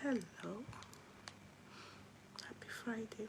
Hello. Happy Friday.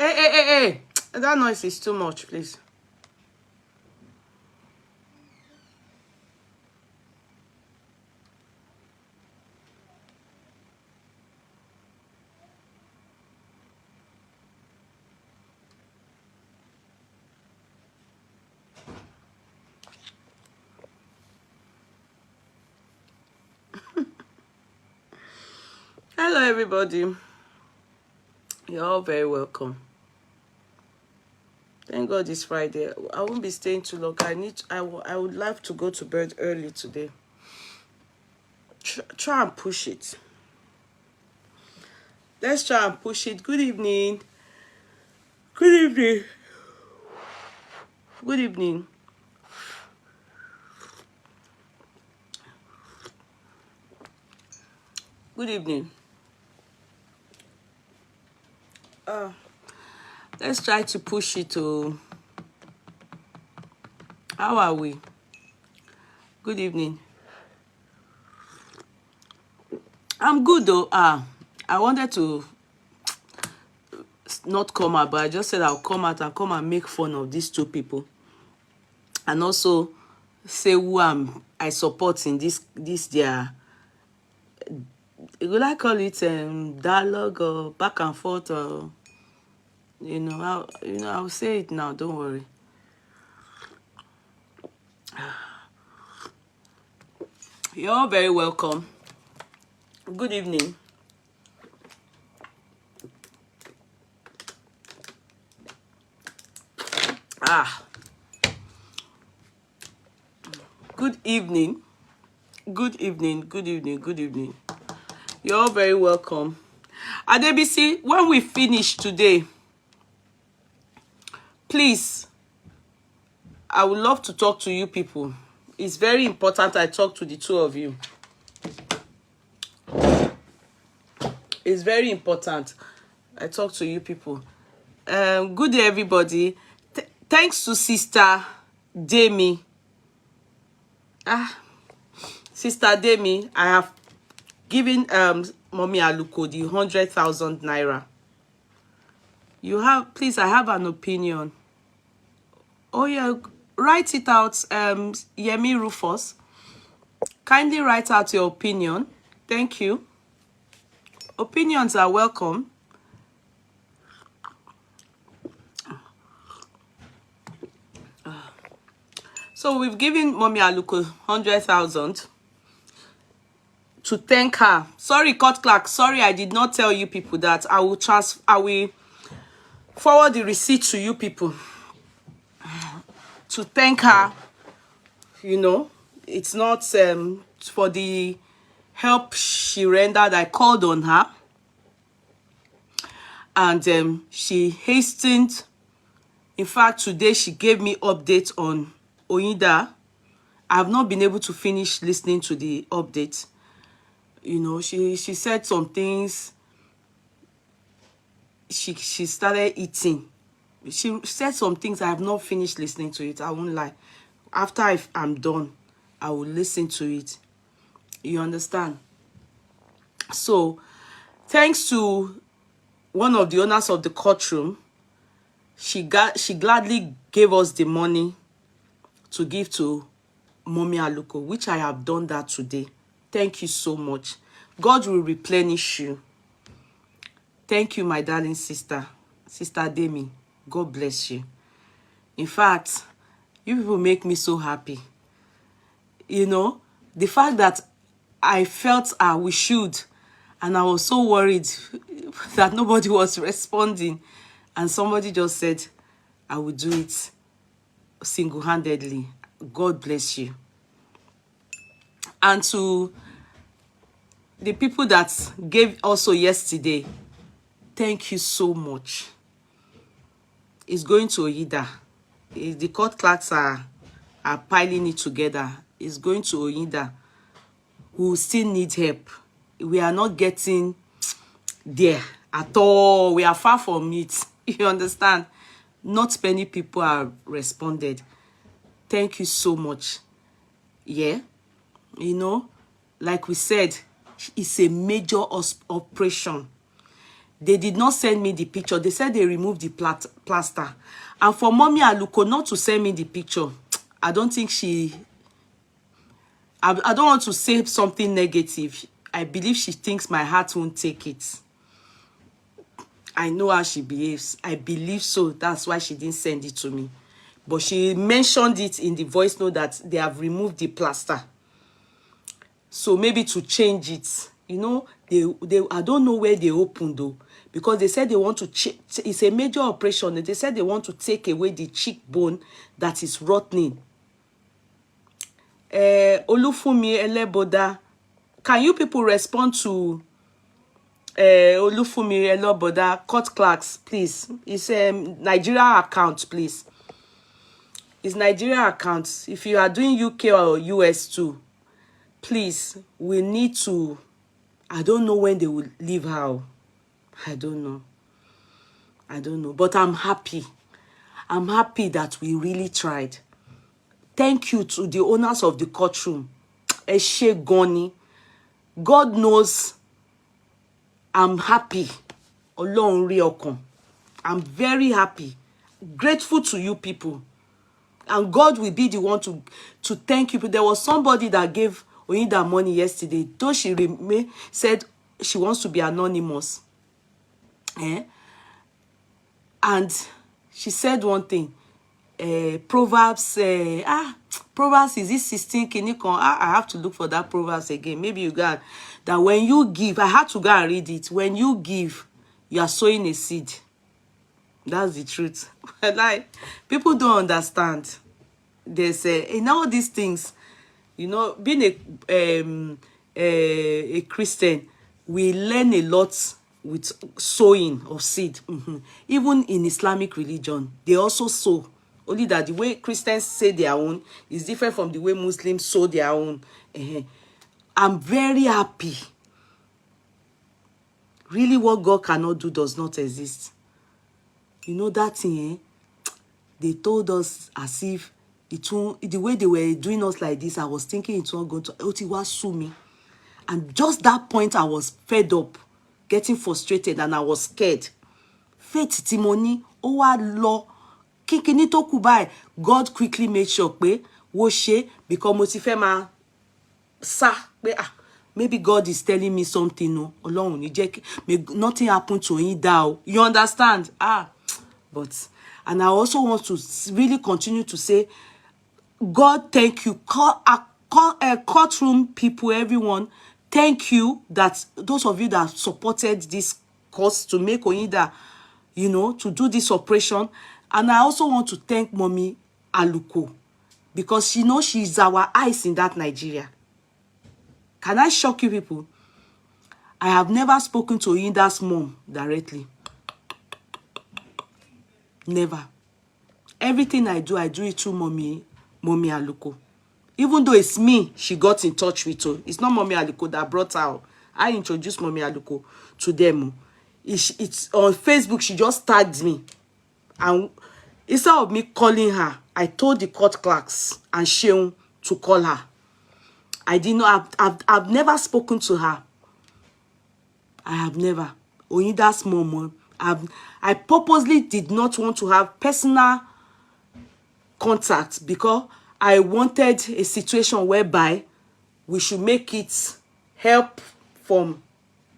Hey. That noise is too much, please. Hello, everybody. You're all very welcome. Thank God it's Friday. I won't be staying too long. I would like to go to bed early today. Try and push it. Let's try and push it. Good evening. Good evening. Good evening. Good evening. Let's try to push it to... How are we? Good evening. I'm good though. I wanted to not come out, but I just said I'll come out and come and make fun of these two people, and also say who I support in this their, would I call it dialogue or back and forth, or I'll say it now. Don't worry. You're all very welcome. Good evening. Good evening. Good evening. Good evening. Good evening. You're all very welcome. Adebisi, when we finish today, please, I would love to talk to you people. It's very important I talk to the two of you. It's very important I talk to you people. Good day, everybody. Thanks to Sister Demi. Sister Demi, I have given Mommy Aluko the 100,000 naira. Please, I have an opinion. Oh yeah, write it out, Yemi Rufus. Kindly write out your opinion. Thank you. Opinions are welcome. So we've given Mommy Aluko 100,000 to thank her. Sorry, Court Clerk. Sorry, I did not tell you people that I will forward the receipt to you people to thank her. It's not for the help she rendered. I called on her, and she hastened. In fact, today she gave me updates on Oyinda. I have not been able to finish listening to the update. She said some things. She started eating. She said some things. I have not finished listening to it. I won't lie. After I'm done, I will listen to it. You understand? So, thanks to one of the owners of the courtroom, she gladly gave us the money to give to Mommy Aluko, which I have done that today. Thank you so much. God will replenish you. Thank you, my darling sister. Sister Demi. God bless you. In fact, you people make me so happy. The fact that I felt we should. And I was so worried that nobody was responding. And somebody just said, I will do it single-handedly. God bless you. And to the people that gave also yesterday, thank you so much. It's going to Oida. The court clerks are piling it together. It's going to Oida. We will still need help. We are not getting there at all. We are far from it. You understand? Not many people have responded. Thank you so much. Yeah. You know, like we said, it's a major operation. They did not send me the picture. They said they removed the plaster. And for Mommy Aluko not to send me the picture, I don't think she... I don't want to say something negative. I believe she thinks my heart won't take it. I know how she behaves. I believe so. That's why she didn't send it to me. But she mentioned it in the voice note that they have removed the plaster. So maybe to change it. You know, I don't know where they opened though. Because they said they want to... It's a major operation. They said they want to take away the cheekbone that is rotting. Olufumi Eleboda, can you people respond to Olufumi Eleboda, court clerks, please? It's a Nigeria account, please. It's Nigeria account. If you are doing UK or US too, please, we need to... I don't know when they will leave her. I don't know. I don't know. But I'm happy. I'm happy that we really tried. Thank you to the owners of the courtroom. Eshe Goni. God knows I'm happy. Ọlọ́run rí ọkàn. I'm very happy. Grateful to you people. And God will be the one to thank you. There was somebody that gave Oyinda money yesterday. Though she said she wants to be anonymous. And she said one thing. Proverbs, Proverbs, is it 16? Can you come? I have to look for that Proverbs again. Maybe you got that when you give, I had to go and read it. When you give, you are sowing a seed. That's the truth. Like, people don't understand. There's in all these things, you know, being a Christian, we learn a lot with sowing of seed. Even in Islamic religion, they also sow. Only that the way Christians say their own is different from the way Muslims sow their own. I'm very happy. Really, what God cannot do does not exist. You know that thing, they told us as if it won't, the way they were doing us like this, I was thinking it's not going to, it was sue me. And just that point, I was fed up, getting frustrated, and I was scared. Faith timoni, owa law. Kíkíní tó kù báyìí, God quickly made sure pé wo ṣe because mo ti fẹ́ máa sá pé maybe God is telling me something no Ọlọ́run ní jẹ́ kí nothing happen to Oyinda o. You understand? But and I also want to really continue to say, God, thank you. Courtroom people, everyone, thank you that those of you that supported this cause to make Oyinda, you know, to do this operation. And I also want to thank Mommy Aluko because she knows she's our eyes in that Nigeria. Can I shock you people? I have never spoken to Oyinda's mom directly. Never. Everything I do it through Mommy Aluko. Even though it's me she got in touch with her. It's not Mommy Aluko that brought her. I introduced Mommy Aluko to them. It's on Facebook, she just tagged me. And instead of me calling her, I told the court clerks and Sheung to call her. I did not. I've never spoken to her. I have never. Oyinda's mom. I purposely did not want to have personal contact because I wanted a situation whereby we should make it help from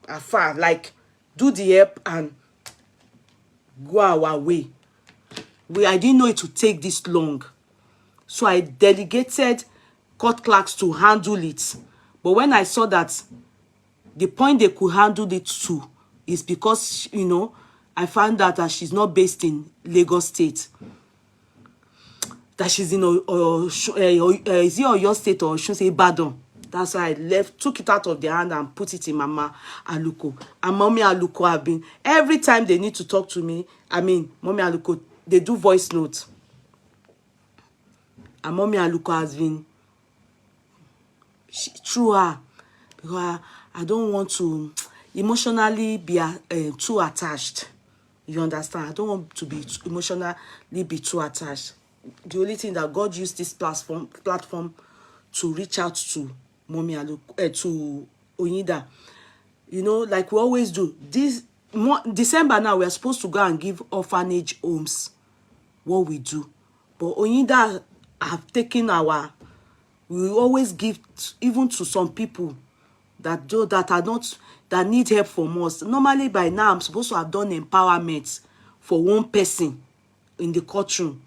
afar, like do the help and go our way. I didn't know it would take this long. So I delegated court clerks to handle it. But when I saw that the point they could handle it to is because, you know, I found out that she's not based in Lagos State. That she's in is it Oyo State or should say Ibadan. That's why I took it out of their hand and put it in Mama Aluko. And Mommy Aluko have been, every time they need to talk to me, I mean, Mommy Aluko, they do voice notes. And Mommy Aluko has been through her. Because I don't want to emotionally be too attached. You understand? I don't want to be emotionally too attached. The only thing that God used this platform to reach out to Mommy Aluko, to Oyinda. You know, like we always do. This December now, we are supposed to go and give orphanage homes. What we do. But Oyinda have taken our... We always give even to some people that need help from us. Normally by now I'm supposed to have done empowerment for one person in the courtroom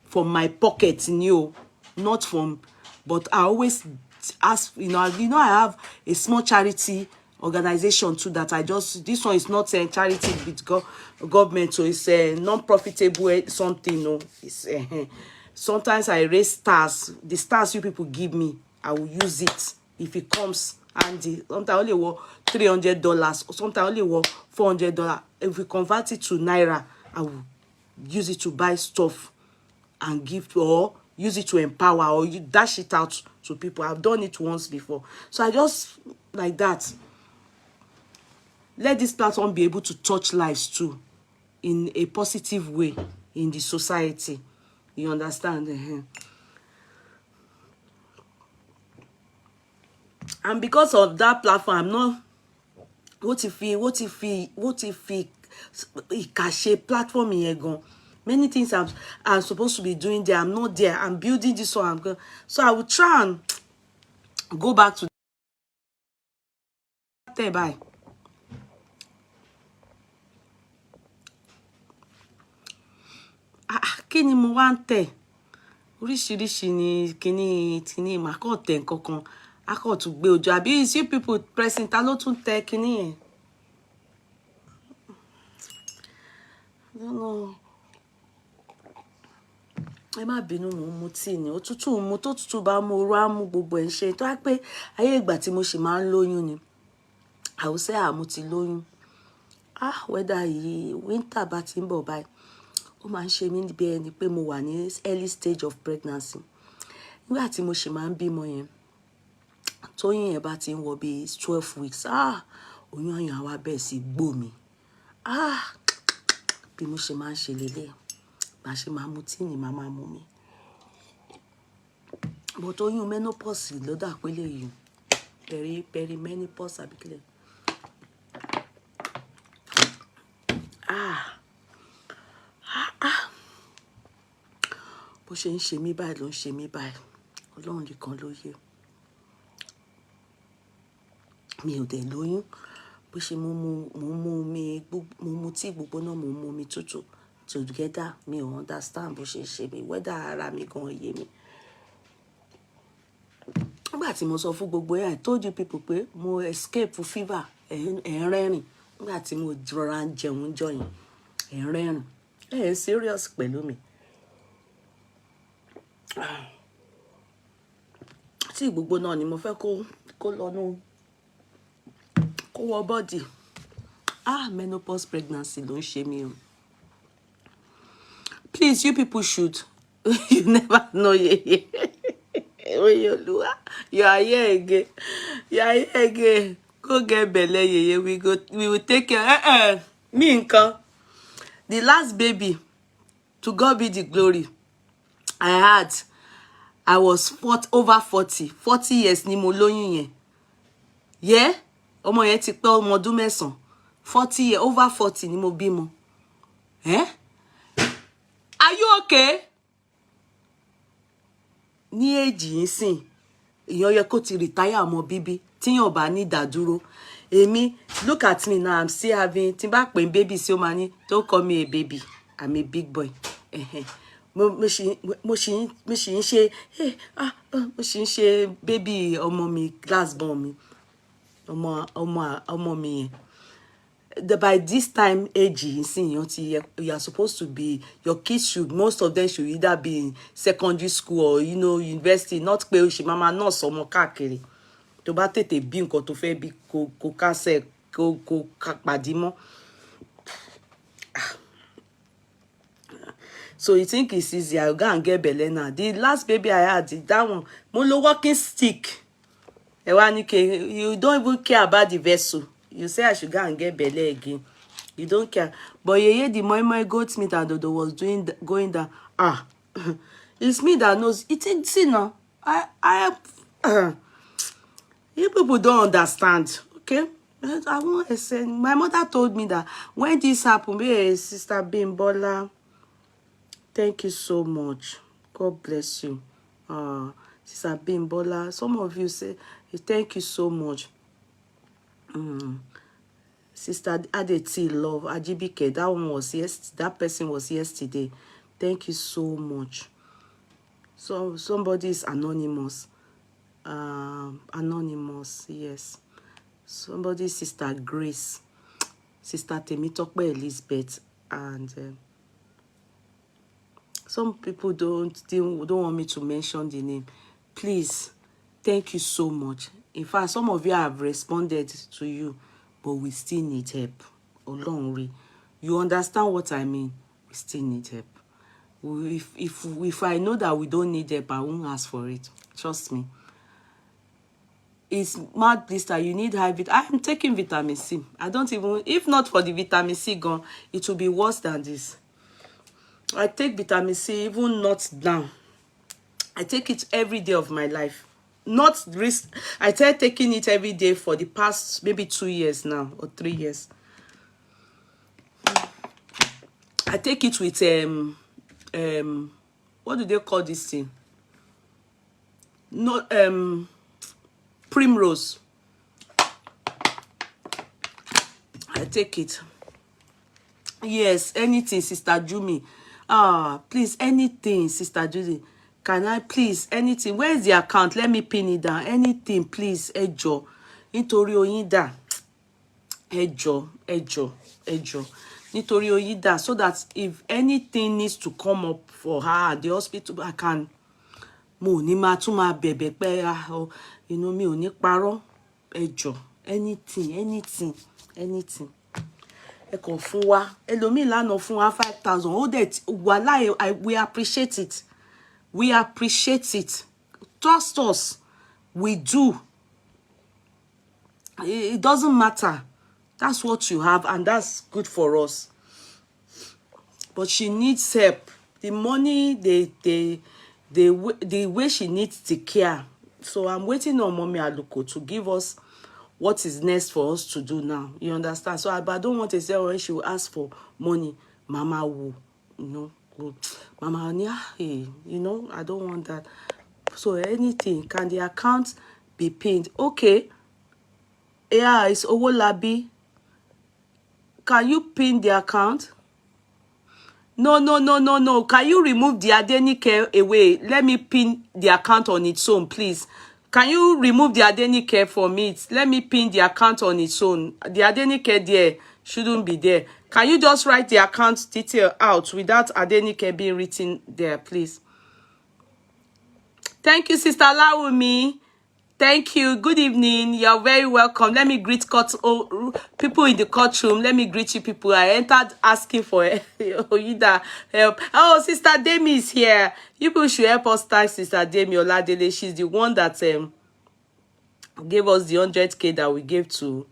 from my pocket, not from, but I always ask, I have a small charity organization too that I just, this one is not a charity with government, so it's a non-profitable something, no. It's sometimes I raise stars. The stars you people give me, I will use it if it comes handy. Sometimes I only worth $300, sometimes I only worth $400. If we convert it to Naira, I will use it to buy stuff and give, or use it to empower, or you dash it out to people. I've done it once before. So I just, like that, let this platform be able to touch lives too in a positive way in the society. You understand? And because of that platform, I'm not, what if he cache platform in many things I'm supposed to be doing there, I'm not there. I'm building this one. I'm going, so I will try and go back to there. Bye. Kí ni mo wá ń tẹ̀? Oríṣiríṣi ni kíní mà kàn tẹ̀ nǹkankan. A kàn tún gbé ojú. Àbí is you people pressing, ta ló tún tẹ̀ kíní yẹn? I don't know. Ẹ má bínú, mo mu tíì ni. Òtútù mu, tó tútù bá mu, oru á mú gbogbo ẹ̀ ń ṣe. Tó wá pé ayé ìgbà tí mo ṣì máa ń lóyún ni. I will say mo ti lóyún. Whether yìí winter bá ti ń bọ̀ báyìí, ó máa ń ṣe mí bí ẹni pé mo wà ní early stage of pregnancy. Nígbà tí mo ṣì máa ń bímọ yẹn, tóyún yẹn bá ti ń wọ bí 12 weeks, oyún àyàn àwa bẹ́ẹ̀ sí gbó mi. Bí mo ṣe máa ń ṣe lélẹ̀, bá ṣe máa mu tíì ni màá máa mu mi. But oyún menopause ló dà pé lè yùn. Perimenopause àbíkílẹ̀. Bó ṣe ń ṣe mí báyìí ló ń ṣe mí báyìí. Ọlọ́run nìkan ló yé. Mi ò dẹ̀ lóyún. Bó ṣe mo mu tíì gbígbóná, mo mu omi tútù together. Mi ò understand bó ṣe ṣe mí. Whether ara mi gan yé mi. Nígbà tí mo sọ fún gbogbo I told you people pé mo escape fever, ẹ̀ ń rẹ́rìn. Nígbà tí mo rọra ń jẹun jọyìn, ẹ̀ ń rẹ́rìn. Ẹ̀ ń serious pẹ̀lú mi. Tí gbogbo náà ni mo fẹ́ kó lọ́nú, kó wọ body. Menopause pregnancy ló ń ṣe mí o. Please, you people should. You never know. You are here again. You are here again. Go get belle, yeye. We will take care. Me nkan. The last baby, to God be the glory, I was over 40 years ni mo lóyún yẹn. Yeah? Ọmọ yẹn ti pé ọmọ ọdún mẹ́sàn. 40 years, over 40 ni mo bímọ. Are you okay? Ní èjì yín sìn, èèyàn yẹ kó ti retire ọmọ bíbí, tíyàn bá ní ìdádúró. Èmi, look at me now, I'm still having, tí bá pè baby sí ó máa ní, don't call me a baby, I'm a big boy. mo ṣì ń ṣe mo ṣì ń ṣe baby ọmọ mi last born mi ọmọ mi yẹn. By this time age you are supposed to be, your kids should, most of them should either be in secondary school or university, not pé o ṣe mama nurse ọmọ káàkiri tó bá tètè bí nǹkan tó fẹ́ bí kó kásẹ̀ kó pàdí mọ́. So you think it's easy? I'll go and get belle now. The last baby I had, that one, mo lo walking stick. You don't even care about the vessel. You say I should go and get belle again. You don't care. But the moi goat meat and Dodo was going down. It's me that knows. It's see now. You people don't understand. Okay? I want to say, my mother told me that when this happened, hey, Sister Bimbola, thank you so much. God bless you. Sister Bimbola, some of you say, thank you so much. Sister Adeti Love, Ajibike, that one was that person was yesterday. Thank you so much. So somebody is anonymous. Anonymous, yes. Somebody, Sister Grace, Sister Temitope Elizabeth, and some people don't want me to mention the name. Please, thank you so much. In fact, some of you have responded to you, but we still need help. Olonri, you understand what I mean? We still need help. If I know that we don't need help, I won't ask for it. Trust me. It's mad blister. You need high vitamin. I'm taking vitamin C. I don't even, if not for the vitamin C gone, it will be worse than this. I take vitamin C, even not now. I take it every day of my life. Not risk. I started taking it every day for the past maybe 2 years now or 3 years. I take it with what do they call this thing? Not Primrose. I take it. Yes, anything, Sister Jumi. Please, anything, Sister Judy. Can I please, anything? Where's the account? Let me pin it down. Anything, please, Ejo. Nítorí oyin dà. Ejo. Nítorí oyin dà. So that if anything needs to come up for her at the hospital, I can. Mo ní máa tún máa bẹ̀bẹ̀ pé mi ò ní parọ́. Ejo. Anything. Ẹ kàn fún wa. Ẹlòmíì lánàá fún wa 5,000. Ó dẹ̀ wàláhì, we appreciate it. We appreciate it. Trust us. We do. It doesn't matter. That's what you have, and that's good for us. But she needs help. The money, the way she needs the care. So I'm waiting on Mommy Aluko to give us what is next for us to do now. You understand? So I don't want to say when she will ask for money, Mama will, Mama, hey, I don't want that. So anything, can the account be pinned? Okay. Yeah, it's Owolabi. Can you pin the account? No. Can you remove the Adenike away? Let me pin the account on its own, please. Can you remove the Adenike for me? Let me pin the account on its own. The Adenike there shouldn't be there. Can you just write the account detail out without Adenike being written there, please? Thank you, Sister Lawumi. Thank you. Good evening. You're very welcome. Let me greet people in the courtroom. Let me greet you people. I entered asking for help. Oh, Sister Demi is here. You people should help us thank Sister Demi Oladele. She's the one that gave us the 100K that we gave to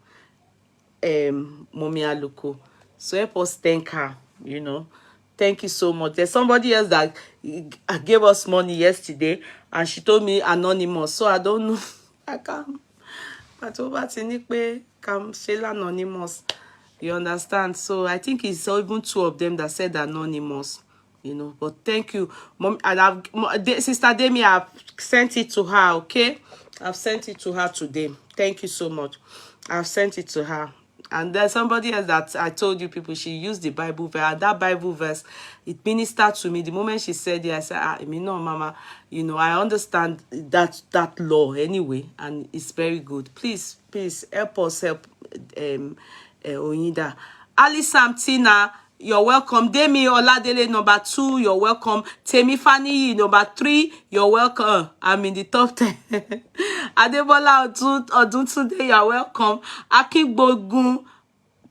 Mommy Aluko. So help us thank her, Thank you so much. There's somebody else that gave us money yesterday, and she told me anonymous. So I don't know. I can't. But over to come Sheila anonymous. You understand? So I think it's even 2 of them that said anonymous. But thank you, Mom. And Sister Demi, I've sent it to her. Okay, I've sent it to her today. Thank you so much. I've sent it to her. And there's somebody else that I told you people, she used the Bible verse. And that Bible verse, it ministered to me. The moment she said it, I said, I mean, no, Mama, you know, I understand that law anyway, and it's very good. Please, help us help Oyinda. Ali Samtina, you're welcome. Demi Oladele, number 2, you're welcome. Temi Fani, number 3, you're welcome. I'm in the top 10. Adebola Oduntunde, you're welcome. Akigbogun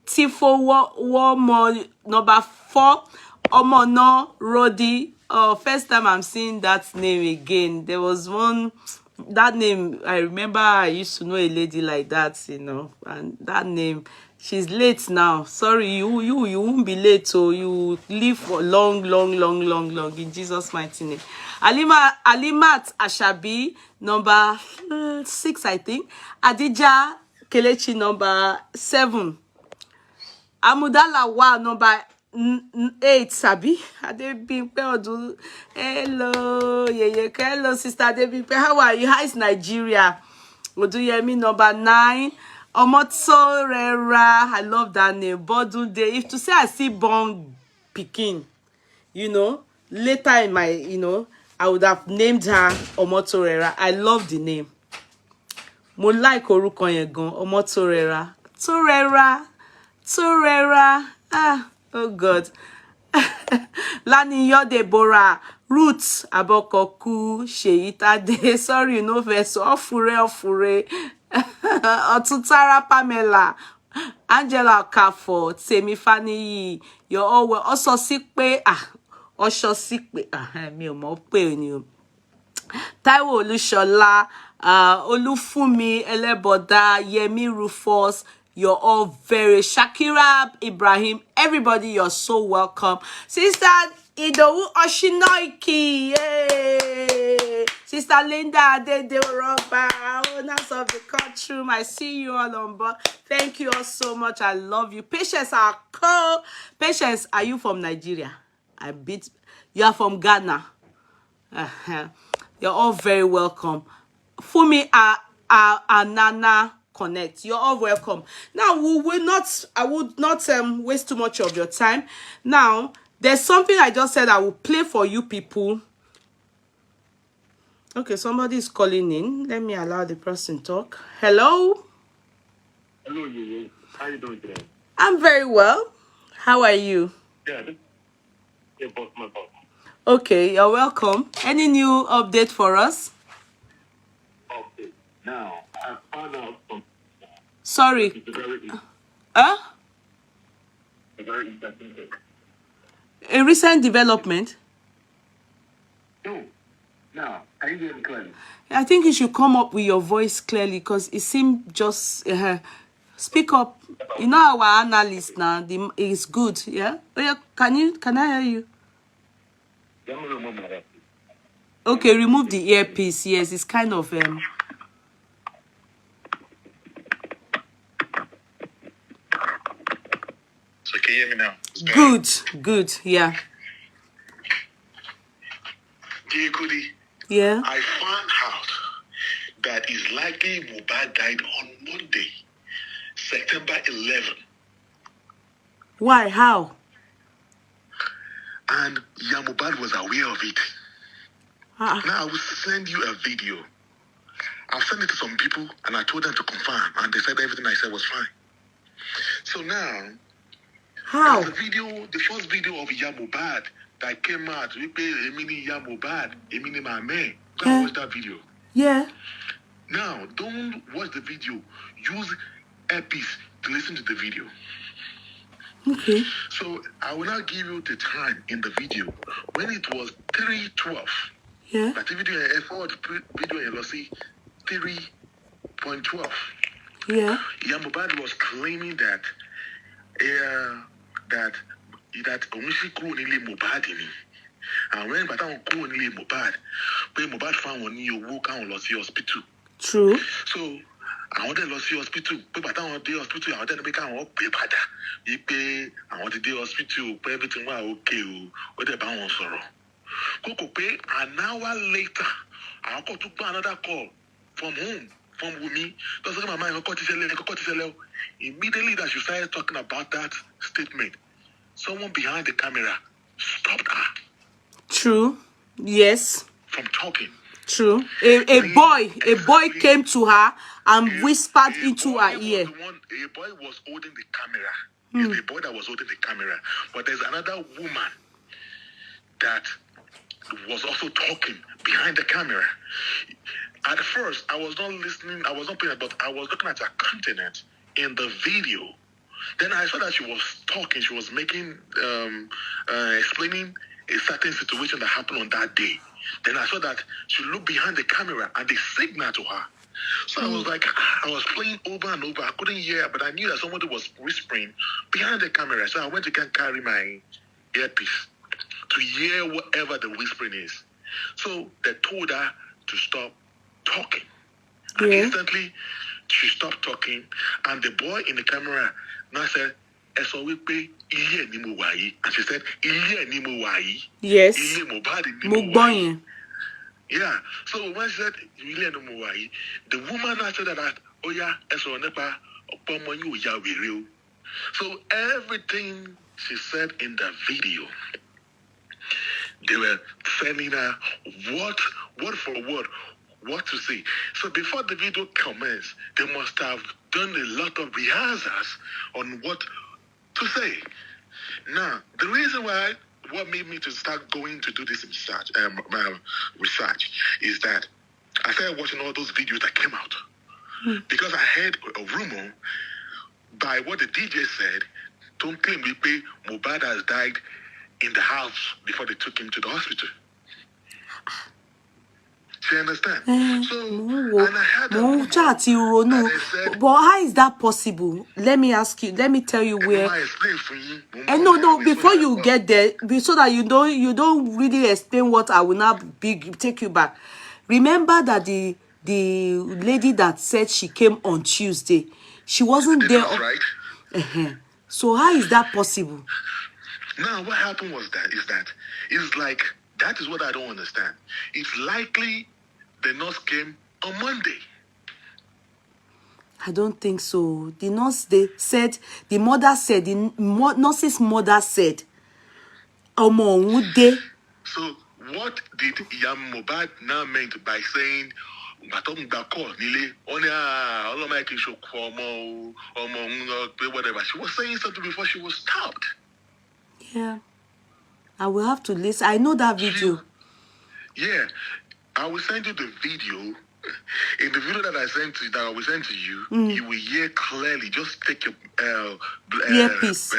Tifo Womo, number 4. Omono Rodi. Oh, first time I'm seeing that name again. There was one, that name, I remember I used to know a lady like that, you know, and that name, she's late now. Sorry, you won't be late, so you live for long in Jesus' mighty name. Alimat Ashabi, number 6, I think. Adija Kelechi, number 7. Amudala Wa, number 8, Sabi. Adebimpe Odu. Hello, hello, Sister Adebimpe. How are you? How is Nigeria? Oduyemi, number 9. Omotsorera. I love that name. Bodunde. If to say I see born Pikin, you know, later in my, you know, I would have named her Omotsorera. I love the name. Mo like orúkọ yẹn gan, Omotsorera. Torera. Ah, oh God. Laniyo Deborah, Ruth Abokoku, Sheitade. Sorry, no verse. Ofure. Otutara Pamela, Angela Kafo, Temi Fani. You're all well. Also sick pay. Also sick pay. Mi ò mọ̀ pé ni o. Taiwo Olushola, Olufumi Eleboda, Yemi Rufus, you're all very Shakira Ibrahim, everybody, you're so welcome. Sister Idowu Oshinoiki, yay! Sister Linda Adedoroba, owners of the courtroom, I see you all on board. Thank you all so much. I love you. Patience, Patience, are you from Nigeria? You are from Ghana. You're all very welcome. Fumi Anana Connect. You're all welcome. Now I would not waste too much of your time. Now, there's something I just said I will play for you people. Okay, somebody is calling in. Let me allow the person talk. Hello? Hello, Yeye. How are you doing today? I'm very well. How are you? Yeah, boss, my boss. Okay, you're welcome. Any new update for us? Okay. Now, I found out from... Sorry. It's a very interesting thing. A recent development? No. Now, can you hear me clearly? I think you should come up with your voice clearly because it seemed just... speak up. You know our analyst now, is good, yeah? Oh, yeah. Can I hear you? Let me remove my earpiece. Okay, remove the earpiece. Yes, it's kind of... So can you hear me now? Good, yeah. Dear Kudi, yeah. I found out that it's likely Mohbad died on Monday, September 11. Why? How? And Mohbad was aware of it. Now I will send you a video. I'll send it to some people and I told them to confirm and they said everything I said was fine. So now, how? The first video of Mohbad that came out, we pay Emini Mohbad, Emini my man. Go and watch that video. Yeah. Now, don't watch the video. Use earpiece to listen to the video. Okay. So I will now give you the time in the video when it was 3:12. Yeah. That video I forward video you see 3:12. Yeah. Mohbad was claiming that Omishi kúrò nílé Mohbad ni. And when bàtà kúrò nílé Mohbad, pé Mohbad fáwọn ní owó káwọn lọ sí hospital. True. So àwọn dẹ̀ lọ sí hospital pé bàtà àwọn dé hospital àwọn dẹ̀ ní pé káwọn pè padà yí pé àwọn ti dé hospital pé everything wà okay o ó dẹ̀ bá wọn sọ̀rọ̀. Kókò pé an hour later àwọn kò tún gbọ́ another call from home from Wumi. Doesn't my mind. Immediately that she started talking about that statement, someone behind the camera stopped her. True. Yes. From talking. True. A boy came to her and whispered into her ear. A boy was holding the camera. It's the boy that was holding the camera. But there's another woman that was also talking behind the camera. At first, I was not listening. I was not paying, but I was looking at her countenance in the video. Then I saw that she was talking. She was making, explaining a certain situation that happened on that day. Then I saw that she looked behind the camera and they signaled to her. So I was like, I was playing over and over. I couldn't hear, but I knew that somebody was whispering behind the camera. So I went to go and carry my earpiece to hear whatever the whispering is. So they told her to stop talking. And instantly, she stopped talking. And the boy in the camera now said, and she said, yes. Yeah. So when she said, the woman answered that, oh yeah, so everything she said in the video, they were telling her word for word, what to say. So before the video commenced, they must have done a lot of rehearsals on what to say. Now, the reason why, what made me to start going to do this research, is that I started watching all those videos that came out. Because I heard a rumor by what the DJ said, don't claim Mohbad has died in the house before they took him to the hospital. You understand? So, and I had a rumor that said, but how is that possible? Let me ask you. Let me tell you where. And no. Before you get there, so that you don't really explain what I will now take you back. Remember that the lady that said she came on Tuesday, she wasn't there. That's right. So how is that possible? Now, what happened was it's like, that is what I don't understand. It's likely the nurse came on Monday. I don't think so. The nurse, the nurse's mother said, Omo. So what did Yam Mohbad now meant by saying, whatever? She was saying something before she was stopped. Yeah. I will have to listen. I know that video. Yeah. I will send you the video. In the video that I will send to you, you will hear clearly. Just take your earpiece.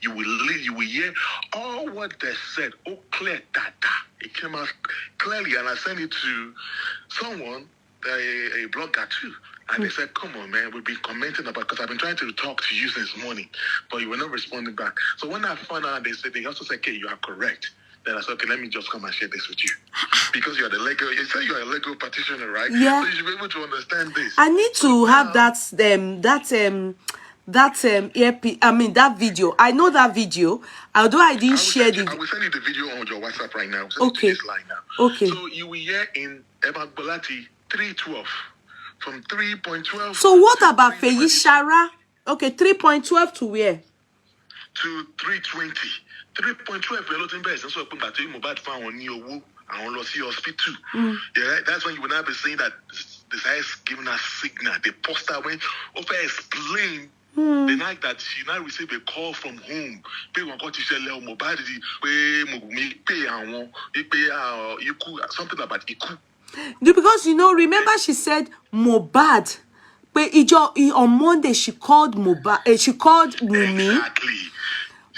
You will hear all what they said. Oh, clear data. It came out clearly, and I sent it to someone, a blogger too. And they said, come on, man, we've been commenting about, because I've been trying to talk to you since morning, but you were not responding back. So when I found out, they also said, okay, you are correct. Then I said, okay, let me just come and share this with you. Because you say you're a legal practitioner, right? Yeah. So you should be able to understand this. I need to have that earpiece, that video. I know that video, although I didn't share the. I will send you the video on your WhatsApp right now. Okay. This line now. Okay. So you will hear in Bolati 3:12 from 3.12. So what about Feyishara? Okay, 3.12 to where? To 3:20. 3.12 we're not in bed. So Mohbad found on new I want to see hospital. Yeah, that's when you will not be saying that the size giving us signal. The poster went over explain the night that she now received a call from home. Pay one call to Mohbad pay something about Iku. Because remember she said Mohbad. But on Monday she called Mohbad. She called Wumi. Exactly.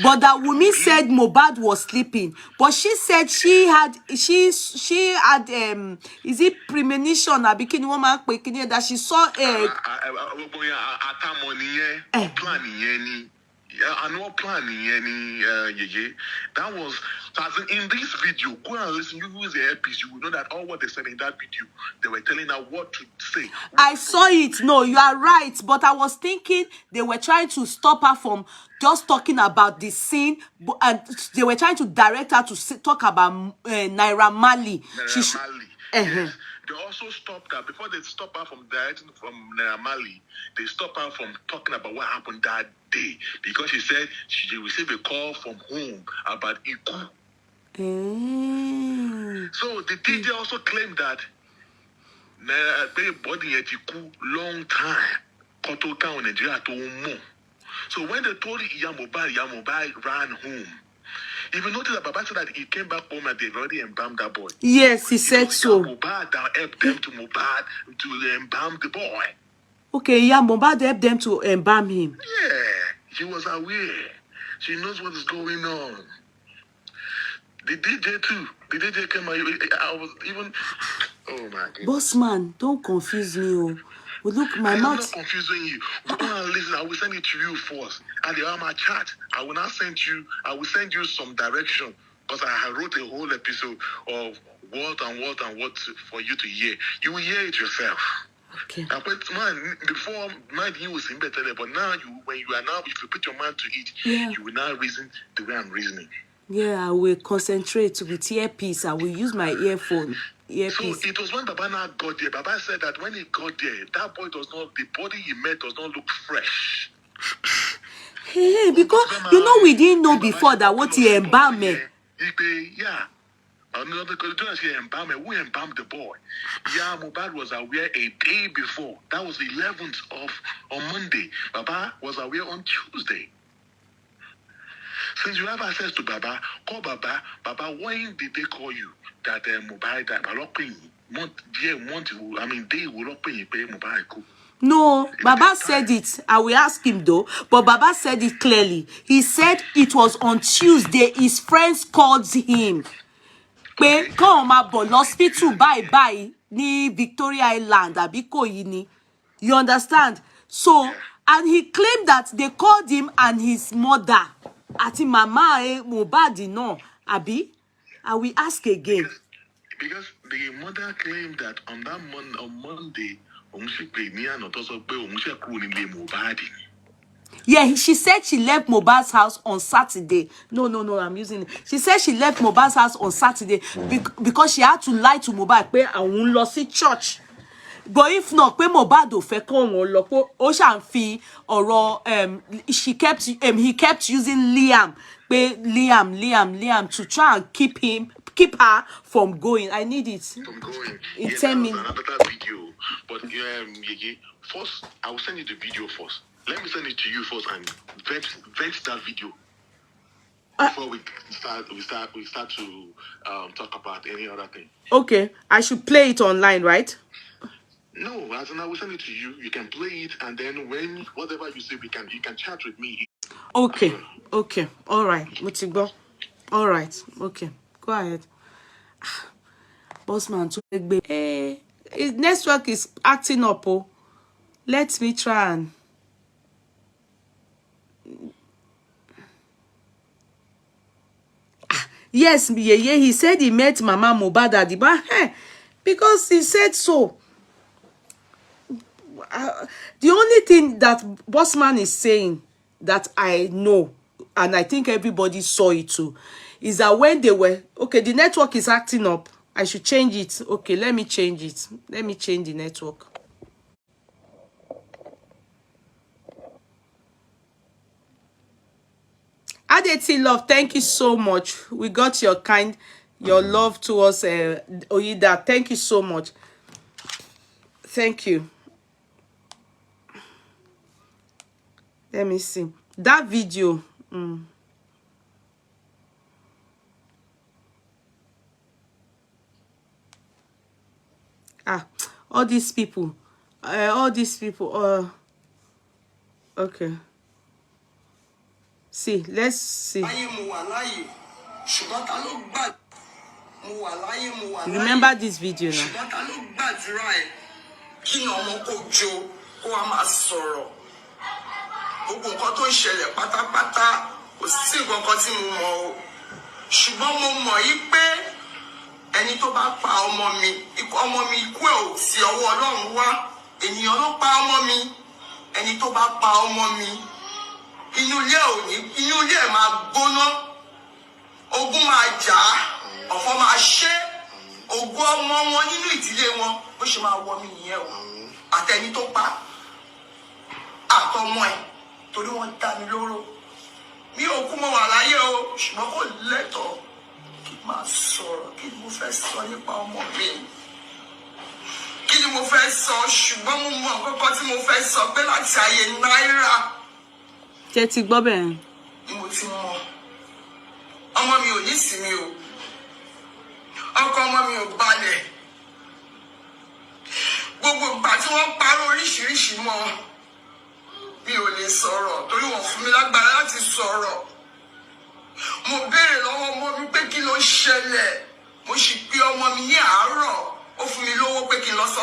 But that Wumi said Mohbad was sleeping. But she said she had is it premonition that she saw that was in this video. Go and listen. You use the earpiece, you will know that all what they said in that video, they were telling her what to say. I saw it. No, you are right. But I was thinking they were trying to stop her from just talking about the scene, and they were trying to direct her to talk about Naira Marley. Yes, they also stopped her before they stopped her from directing from Mali. They stopped her from talking about what happened that day because she said she received a call from home about Iku. So the DJ also claimed that body Iku long time. Kotoka Nigeria to more. So when they told Yamobai ran home. If you notice that Baba said that he came back home and they've already embalmed that boy. Yes, he said so. Mohbad that helped them to embalm the boy. Okay, yeah, Mohbad helped them to embalm him. Yeah, she was aware. She knows what is going on. The DJ too. The DJ came out. I was even. Oh my God. Boss man, don't confuse me. Oh, well, look, my mouth. I'm not confusing you. Listen, I will send it to you first. At the Alma chat, I will not send you. I will send you some direction because I wrote a whole episode of what for you to hear. You will hear it yourself. Okay. But man, before mind you was in better, but now when you are now, if you put your mind to it, you will now reason the way I'm reasoning. Yeah, I will concentrate with earpiece. I will use my earphone. Earpiece. So it was when Baba now got there. Baba said that when he got there, that boy the body he met does not look fresh. Hey, because you know we didn't know before that what he embalmed. Yeah. Another because he embalmed. Who embalmed the boy? Yeah, Mohbad was aware a day before. That was the 11th on Monday. Baba was aware on Tuesday. Since you have access to Baba, call Baba. Baba, when did they call you that Mohbad that they will not pay Mohbad? No, Baba said it. I will ask him though, but Baba said it clearly. He said it was on Tuesday. His friends called him. Come on, hospital bye ni Victoria Island abiko yini. You understand? So, and he claimed that they called him and his mother. Ati mama Mohbad no, abi. I will ask again. Because the mother claimed that on Monday, yeah, she said she left Mohbad's house on Saturday. No, I'm using it. She said she left Mohbad's house on Saturday because she had to lie to Mohbad pé àwọn lọ sí church. But if not, pé Mohbad ò fẹ́ kó wọn lọ pé ó ṣàn fi ọ̀rọ̀ he kept using Liam pé Liam to try and keep her from going. I need it. From going. In 10 minutes. Another video. But first, I will send you the video first. Let me send it to you first and vet that video before we start to talk about any other thing. Okay, I should play it online, right? No, as in I will send it to you. You can play it, and then when whatever you say, you can chat with me. Okay, all right, Mutigbo. All right, okay, go ahead. Bossman, hey, his network is acting up. Oh, let me try and. Yes, he said he met Mama Mohbad at the bar. Because he said so. The only thing that Bossman is saying that I know, and I think everybody saw it too, is that when they were, okay, the network is acting up. I should change it. Okay, let me change it. Let me change the network. Adeti Love, thank you so much. We got your love towards Oyida. Thank you so much. Thank you. Let me see. That video. All these people. Okay. See, let's see. Remember this video now. Ẹni tó bá pa ọmọ mi ikú ẹ̀ ò sí ọwọ́ Ọlọ́run wá ènìyàn ló pa ọmọ mi ẹni tó bá pa ọmọ mi inú ilé máa gbóná ogun máa jà ọ̀fọ̀ máa ṣe ògo ọmọ wọn nínú ìdílé wọn bó ṣe máa wọ mí nìyẹn o àtẹni tó pa àtọmọ ẹ̀ torí wọ́n dá mi lóró mi ò kú mọ́ wà láyé o ṣùgbọ́n kò lẹ́tọ̀ọ́ kí n máa sọ̀rọ̀ kí ni mo fẹ́ sọ nípa ọmọ mi kí ni mo fẹ́ sọ ṣùgbọ́n mo mọ nǹkan tí mo fẹ́ sọ pé láti ayé náírà. ṣé ti gbọ́ bẹ́ẹ̀ ni mo ti mọ ọmọ mi ò ní ìsinmi o ọkọ ọmọ mi ò balẹ̀ gbogbo ìgbà tí wọ́n parọ́ oríṣiríṣi mọ́ mi ò lè sọ̀rọ̀ torí wọ́n fún mi lágbára láti sọ̀rọ̀ mo béèrè lọ́wọ́ ọmọ mi pé kí ló ṣẹlẹ̀ mo sì pe ọmọ mi ní àárọ̀ ó fún mi lówó pé kí n lọ sí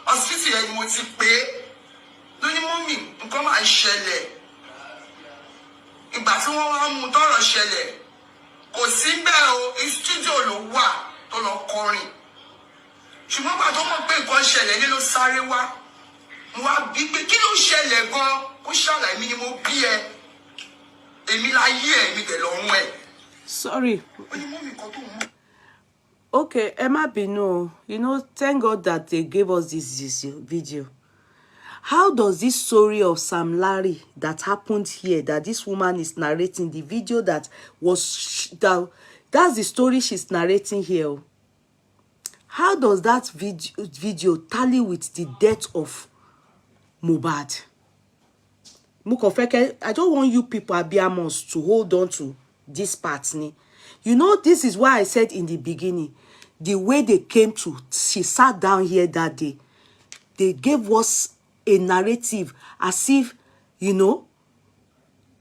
hospital yẹn ni mo ti pè é lóní mọ́mì nǹkan máa ń ṣẹlẹ̀ ìgbà tí wọ́n wá mú tọ́rọ̀ ṣẹlẹ̀ kò sí bẹ́ẹ̀ o studio ló wà tó lọ kọrin ṣùgbọ́n gbà tó mọ̀ pé nǹkan ṣẹlẹ̀ ní ló sáré wá mo wá bí pé kí ló ṣẹlẹ̀ gan ó ṣàlàyé mi ni mo bí ẹ èmi láyé ẹ mi tẹ̀ lọ́rùn ẹ. sorry. ó ní mọ́mì kan tó mú. Okay, Emma Bino, you know, thank God that they gave us this video. How does this story of Sam Larry that happened here, that this woman is narrating, the video that was, that's the story she's narrating here. How does that video tally with the death of Mohbad? I don't want you people, Abiamos, to hold on to this part. You know, this is why I said in the beginning, the way they came to, she sat down here that day, they gave us a narrative as if, you know,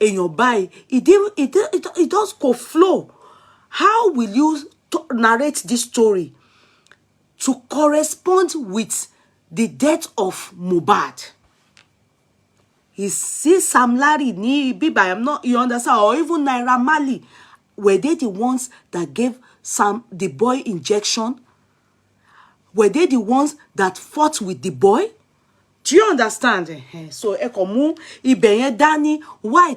in your buy, it does go flow. How will you narrate this story to correspond with the death of Mohbad? He sees Sam Larry, Biba, I'm not, you understand, or even Naira Marley. Were they the ones that gave the boy injection? Were they the ones that fought with the boy? Do you understand? So, Danny, why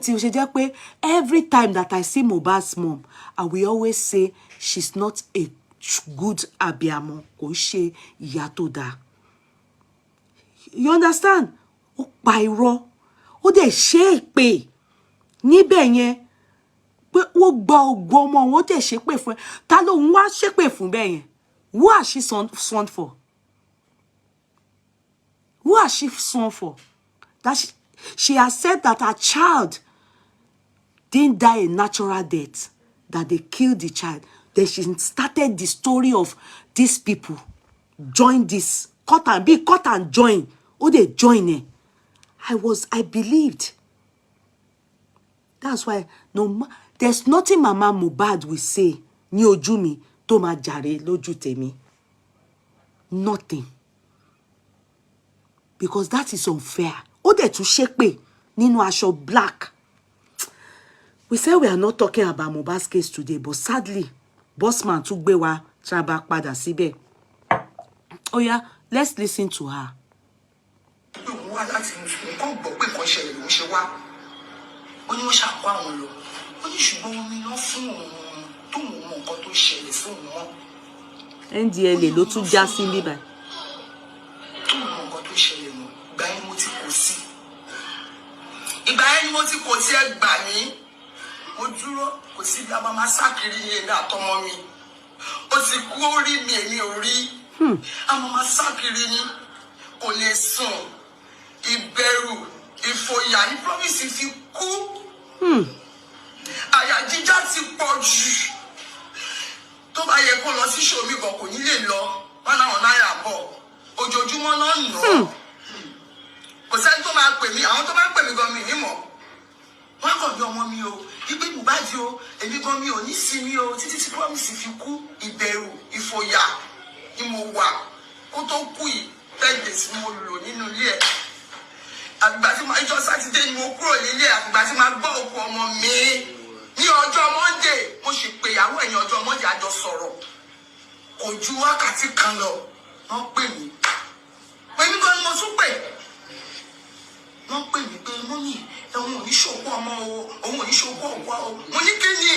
every time that I see Mohbad's mom, I will always say she's not a good abiamo. You understand? O pairo. O de shepe. Ni benye. Who has she sworn for? Who has she sworn for? That she has said that her child didn't die a natural death, that they killed the child. Then she started the story of these people. Join this. Cut and join. Oh, they join it. I believed. That's why there's nothing Mama Mohbad will say. Ni ojú mi tó máa jàre lójú tèmi. Nothing. Because that is unfair. Ó dẹ̀ tún ṣépè nínú aṣọ black. We say we are not talking about Mohbad's case today, but sadly, Bossman tún gbé wa traba padà síbẹ̀. Oh yeah, let's listen to her. Ó ní wọ́n ṣàkó àwọn lọ ó ní ṣùgbọ́n omi lọ fún òun tó mọ̀ nǹkan tó ṣẹlẹ̀ sóun mọ́. NDLA ló tún já sí bíbá. tó mọ̀ nǹkan tó ṣẹlẹ̀ mọ́ ìgbà yẹn mo ti kò sí. ìgbà yẹn ni mo ti kò sí ẹ gbà mí. mo dúró kò sí bí a máa máa sákiri yẹn ní àtọmọ mi. ó ti kú orí mi èmi ò rí. a máa máa sákiri ni kò lè sùn ìbẹ̀rù ìfòyà ní promise fi kú. Àyà jíjá ti pọ̀ jù. Tó bá yẹ kó lọ sí ṣòmí gan kò ní lè lọ. Wọ́n láwọn náírà bọ̀. Ojoojúmọ́ náà nà. Kò sẹ́ni tó máa pè mí. Àwọn tó máa pè mí gan mi nímọ̀. Wọ́n kàn bí ọmọ mi o. Ibi Mohbad o. Èmi gan mi ò ní sinmi o. Títí tí promise fi kú. Ìbẹ̀rù, ìfòyà ni mo wà. Kó tó kú yìí, 10 days ni mo lò nínú ilé ẹ̀. Àgbà tí ìjọ sátidé ni mo kúrò nílé àgbà tí máa gbọ́ òkú ọmọ mi ní ọjọ́ Monday mo sì pè ìyàwó ẹ̀yìn ọjọ́ Monday àjọ sọ̀rọ̀ kò ju wákàtí kan lọ wọ́n pè mí pẹ̀lú gan ni mo tún pè wọ́n pè mí pé mọ́mì ẹ̀wọ̀n ò ní ṣòkú ọmọ o òun ò ní ṣòkú ọ̀pá o mo ní kí ni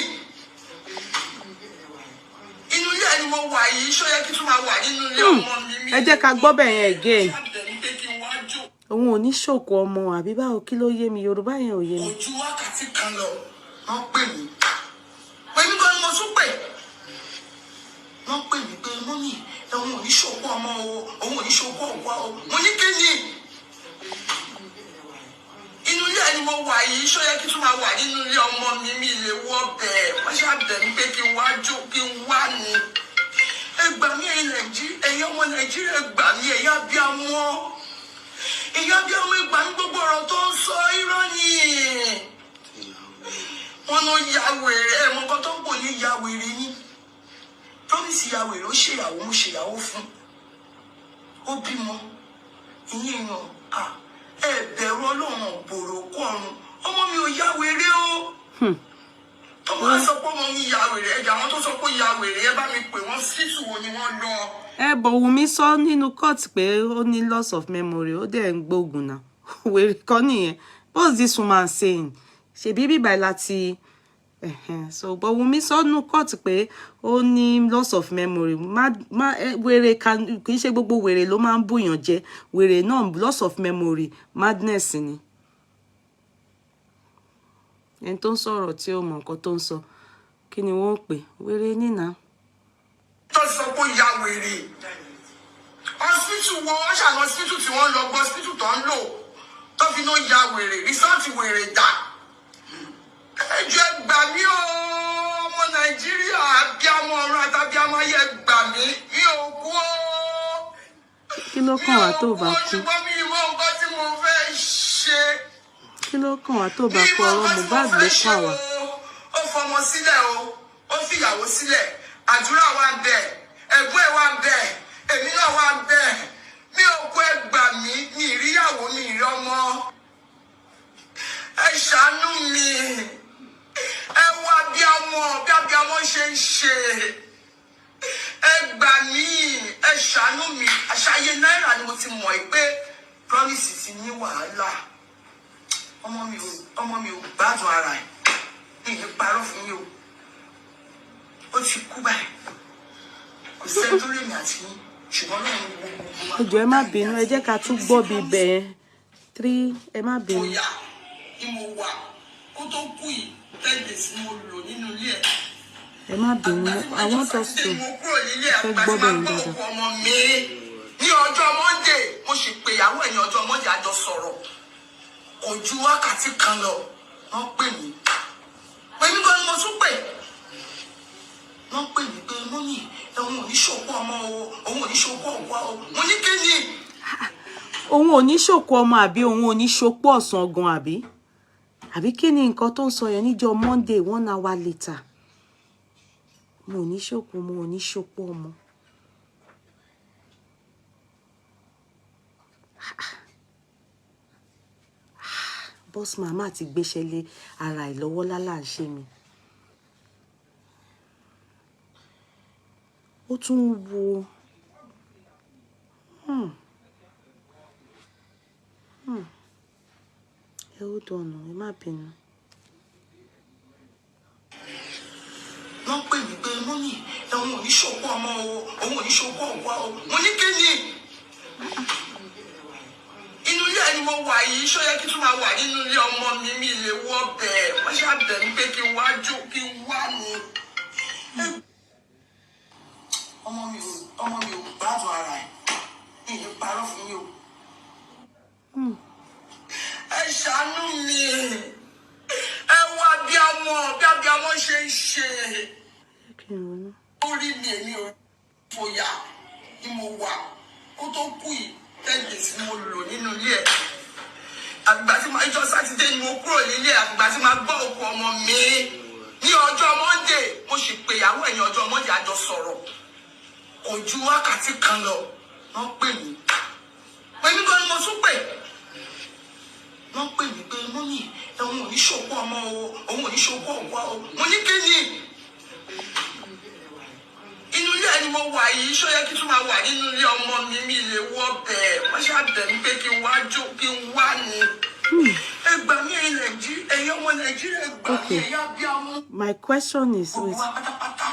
inú ilé ẹni mo wà yìí ṣó yẹ kí tún máa wà nínú ilé ọmọ mi. Ẹ jẹ́ ká gbọ́ bẹ̀ yẹn again. Òun ò ní ṣòkò ọmọ àbí báwo kí ló yé mi Yorùbá yẹn ò yé mi. Ojú wákàtí kan lọ wọ́n pè mí. Pẹ̀lú gan ni mo tún pè. Wọ́n pè mí pé mọ́mì òun ò ní ṣòkò ọmọ o, òun ò ní ṣòkò ọ̀pọ̀ o. Mo ní kí ni? Inú ilé ẹni mo wà yìí ṣó yẹ kí tún máa wà nínú ilé ọmọ mi mi lè wọ́ bẹ́ẹ̀. Wọ́n ṣàbẹ̀ mí pé kí n wá jó kí n wá ni. Ẹ gbà mí ẹ̀yin ọmọ Nàìjíríà ẹ gbà mí ẹ̀yin abiyamọ. Ìyá bí ọmọ ìgbà ní gbogbo ọ̀rọ̀ tó ń sọ irọ́ ni. Wọ́n ló ya wèrè ẹ̀mọ́ kan tó ń pò ní ya wèrè ni. Promise ya wèrè ó ṣèyàwó mo ṣèyàwó fún. Ó bímọ. Ìyẹn èèyàn ẹ bẹ̀rù Ọlọ́run bòrò kọ́ ọ̀run. Ọmọ mi ò ya wèrè o. Tó bá sọ pé ọmọ mi ya wèrè ẹ̀jẹ̀ àwọn tó sọ pé ya wèrè ẹ bá mi pè wọ́n síìtù wo ni wọ́n lọ. But Wùmí sọ nínú court pé ó ní loss of memory ó dẹ̀ ń gbógun náà wèrè kan nìyẹn. What's this woman saying? Ṣebí bíbá láti so but Wùmí sọ nínú court pé ó ní loss of memory wèrè kì í ṣe gbogbo wèrè ló máa ń bùyàn jẹ wèrè náà loss of memory madness ni. Ẹni tó ń sọ̀rọ̀ tí ó mọ nǹkan tó ń sọ kí ni wọ́n ń pè wèrè nínà. Tó sọ pé ya wèrè hospital wo wọ́n ṣàlọ hospital tí wọ́n lọ gbọ́ hospital tó ń lò tó fi náà ya wèrè rìsọ́ọ̀tì wèrè dà. Ẹjọ́ gbà mí o ọmọ Nàìjíríà abiyamọ ọ̀run àtàbíamọ ayé gbà mí mi ò kú o. Kí ló kàn wá tó bá kú? Ṣùgbọ́n mi ìmọ̀ nǹkan tí mo fẹ́ ṣe. Kí ló kàn wá tó bá kú? Ọ̀rọ̀ Mohbad ló kàn wá. Ó fọmọ sílẹ̀ o ó fìyàwó sílẹ̀ àdúrà wa ń bẹ ẹ̀gbọ́n ẹ̀ wa ń bẹ èmi náà wa ń bẹ mi ò kó ẹ gbà mí mi ìríyàwó mi ìrí ọmọ ẹ ṣàánú mi ẹ wá bí abiyamọ ṣe ń ṣe ẹ gbà mí ẹ ṣàánú mi àṣàyè náírà ni mo ti mọ̀ pé promise ti ní wàhálà ọmọ mi ò gbádùn ara ẹ̀ ní ìparọ́ fún yín o. Ó ti kú báyìí. Kò sẹ́ni tó lè ní àti yín. Ṣùgbọ́n náà gbogbo wa. Ẹ jọ̀ọ́ ẹ má bínú ẹ jẹ́ ká tún gbọ́ bí bẹ́ẹ̀ 3 ẹ má bínú. Bóyá ni mo wà kó tó kú yìí 10 days ni mo lò nínú ilé ẹ̀. Ẹ má bínú àwọn tó sùn fẹ́ gbọ́ bẹ́ẹ̀ dáadáa. Ọmọ mi ní ọjọ́ Monday mo sì pè ìyàwó ẹ̀ ní ọjọ́ Monday àjọ sọ̀rọ̀. Kò ju wákàtí kan lọ wọ́n pè mí. Pẹ̀lú gan ni mo tún pè. Wọ́n pè mí pé mọ́mì òun ò ní ṣòkò ọmọ o òun ò ní ṣòkò ọ̀pọ̀ o mo ní kí ni. Òun ò ní ṣòkò ọmọ àbí òun ò ní ṣòpò ọ̀sán gan àbí kí ni nǹkan tó ń sọ yẹn níjọ́ Monday 1 hour later. Mo ò ní ṣòkò mo ò ní ṣòpò ọmọ. Boss mama ti gbéṣẹ́ lé ara ẹ̀ lọ́wọ́ lálá ń ṣe mi. Ó tún wo ẹ ó dọ̀nà ẹ má bínú. Wọ́n pè mí pé mọ́mì òun ò ní ṣòkò ọmọ o òun ò ní ṣòkò ọ̀pọ̀ o mo ní kí ni. Inú ilé ẹni mo wà yìí ṣó yẹ kí tún máa wà nínú ilé ọmọ mi mi lè wọ́ bẹ́ẹ̀ wọ́n ṣàbẹ̀ mí pé kí n wá jó kí n wá ni. Ọmọ mi ò gbádùn ara ẹ̀ ní ìparọ́ fún yín o. Ẹ ṣàánú mi ẹ wá bí abiyamọ ṣe ń ṣe. Orí mi èmi ò fòyà ni mo wà kó tó kú yìí 10 days ni mo lò nínú ilé ẹ̀. Àgbà tí ìjọ Sátidé ni mo kúrò nílé àgbà tí máa gbọ́ òkú ọmọ mi ní ọjọ́ Monday mo sì pè ìyàwó ẹ̀ ní ọjọ́ Monday àjọ sọ̀rọ̀. Kò ju wákàtí kan lọ wọ́n pè mí. Pẹ̀lú gan ni mo tún pè. Wọ́n pè mí pé mọ́mì òun ò ní ṣòkò ọmọ o òun ò ní ṣòkò ọ̀pọ̀ o mo ní kí ni. Inú ilé ẹni mo wà yìí ṣó yẹ kí tún máa wà nínú ilé ọmọ mi mi lè wọ́ bẹ́ẹ̀ wọ́n ṣàbẹ̀ mí pé kí n wá jó kí n wá ni. Ẹ gbà mí ẹ̀yin ọmọ Nàìjíríà gbà mí ẹ̀yà bí àwọn. My question is gbogbo wa pátápátá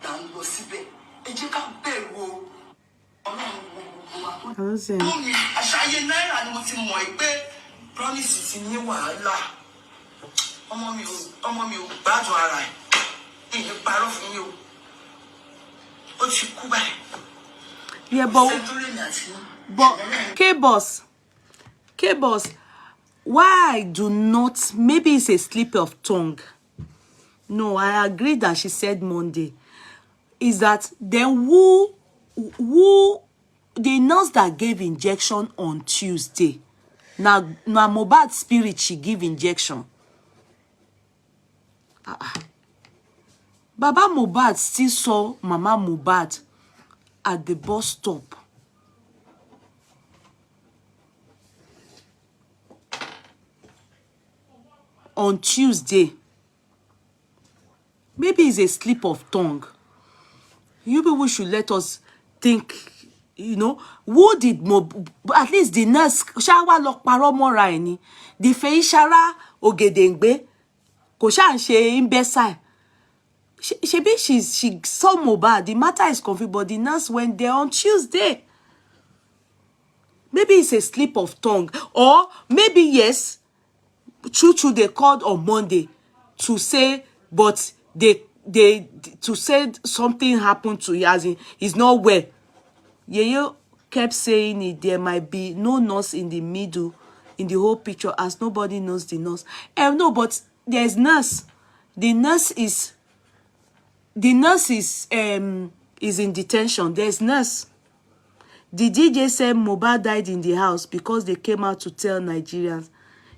là ń lọ síbẹ̀ ẹ jẹ́ ká bẹ̀rù o. Ọlọ́run gbogbo wa tó Listen. mú mi àṣàyè náírà ni mo ti mọ̀ pé promise ti ní wàhálà. Ọmọ mi ò gbádùn ara ẹ̀. Ìyẹn parọ́ fún mi o. Ó ti kú báyìí. Yeah, but K-Boss, why I do not, maybe it's a slip of tongue. No, I agree that she said Monday. Is that then who the nurse that gave injection on Tuesday? Now Mohbad spirit she give injection. Baba Mohbad still saw Mama Mohbad at the bus stop. On Tuesday. Maybe it's a slip of tongue. You people should let us think, you know, who did at least the nurse, Shawa Lok Paromora any, the Feishara Ogedengbe, Kosha and she imbecile. She saw Mohbad. The matter is confused, but the nurse went there on Tuesday. Maybe it's a slip of tongue. Or maybe, yes, true, they called on Monday to say, but they to say something happened to him, as in, he's not well. Yeye kept saying it, there might be no nurse in the middle, in the whole picture, as nobody knows the nurse. No, but there's nurse. The nurse is in detention. There's nurse. The DJ said Mohbad died in the house because they came out to tell Nigerians.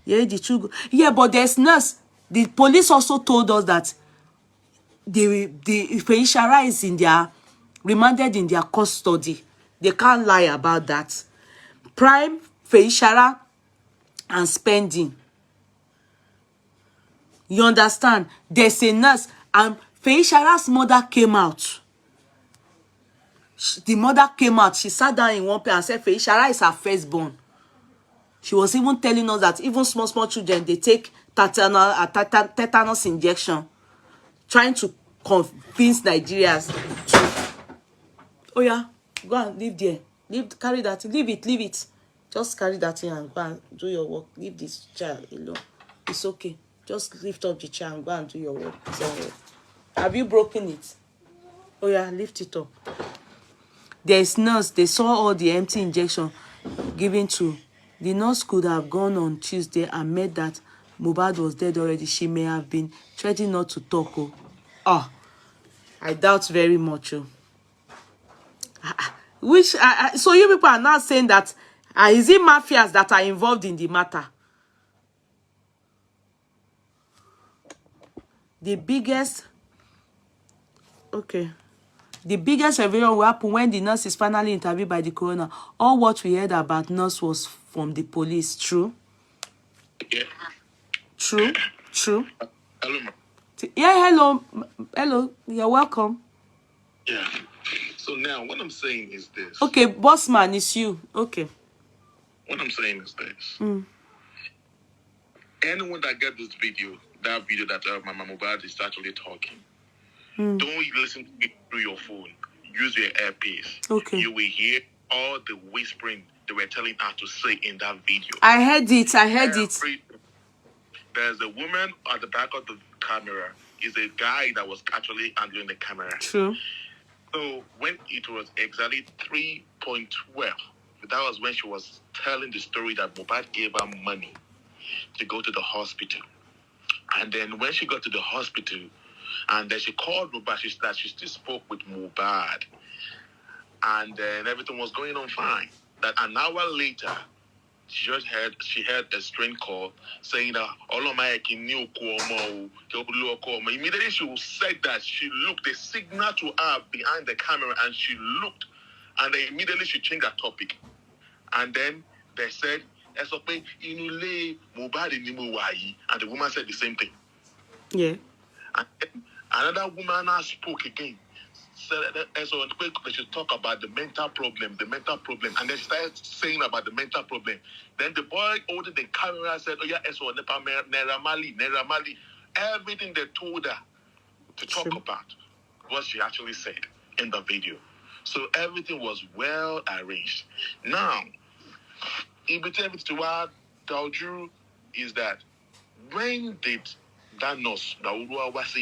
Yeah, the truth. Yeah, but there's nurse. The police also told us that the Feishara is remanded in their custody. They can't lie about that. Prime, Feishara, and spending. You understand? There's a nurse, and Feishara's mother came out. The mother came out. She sat down in one place and said Feishara is her firstborn. She was even telling us that even small children, they take tetanus injection, trying to convince Nigerians to, oh yeah, go and live there. Carry that. Leave it. Just carry that in and go and do your work. Leave this child alone. It's okay. Just lift up the chair and go and do your work. So, have you broken it? Oh yeah, lift it up. There's nurse. They saw all the empty injection given to. The nurse could have gone on Tuesday and met that Mohbad was dead already. She may have been threatening not to talk. I doubt very much. So you people are now saying that is it mafias that are involved in the matter? The biggest revelation will happen when the nurse is finally interviewed by the coroner. All what we heard about nurse was from the police. True? Yeah. True? Hello, ma. Yeah, hello. You're welcome. Yeah. So now what I'm saying is this. Okay, boss man, it's you. Okay. What I'm saying is this. Anyone that gets this video, that Mama Mohbad is actually talking, don't listen to it through your phone. Use your earpiece. Okay. You will hear all the whispering they were telling her to say in that video. I heard it. There's a woman at the back of the camera. Is a guy that was actually handling the camera. True. So when it was exactly 3:12, that was when she was telling the story that Mohbad gave her money to go to the hospital. And then when she got to the hospital, and then she called Mohbad, she still spoke with Mohbad. And then everything was going on fine. That an hour later, she heard a strange call saying that immediately she said that she looked, they signaled to her behind the camera, and she looked, and then immediately she changed her topic. And then they said, and the woman said the same thing. Yeah. And then another woman now spoke again. Said that they should talk about the mental problem, and they started saying about the mental problem. Then the boy holding the camera said, oh yeah, Naira Marley. Everything they told her to talk about, what she actually said in the video. So everything was well arranged. Now, in between to what Dauju is that when did that nurse Daurua was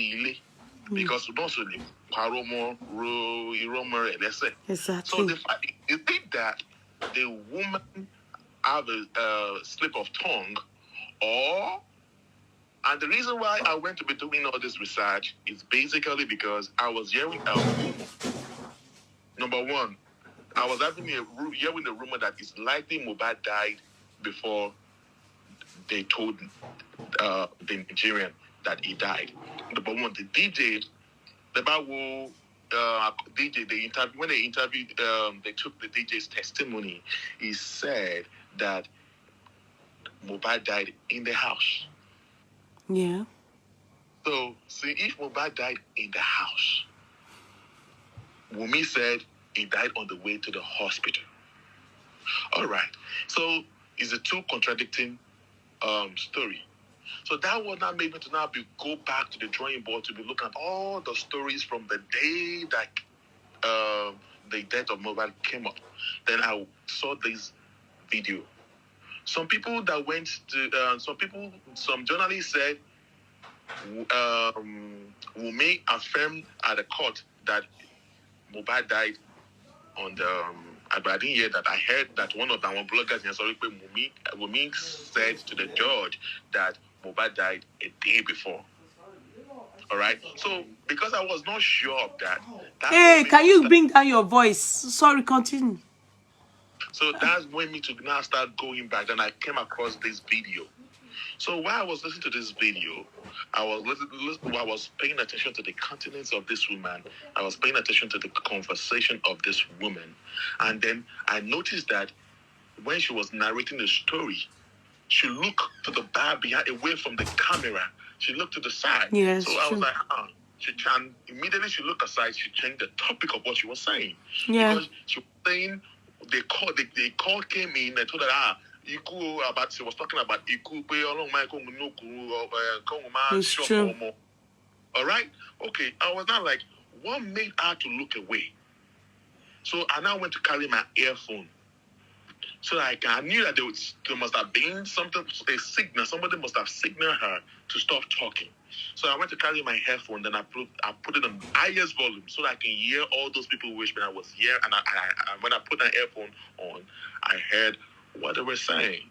because nurse only Paromo Ro Iromo Elese. So Exactly. the thing that the woman have a slip of tongue, or and the reason why I went to be doing all this research is basically because I was hearing a rumor. Number one, I was hearing a rumor that it's likely Mohbad died before they told the Nigerian that he died. Number one, the DJ, the Bawo DJ, when they interviewed, they took the DJ's testimony. He said that Mohbad died in the house. Yeah. So, see, if Mohbad died in the house, Wumi said he died on the way to the hospital. All right. So, it's a two contradicting story. So that was not made me to now go back to the drawing board to be looking at all the stories from the day that the death of Mohbad came up. Then I saw this video. Some people that went to, some journalists said, Wumi affirmed at the court that Mohbad died on the. I didn't hear that. I heard that one of our bloggers in Sorry, Wumi said to the judge that Mohbad died a day before. All right. So because I was not sure of that. Hey, can you bring down your voice? Sorry, continue. So that's when me to now start going back. Then I came across this video. So while I was listening to this video, I was paying attention to the countenance of this woman. I was paying attention to the conversation of this woman. And then I noticed that when she was narrating the story, she looked to the bar behind, away from the camera. She looked to the side. Yes, so I was like, immediately she looked aside, she changed the topic of what she was saying. Yeah. Because she was saying, the call came in and told her, she was talking about Iku, it's true. all right? Okay, I was not like, what made her to look away? So I now went to carry my earphone. So I knew that there must have been something, a signal. Somebody must have signaled her to stop talking. So I went to carry my headphone, then I put it on highest volume so that I can hear all those people wishing I was here. And when I put my earphone on, I heard what they were saying.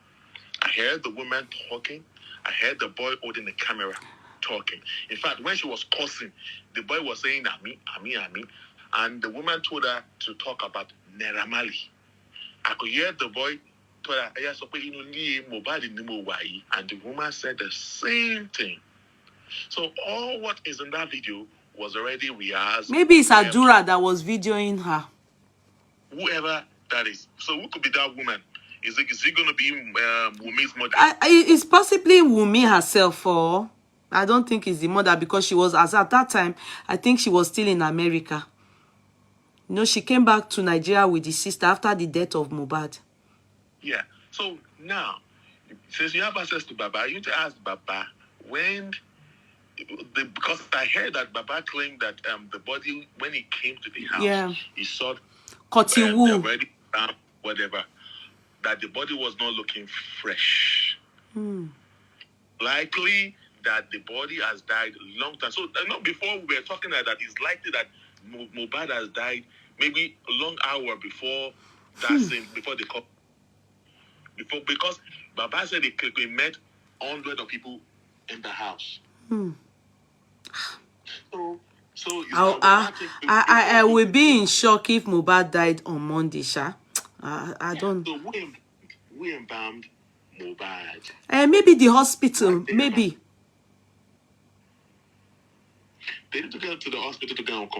I heard the woman talking. I heard the boy holding the camera talking. In fact, when she was cursing, the boy was saying, Ami, Ami, Ami. And the woman told her to talk about Neramali. I could hear the boy told her, and the woman said the same thing. So all what is in that video was already rehearsed. Maybe it's Adura that was videoing her. Whoever that is. So who could be that woman? Is it going to be Wumi's mother? It's possibly Wumi herself, or I don't think it's the mother, because she was, as at that time, I think she was still in America. You know, she came back to Nigeria with the sister after the death of Mohbad. Yeah. So now, since you have access to Baba, you need to ask Baba when, because I heard that Baba claimed that the body, when he came to the house, he saw already whatever, that the body was not looking fresh. Likely that the body has died long time. So before we were talking that it's likely that Mohbad has died maybe a long hour before that scene, before the call. Because Baba said they met hundreds of people in the house. So I will be in shock if Mohbad died on Monday, Sha. I don't. So we embalmed Mohbad. Maybe the hospital, maybe. They need to go to the hospital to go and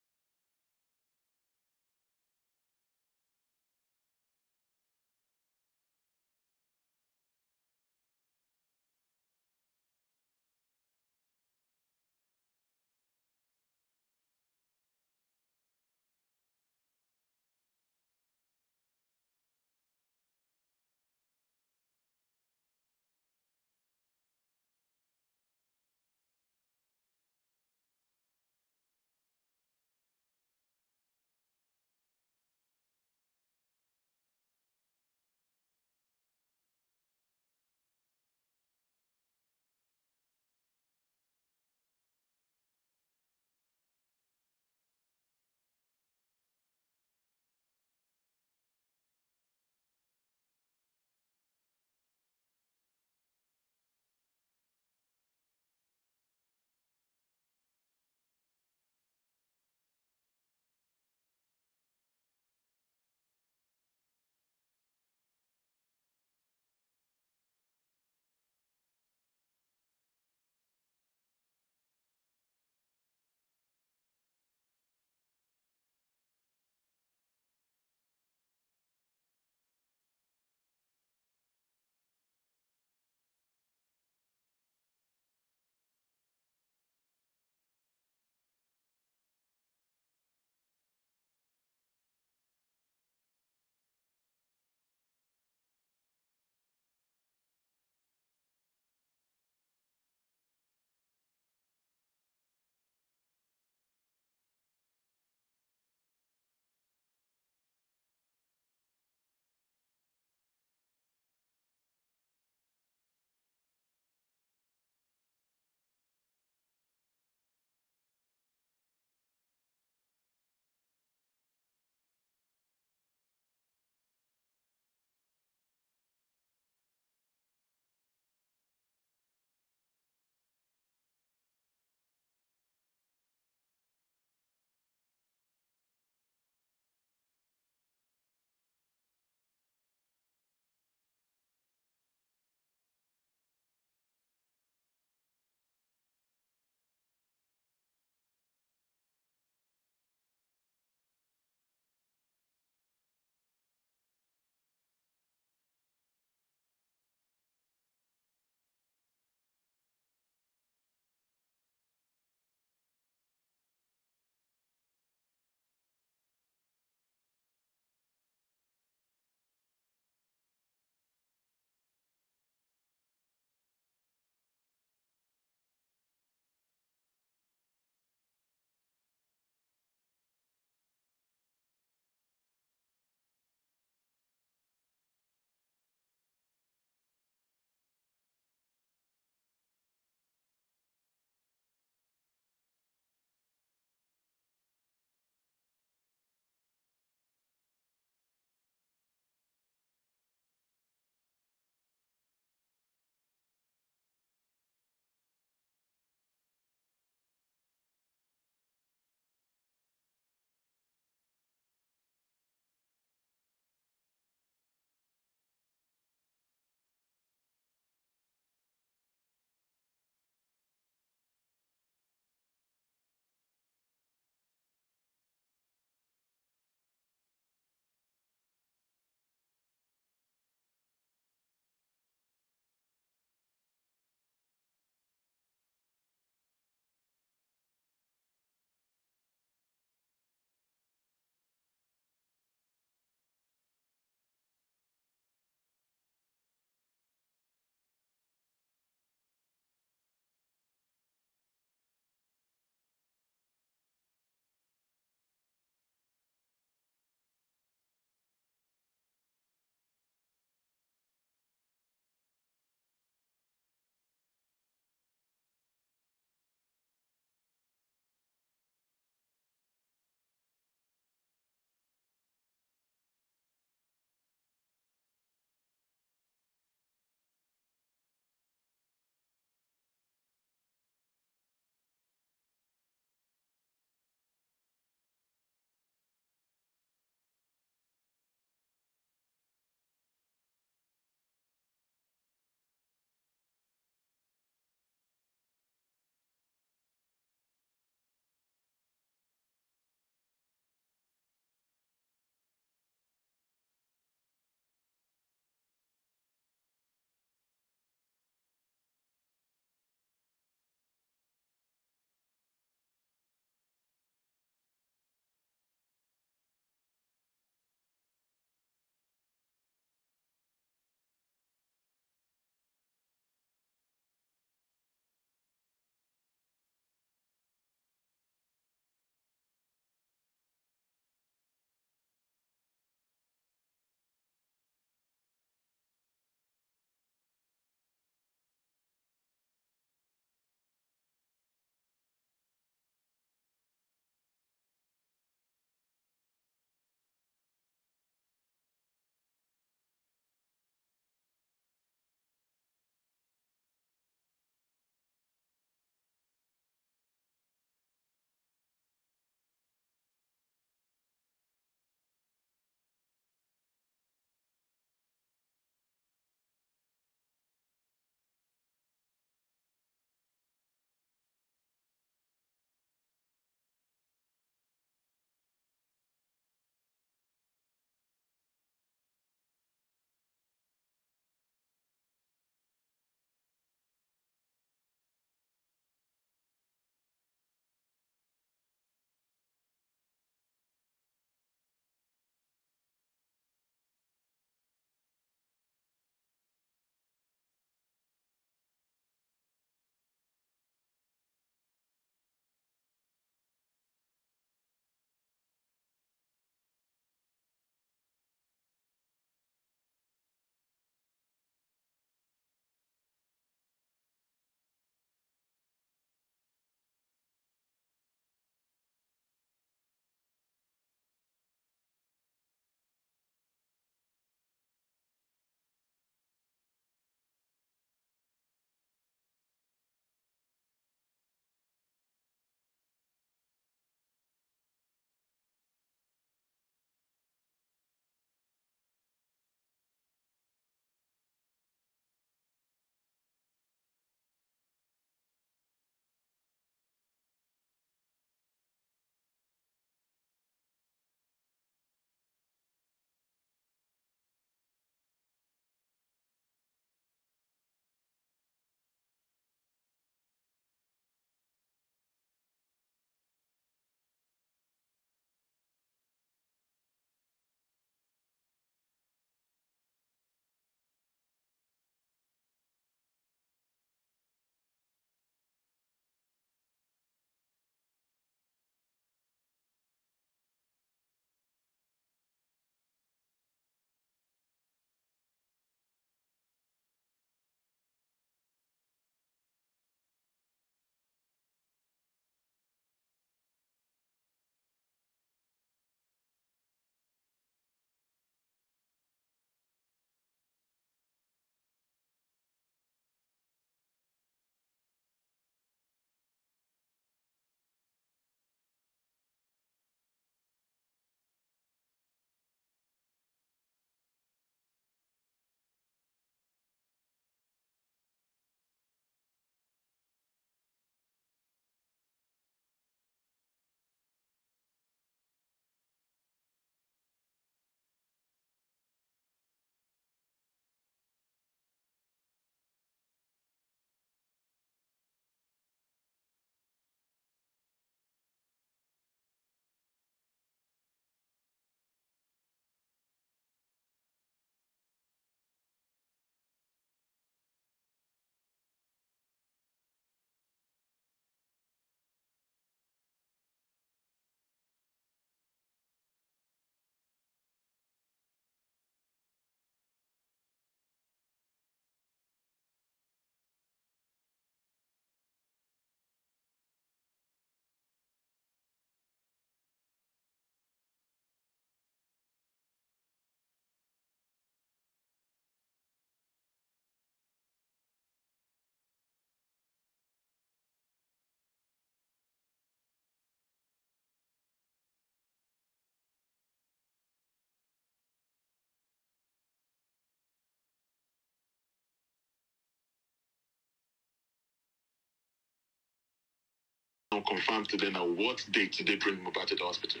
confirmed today now. What date did they bring Mohbad to the hospital?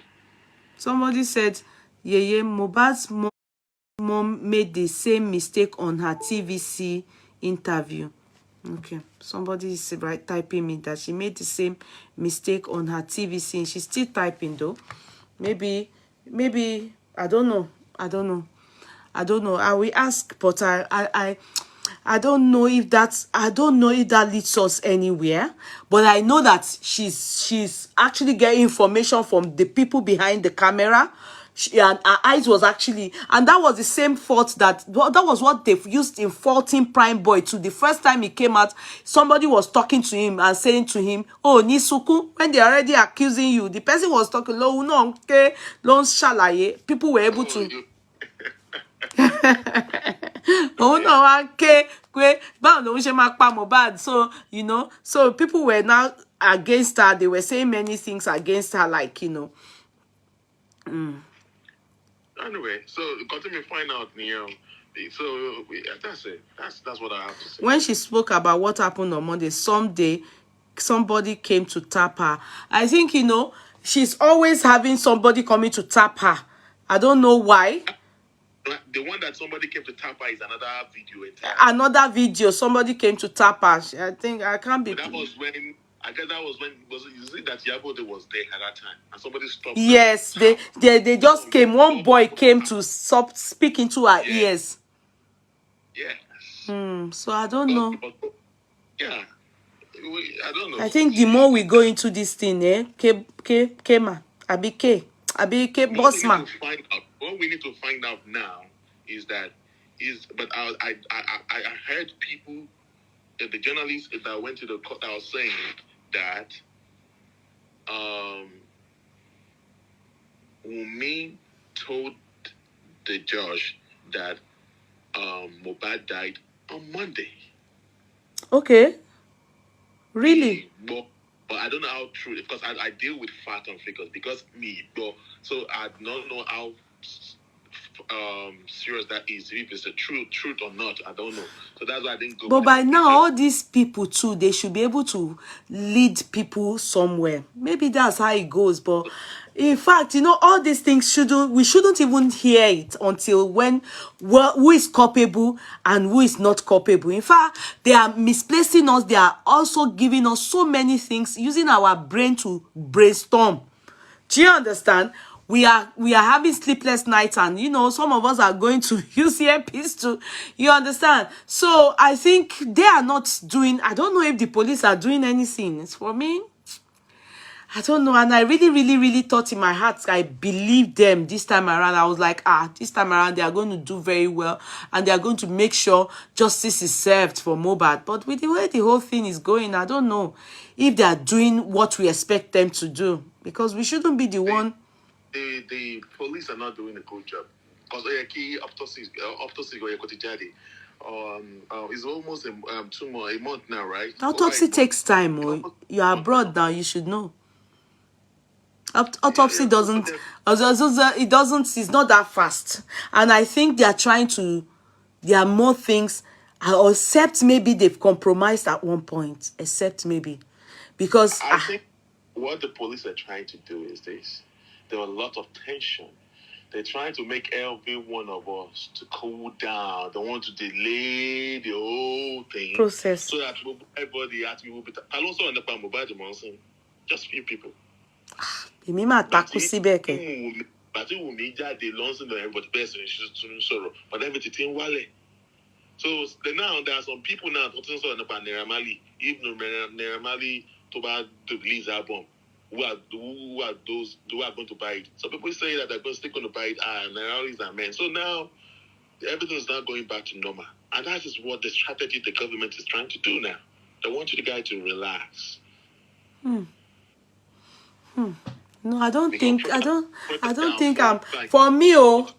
Somebody said, yeah, Mohbad's mom made the same mistake on her TVC interview. Okay, somebody is typing me that she made the same mistake on her TVC, and she's still typing though. Maybe, I don't know. I will ask, but I don't know if that leads us anywhere. But I know that she's actually getting information from the people behind the camera. And her eyes was actually, and that was the same fault that was what they've used in faulting Prime Boy too. The first time he came out, somebody was talking to him and saying to him, "Oh, Nisuku," when they're already accusing you, the person was talking low, no, okay, long shalaye. People were able to. Oh no, okay, so so people were now against her. They were saying many things against her, like Anyway, so continue to find out, so that's it. That's what I have to say. When she spoke about what happened on Monday, somebody came to tap her. I think she's always having somebody coming to tap her. I don't know why. The one that somebody came to tap her is another video entirely. Another video, somebody came to tap her. I think I can't be. But I guess that was when you see that Yabode was there at that time, and somebody stopped. Yes, they just came. One boy came to stop speaking to her ears. Yes. So I don't know. Yeah. I don't know. I think the more we go into this thing, Kema, Abike, Bossman. What we need to find out now is that but I heard people, the journalists that went to the court, that was saying that Wunmi told the judge that Mohbad died on Monday. Okay. Really? But I don't know how true, because I deal with facts and figures, because so I don't know how serious that is, if it's a truth or not. I don't know, so that's why I didn't go. But by now, all these people too, they should be able to lead people somewhere. Maybe that's how it goes. But in fact, all these things we shouldn't even hear it until who is culpable and who is not culpable. In fact, they are misplacing us. They are also giving us so many things, using our brain to brainstorm. Do you understand? We are having sleepless nights, and some of us are going to use earpiece too. You understand? So I think they are not doing. I don't know if the police are doing anything. It's for me, I don't know. And I really, really, really thought in my heart, I believed them this time around. I was like, this time around they are going to do very well, and they are going to make sure justice is served for Mohbad. But with the way the whole thing is going, I don't know if they are doing what we expect them to do, because we shouldn't be the one. The police are not doing a good job, because autopsy it's almost a month now, right? Autopsy takes time. You're abroad now, you should know. Autopsy doesn't. It doesn't. It's not that fast, and I think they are trying to. There are more things, except maybe they've compromised at one point. Except maybe, because I think what the police are trying to do is this. There are a lot of tension. They're trying to make every one of us to cool down. They want to delay the whole thing process, so that everybody actually will be. I'll also end up on mobile. Just few people. But it will mean that they lost everybody person sorrow. But everything wale. So now there are some people now talking about Neramali, even Neramali to buy the release album. Who are those who are going to buy it? Some people say that they're still going to buy it, and Neralis are men. So now everything is now going back to normal, and that is what the strategy the government is trying to do now. They want you guys to relax. No, I don't think for me,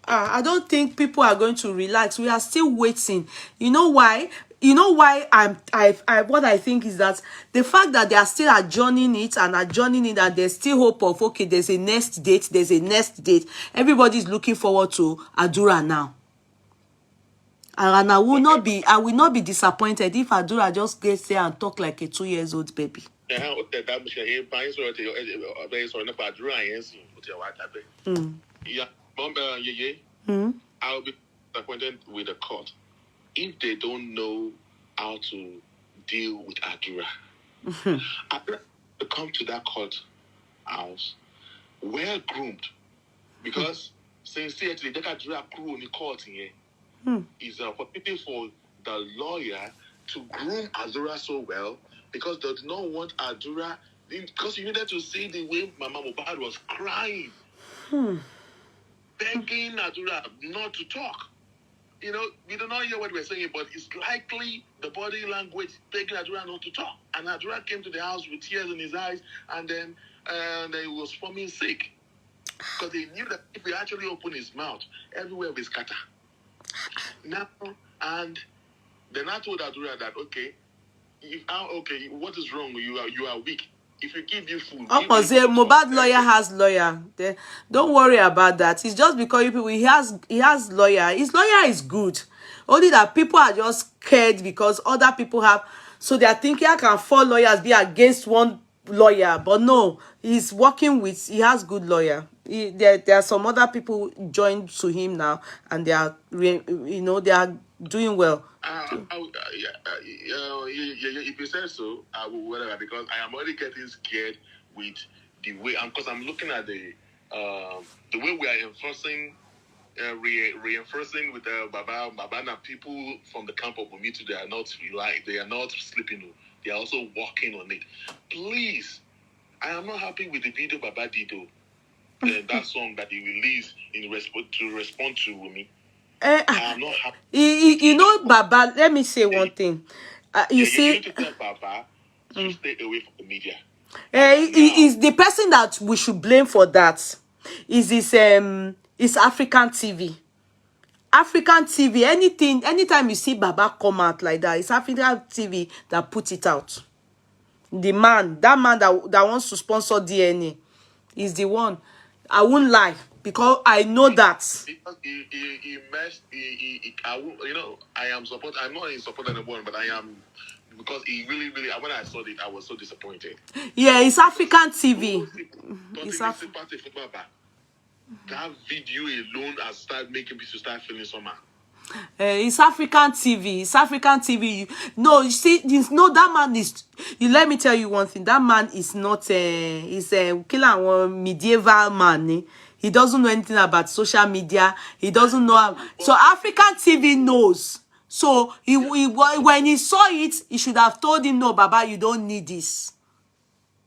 I don't think people are going to relax. We are still waiting. You know why? What I think is that the fact that they are still adjourning it, and there's still hope of, okay, there's a next date. Everybody's looking forward to Adura now. And I will not be disappointed if Adura just gets there and talk like a 2-year-old baby. I'll be disappointed with the court if they don't know how to deal with Adura. Adura to come to that court house well groomed, because sincerely, the Adura crew in the court here is an opportunity for the lawyer to groom Adura so well, because they do not want Adura, because you needed to see the way Mama Mohbad was crying, begging Adura not to talk. You know, we do not hear what we're saying, but it's likely the body language begging Adura not to talk. And Adura came to the house with tears in his eyes, and then he was forming sick, because he knew that if he actually opened his mouth, everywhere will scatter. Now, and then I told Adura that, okay, what is wrong? You are weak. If you give you food, Mohbad lawyer has lawyer. Don't worry about that. It's just because he has lawyer. His lawyer is good. Only that people are just scared because other people have. So they are thinking, I can 4 lawyers be against one lawyer, but no, he's working with. He has good lawyer. There are some other people joined to him now, and they are they are doing well. If you say so, I will whatever, because I am already getting scared with the way, because I'm looking at the way we are enforcing, reinforcing with Baba and people from the camp of Bumitu. They are not sleeping. They are also working on it. Please, I am not happy with the video Baba did, that song that he released to respond to me. I'm not happy. You know, Baba, let me say one thing. You see, you need to tell Baba to stay away from the media. Is the person that we should blame for that is African TV. African TV, anytime you see Baba come out like that, it's African TV that put it out. That man that wants to sponsor DNA is the one. I won't lie, because I know that. Because I am support. I'm not in support anymore, but I am, because he really, when I saw it, I was so disappointed. Yeah, it's African TV. That video alone has started making people start feeling somehow. It's African TV. It's African TV. No, you see, that man is. Let me tell you one thing. That man is not. He's a killer, medieval man. He doesn't know anything about social media. He doesn't know. So African TV knows. So when he saw it, he should have told him, "No, Baba, you don't need this."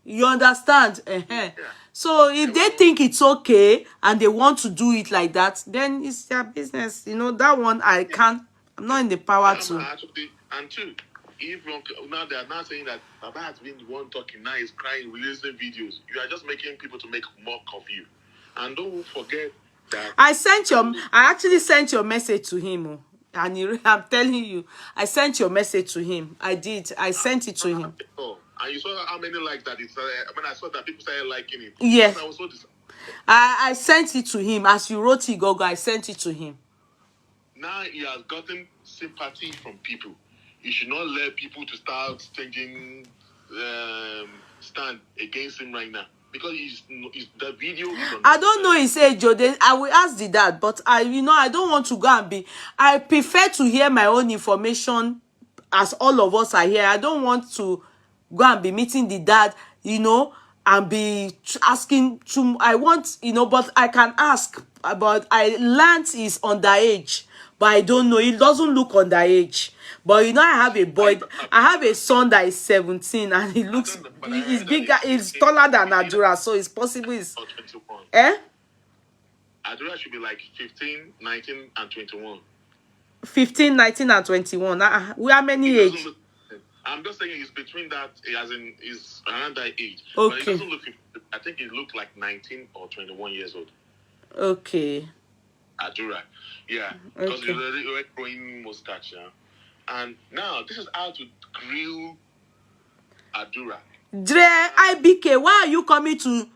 You understand? Yeah. So if they think it's okay and they want to do it like that, then it's their business. You know, that one I can't. I'm not in the power to. Actually, and two, now they are not saying that Baba has been the one talking. Now he's crying, releasing videos. You are just making people to make mock of you. And don't forget that I actually sent your message to him. And I'm telling you, I sent your message to him. I did. I sent it to him. And you saw how many likes that it started. When I saw that people started liking it. Yes. I was so disappointed. I sent it to him. As you wrote it, Gogo, I sent it to him. Now he has gotten sympathy from people. You should not let people to start changing stand against him right now. Because the video is on. I don't know his age, Joe. I will ask the dad, but I don't want to go and be. I prefer to hear my own information, as all of us are here. I don't want to go and be meeting the dad, and be asking to. I want, but I can ask. But I learned he's underage, but I don't know. He doesn't look underage. But I have a boy. I have a son that is 17, and he looks. He's bigger. He's taller than Adura, so it's possible. It's 21. Adura should be like 15, 19, and 21. 15, 19, and 21. We are many age. I'm just saying it's between that, as in, is around that age. Okay. But it doesn't look. I think it looked like 19 or 21 years old. Okay. Adura, yeah, because you're already growing mustache, yeah. And now this is how to grill Adura. Dre, IBK, why are you coming to?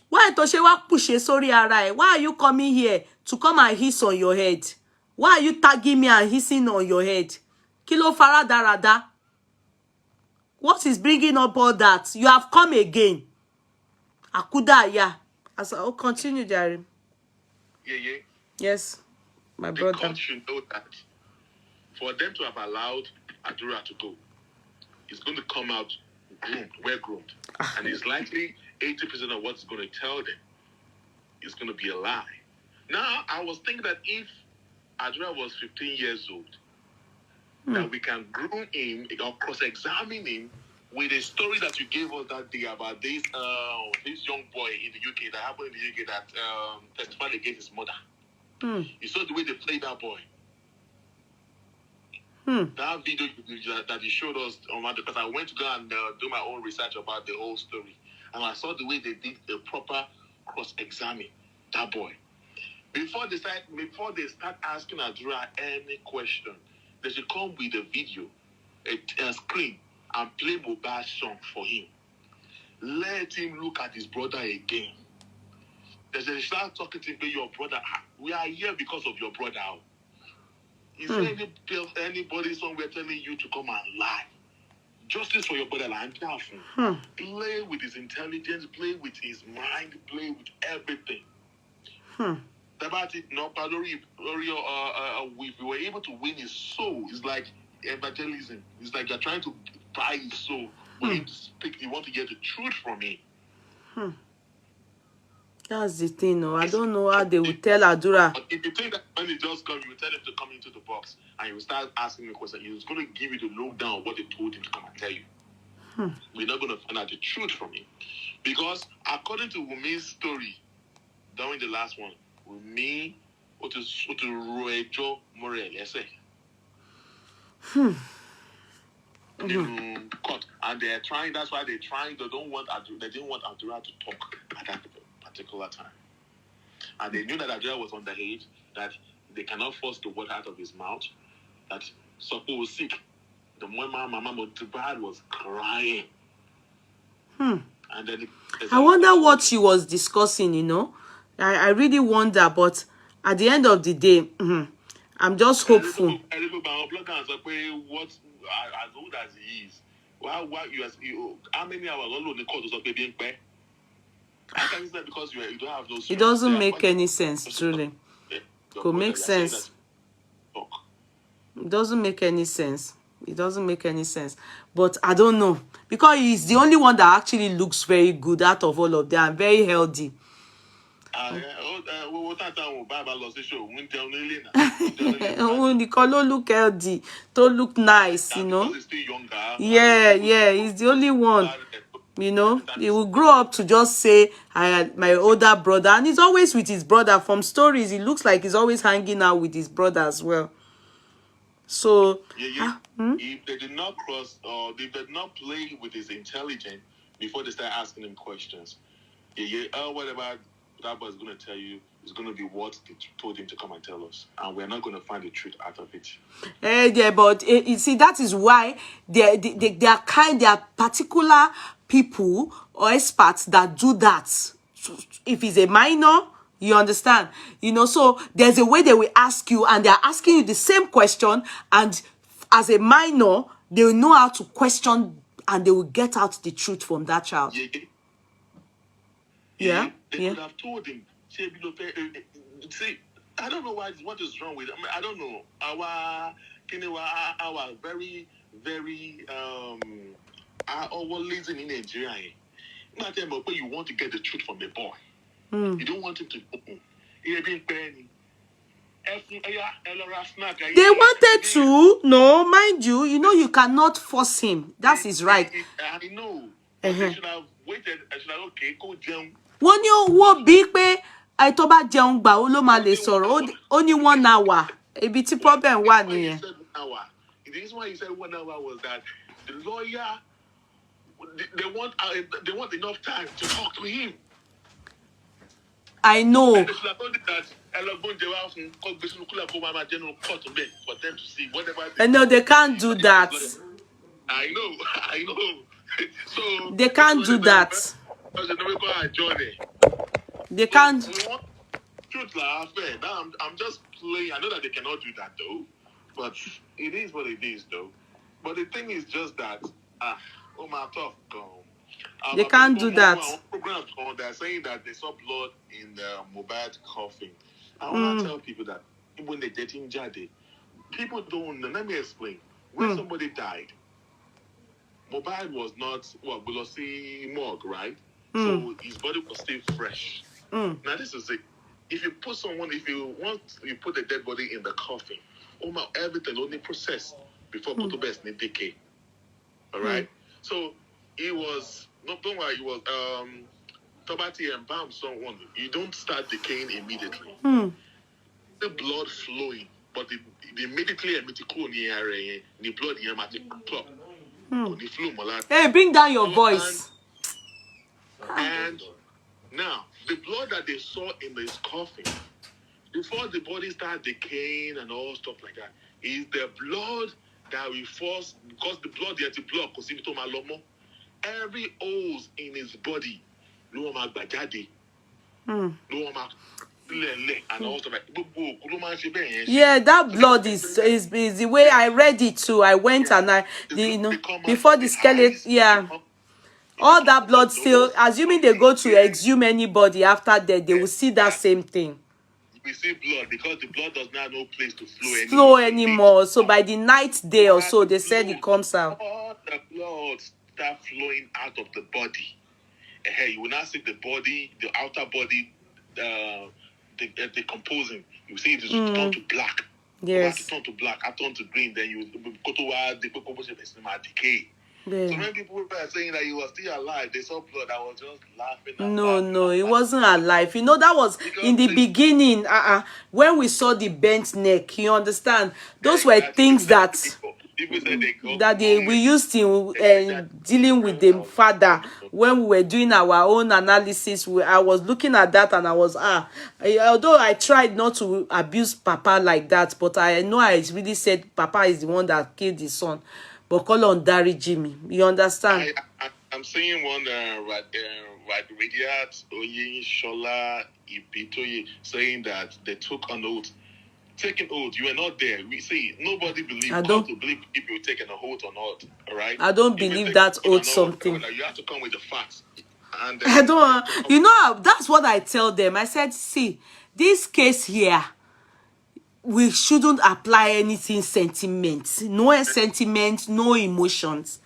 Why Toshewa push sorry arai? Why are you coming here to come and hiss on your head? Why are you tagging me and hissing on your head? Kilo faradarada. What is bringing up all that? You have come again. Akuda, yeah. Oh, continue, Jerry. Yeah. Yes, my The brother. court should know that for them to have allowed Adura to go, it's going to come out groomed, well groomed. And it's likely 80% of what's going to tell them is going to be a lie. Now, I was thinking that if Adura was 15 years old, that we can groom him or cross-examine him with a story that you gave us that day about this young boy in the UK that happened in the UK that testified against his mother. You saw the way they played that boy. That video that he showed us, because I went to go and do my own research about the whole story, and I saw the way they did a proper cross-examine that boy. Before they start asking Adura any question, they should come with a video, a screen, and play mobile song for him. Let him look at his brother again. They should start talking to him, your brother. We are here because of your brother. Is there anybody somewhere telling you to come and lie? Justice for your brother. Play with his intelligence, play with his mind, play with everything. About it, no, if we were able to win his soul, it's like evangelism. It's like you're trying to buy his soul. For him to speak, you want to get the truth from him. That's the thing, no. I don't know how they will tell Adura. But if you think that when he just comes, you tell him to come into the box and you will start asking him questions, he's going to give you the lowdown of what they told him to come and tell you. We're not going to find out the truth from him. Because according to Wumi's story, during the last one, Wumi, what is Roejo Morel, yes, court, and they're trying. That's why they're trying. They didn't want Adura to talk at that particular time, and they knew that Adura was underage, that they cannot force the word out of his mouth. That Soko was sick. The Mama Motubad was crying. And then I wonder what she was discussing. You know, I really wonder. But at the end of the day, I'm just hopeful. What as old as he is, how many hours alone the court was being paid? I can say because you don't have those. It doesn't make any sense, truly. Could make sense. It doesn't make any sense. It doesn't make any sense. But I don't know, because he's the only one that actually looks very good out of all of them and very healthy. Nicolo look healthy, to look nice, you know. Yeah, he's the only one. You know, he will grow up to just say, I had my older brother, and he's always with his brother. From stories, it looks like he's always hanging out with his brother as well. So if they did not cross, or they did not play with his intelligence before they start asking him questions, whatever that was going to tell you is going to be what they told him to come and tell us, and we're not going to find the truth out of it. But you see, that is why there are particular people or experts that do that. If he's a minor, you understand, you know. So there's a way they will ask you, and they're asking you the same question, and as a minor, they will know how to question, and they will get out the truth from that child. They could have told him. See, I don't know what is wrong with him. I don't know. Our very, very our listening in Nigeria. Not you want to get the truth from the boy. You don't want him to go. They wanted to, no, mind you, you cannot force him. That's his right. I know. They should have waited. I should have go down. Wọ́n ní owó bí pé tó bá jẹun gbà ó ló máa lè sọ̀rọ̀, ó ní 1 hour. Ibi tí problem wà nìyẹn. The reason why he said 1 hour was that the lawyer, they want enough time to talk to him. I know. And they should have told him that for them to see whatever. No, they can't do that. I know. So they can't do that. They can't. I'm just playing. I know that they cannot do that though, but it is what it is though. But the thing is just that Oh my tough gone. They can't do that. Programs they're saying that they saw blood in the mobile coffin. I want to tell people that when they get in Jade, people don't know. Let me explain. When somebody died, mobile was not we'll see morgue, right? So his body was still fresh. Now this is it. If you put you put the dead body in the coffin, everything only processed before put to best in decay. Alright? So it was don't worry, it was Tobati and Bam someone. You don't start decaying immediately. The blood flowing, but the immediately the blood clot. Hey, bring down your voice. And now the blood that they saw in this coffin before the body started decaying and all stuff like that is the blood that we force because the blood they have to block because every holes in his body and all stuff like yeah, that blood is the way I read it too. I went and before the skeleton, all that blood still, assuming they go to exhume anybody after that, they will see that same thing. We see blood because the blood does not have no place to flow anymore. So by the ninth day or so, they said it comes out. All the blood start flowing out of the body. You will not see the body, the outer body, decomposing. You see it turn to black. Yes. Turn to black, turn to green. Then you go to the decay. Yeah. So when people were saying that you were still alive, they saw blood. I was just laughing. No, it wasn't alive. You know, that was in the beginning. When we saw the bent neck, you understand? Those were things that we used in dealing with the father when we were doing our own analysis. I was looking at that and I was although I tried not to abuse Papa like that, but I know I really said Papa is the one that killed his son. But call on Dari Jimmy. You understand? I'm seeing one Radiat Oyin Shola Ibitoye saying that they took an oath. Taking oath, you were not there. We see nobody believes. I don't believe if you're taking an oath or not. All right. I don't believe that oath something. You have to come with the facts. And I don't. You know, that's what I tell them. I said, see, this case here, we shouldn't apply anything sentiment. No sentiment, no emotions.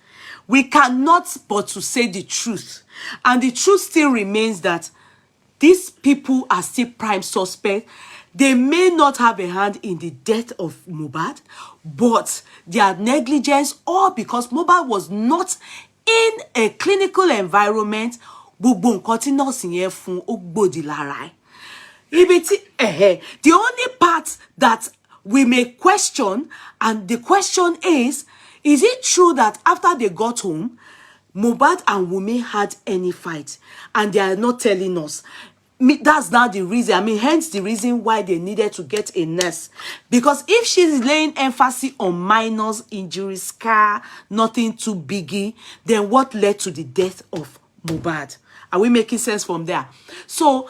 We cannot but to say the truth. And the truth still remains that these people are still prime suspects. They may not have a hand in the death of Mohbad, but their negligence or because Mohbad was not in a clinical environment, the only part that we may question, and the question is it true that after they got home, Mohbad and Wunmi had any fight? And they are not telling us. That's not the reason. Hence the reason why they needed to get a nurse. Because if she's laying emphasis on minors, injury, scar, nothing too biggie, then what led to the death of Mohbad? Are we making sense from there? So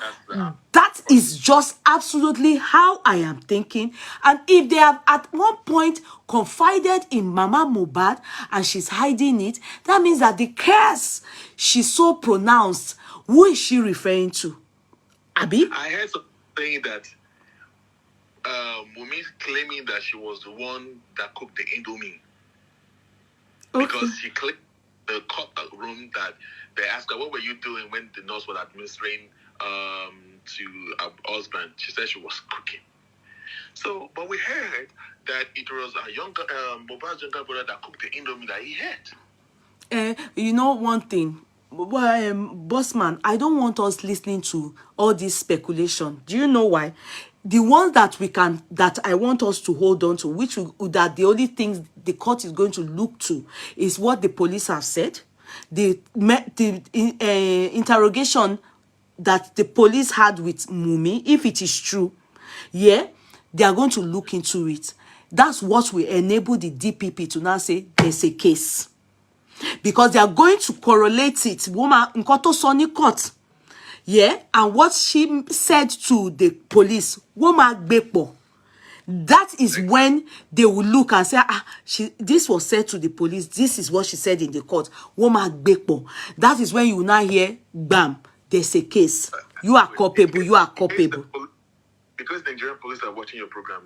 that is just absolutely how I am thinking. And if they have at one point confided in Mama Mohbad and she's hiding it, that means that the curse she's so pronounced, who is she referring to? Abi? I heard something saying that Wunmi claiming that she was the one that cooked the Indomie. Okay. Because she claimed the room that they asked her, what were you doing when the nurse was administering to her husband? She said she was cooking. So, but we heard that it was a younger, Mohbad's younger brother that cooked the Indomie that he had. You know one thing, Bossman, I don't want us listening to all this speculation. Do you know why? The ones that I want us to hold on to, that the only things the court is going to look to is what the police have said, the interrogation that the police had with Wunmi, if it is true, they are going to look into it. That's what will enable the DPP to now say there's a case. Because they are going to correlate it. Woman, Nkoto Soni court. And what she said to the police, woman gbepo. That is when they will look and say, this was said to the police. This is what she said in the court. Woman Bepo. That is when you will now hear, bam, there's a case. You are culpable. You are culpable. Because the Nigerian police are watching your program,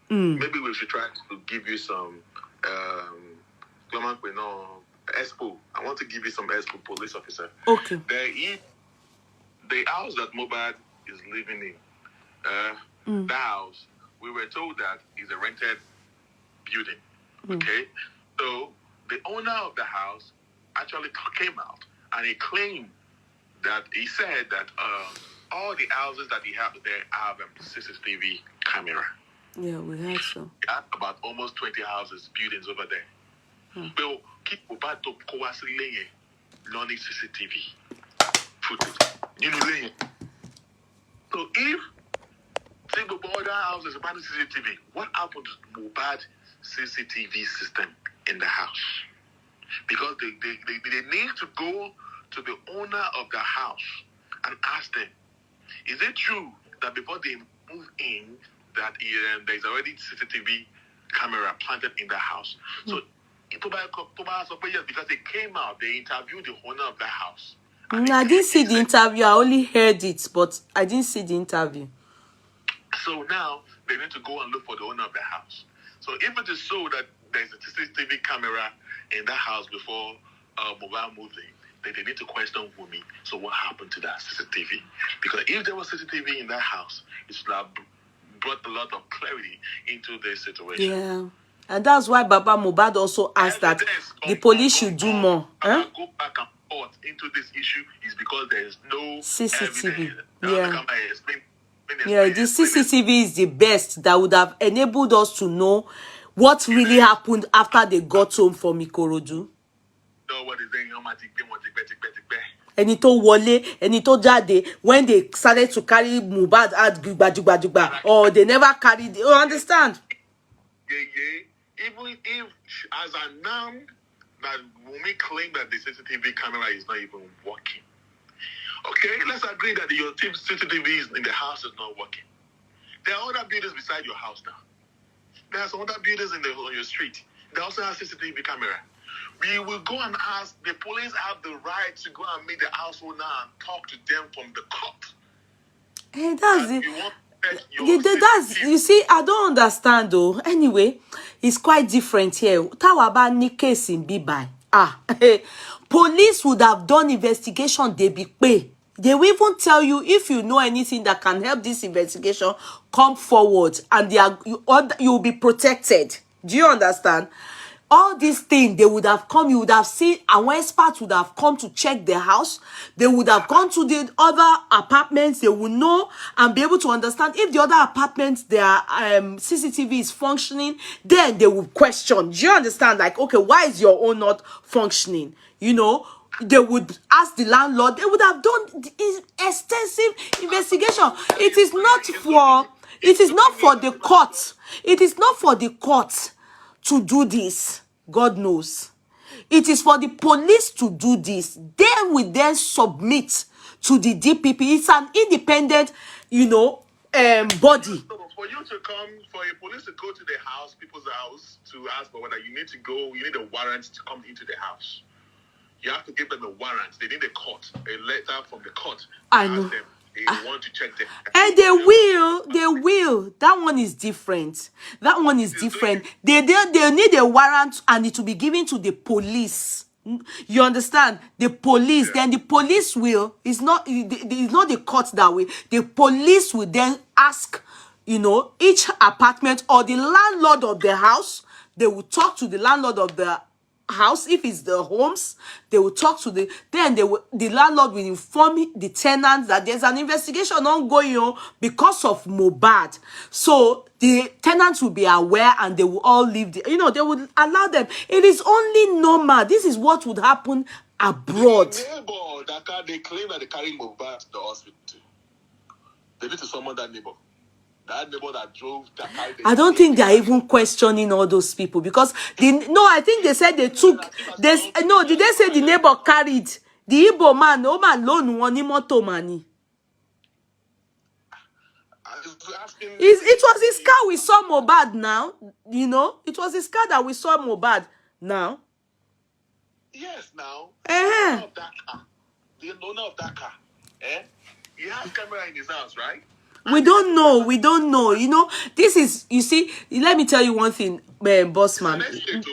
maybe we should try to give you some Expo. I want to give you some Expo police officer. Okay. The house that Mohbad is living in, the house, we were told that is a rented building. Okay? So the owner of the house actually came out and he claimed that he said that all the houses that he have there have a CCTV camera. Yeah, we heard so. He had about almost 20 houses, buildings over there. So keep about to learning CCTV footage. So if think about other houses about CCTV, what happened to Mohbad CCTV system in the house? Because they need to go to the owner of the house and ask them, is it true that before they move in that there's already CCTV camera planted in the house? So because they came out, they interviewed the owner of the house. I didn't see the interview. I only heard it, but I didn't see the interview. So now they need to go and look for the owner of the house. So if it is so that there's a CCTV camera in that house before Mohbad moved in, then they need to question Wunmi. So what happened to that CCTV? Because if there was CCTV in that house, it should have brought a lot of clarity into this situation. Yeah. And that's why Baba Mohbad also asked that the police should do more. Go back and forth into this issue is because there is no CCTV. Evidence. Yeah, the CCTV is the best that would have enabled us to know what really happened after they got home from Ikorodu. Ẹni tó wọlé, ẹni tó jáde, when they started to carry Mohbad out, or they never carried, you understand? Even if, as announced, that Wunmi claimed that the CCTV camera is not even working. Okay, let's agree that your CCTV in the house is not working. There are other buildings beside your house now. There are some other buildings on your street. They also have CCTV camera. We will go and ask, the police have the right to go and meet the house owner and talk to them from the court. Hey, that's it. You see, I don't understand though. Anyway, it's quite different here. Tawaba ni case in Bibai. Police would have done investigation, they be pay. They will even tell you, if you know anything that can help this investigation, come forward and you will be protected. Do you understand? All these things, they would have come, you would have seen, our experts would have come to check the house. They would have gone to the other apartments. They would know and be able to understand if the other apartments, their CCTV is functioning. Then they would question. Do you understand? Like, okay, why is your own not functioning? You know, they would ask the landlord. They would have done extensive investigation. It is not for the court. It is not for the court to do this. God knows. It is for the police to do this. They will then submit to the DPP. It's an independent, body. So for you to come, for a police to go to the house, people's house, to ask for whether you need to go, you need a warrant to come into the house. You have to give them a warrant. They need a letter from the court. I know. Them. They want to check them. And they will. That one is different. They need a warrant and it will be given to the police. You understand? The police, then the police will, it's not the court that way. The police will then ask, each apartment or the landlord of the house, they will talk to the landlord of the house. If it's the homes, they will talk to the landlord will inform the tenants that there's an investigation ongoing because of Mohbad. So the tenants will be aware and they will all leave they would allow them. It is only normal. This is what would happen abroad. The neighbor they claim that they carry Mohbad to the hospital. They need to summon that neighbor. That neighbor that drove that carried I don't think they are even questioning all those people because I think they said they took this. No, did they say the neighbor carried the Igbo man? No man loan one moto money. asking. It was his car we saw Mohbad now. You know, it was his car that we saw Mohbad now. Yes, now. Uh-huh. The owner of that car. He has camera in his house, right? We don't know. We don't know. You know, this is, you see, let me tell you one thing, Bossman. It's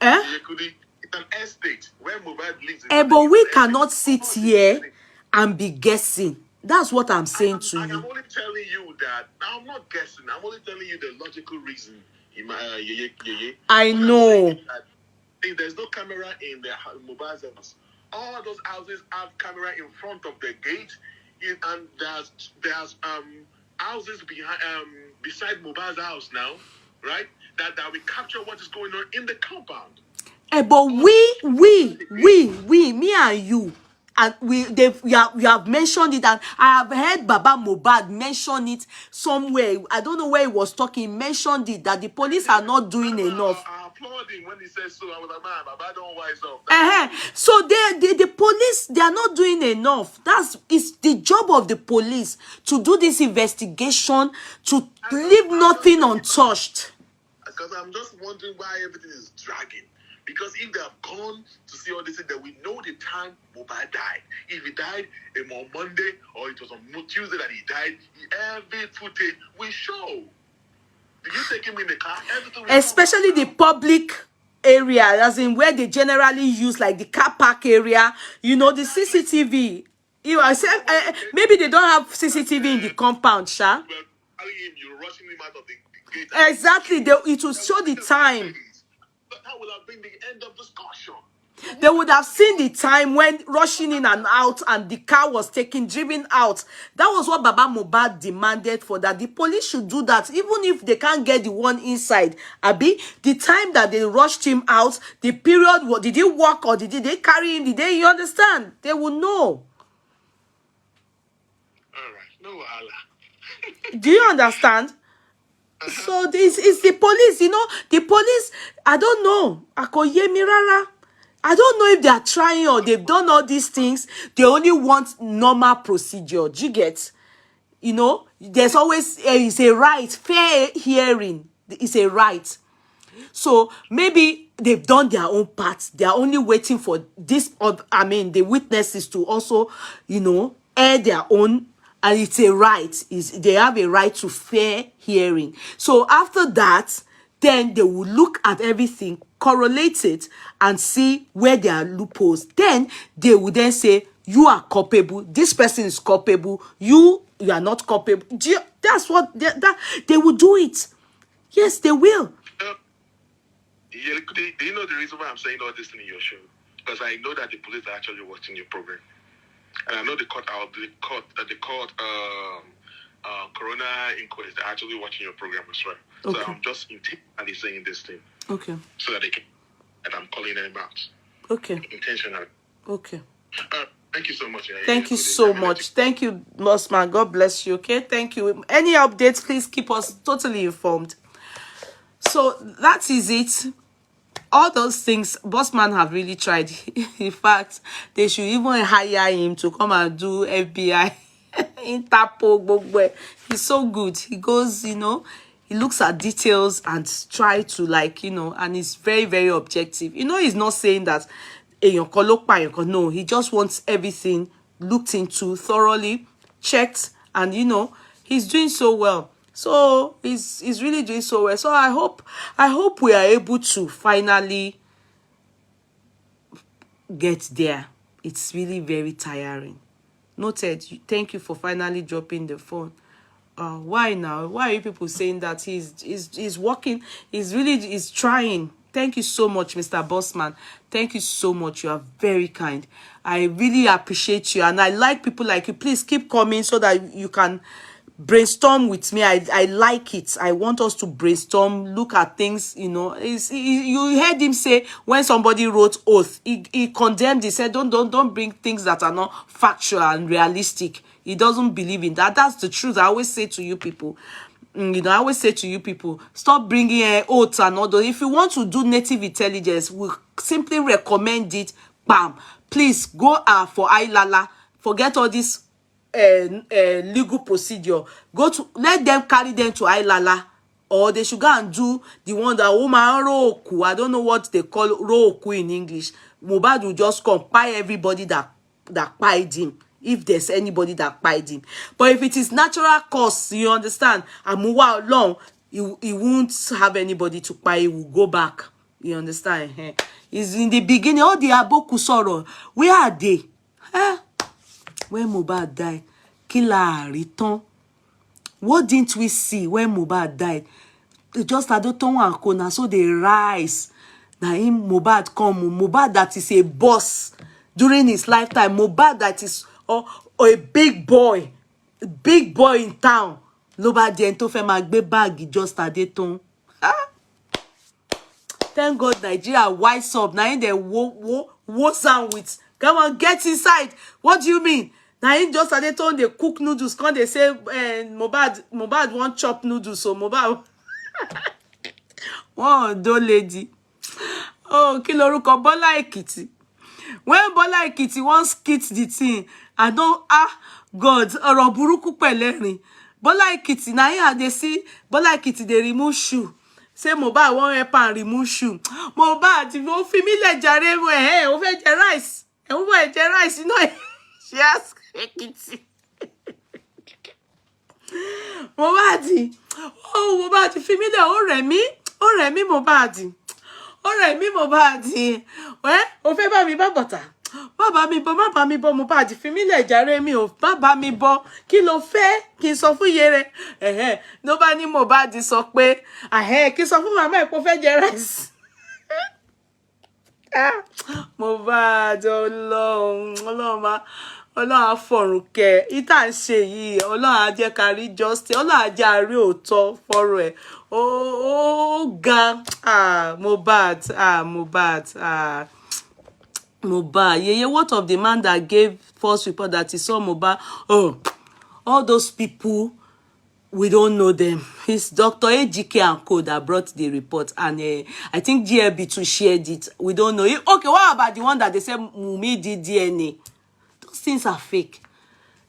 an estate, it's an estate where Mohbad lives. But we cannot sit here and be guessing. That's what I'm saying to you. I'm only telling you that. I'm not guessing. I'm only telling you the logical reason. I know. If there's no camera in the Mohbad's house, all those houses have camera in front of the gate, and there's houses behind beside Mohbad's house now, right? That will capture what is going on in the compound. But we, me and you, and we have mentioned it, and I have heard Baba Mohbad mention it somewhere. I don't know where he was talking. He mentioned it that the police are not doing enough. I applaud him when he says so. I was like, man, Baba don't wise up. So the police, they are not doing enough. It's the job of the police to do this investigation, to leave nothing untouched. Because I'm just wondering why everything is dragging. Because if they have gone to see all this, then we know the time Mohbad died. If he died on Monday or it was on Tuesday that he died, every footage will show. Did you take him in the car? Especially the public area, as in where they generally use, like the car park area. You know, the CCTV. You know, I said maybe they don't have CCTV in the compound, Sha. You're rushing him out of the gate. Exactly. It will show the time. That would have been the end of discussion. They would have seen the time when rushing in and out and the car was driven out. That was what Baba Mohbad demanded, for that. The police should do that, even if they can't get the one inside. Abi, the time that they rushed him out, the period, did he walk or did they carry him? You understand? They will know. All right, no Allah. Do you understand? So this is the police, you know, the police, I don't know. Akoye Mirara. I don't know if they are trying or they've done all these things. They only want normal procedure. Do you get? You know, there's always, it's a right, fair hearing. It's a right. So maybe they've done their own part. They are only waiting for this, the witnesses to also, you know, air their own. And it's a right. They have a right to fair hearing. So after that, then they will look at everything, correlate it, and see where there are loopholes. Then they will then say, you are culpable. This person is culpable. You are not culpable. That's what they will do it. Yes, they will. Do you know the reason why I'm saying all this in your show? Because I know that the police are actually watching your program. And I know the court Corona inquest are actually watching your program as well. Okay. So I'm just intentionally saying this thing. Okay. So that they can, and I'm calling them out. Okay. Intentionally. Okay. Thank you so much. Thank you so much. Thank you, Bossman. God bless you. Okay. Thank you. Any updates, please keep us totally informed. So that is it. All those things, Bossman have really tried. In fact, they should even hire him to come and do FBI, Interpol. He's so good. He goes, you know, he looks at details and try to, like, you know, and he's very, very objective. You know, he's not saying that, no, he just wants everything looked into thoroughly, checked, and, you know, he's doing so well. So he's really doing so well. So I hope we are able to finally get there. It's really very tiring. Noted. Thank you for finally dropping the phone. Why now? Why are you people saying that he's working? He's trying. Thank you so much, Mr. Bossman. Thank you so much. You are very kind. I really appreciate you, and I like people like you. Please keep coming so that you can brainstorm with me. I like it. I want us to brainstorm, look at things, you know. You heard him say when somebody wrote oath, he condemned, he said don't bring things that are not factual and realistic. He doesn't believe in that. That's the truth. I always say to you people, stop bringing oaths and all those. If you want to do native intelligence, we simply recommend it. Bam, please go for Ailala. Forget all this legal procedure, let them carry them to Ailala, or they should go and do the one that woman roku. I don't know what they call roku in English. Mohbad will just come pay everybody that paid him, if there's anybody that paid him. But if it is natural cause, you understand, and move along, he won't have anybody to pay. He will go back. You understand? It's in the beginning, all the aboku sorrow. Where are they? When Mohbad died, killer return. What didn't we see when Mohbad died? They just adoton and kona, so they rise. Now him Mohbad come, Mohbad that is a boss during his lifetime, Mohbad that is a big boy in town. Loba dento fe magbe bag just adoton. Thank God Nigeria wise up. Now in the wo sound with. Come on, get inside. What do you mean? Now in just adoton they cook noodles. Can they say Mohbad want chop noodles? So Mohbad one do lady. Oh, kí lorúkọ Bọ́lá Èkìtì. When Bọ́lá Èkìtì wants skit the thing, I don't God, ọ̀rọ̀ burúkú pẹ̀lẹ́rìn. Bọ́lá Èkìtì, now here they see Bọ́lá Èkìtì they remove shoe. Say Mohbad won't help and remove shoe. Mohbad, ó fi mí lẹ̀ jàre mo ó fẹ́ jẹ rice. Ó fẹ́ jẹ rice, you know. She asked Èkìtì. Mohbad, Mohbad fi mí lẹ̀, ó rẹ̀ mí Mohbad. Ọ̀rẹ́ mi Mohbad, ó fẹ́ bá mi bá bọ̀tà. Má bá mi bọ́ Mohbad, fi mí lẹ̀ jàre mi ò má bá mi bọ́. Kí ló fẹ́ kí n sọ fún iye rẹ̀? Ló bá ní Mohbad sọ pé, kí n sọ fún màmá ẹ̀ pé ó fẹ́ jẹ rice. Mohbad, Ọlọ́run á fọ̀run kẹ́. Ìtà ń ṣe yìí, Ọlọ́run á jẹ́ ká rí justice, Ọlọ́run á jẹ́ àrí òótọ́ fọ́rọ̀ ẹ̀. Ga Mohbad. Yeah, what of the man that gave false report that he saw Mohbad? All those people, we don't know them. It's Dr. AGK and Co that brought the report, and I think GLB2 shared it. We don't know. Okay, what about the one that they said Mumi did DNA? Those things are fake.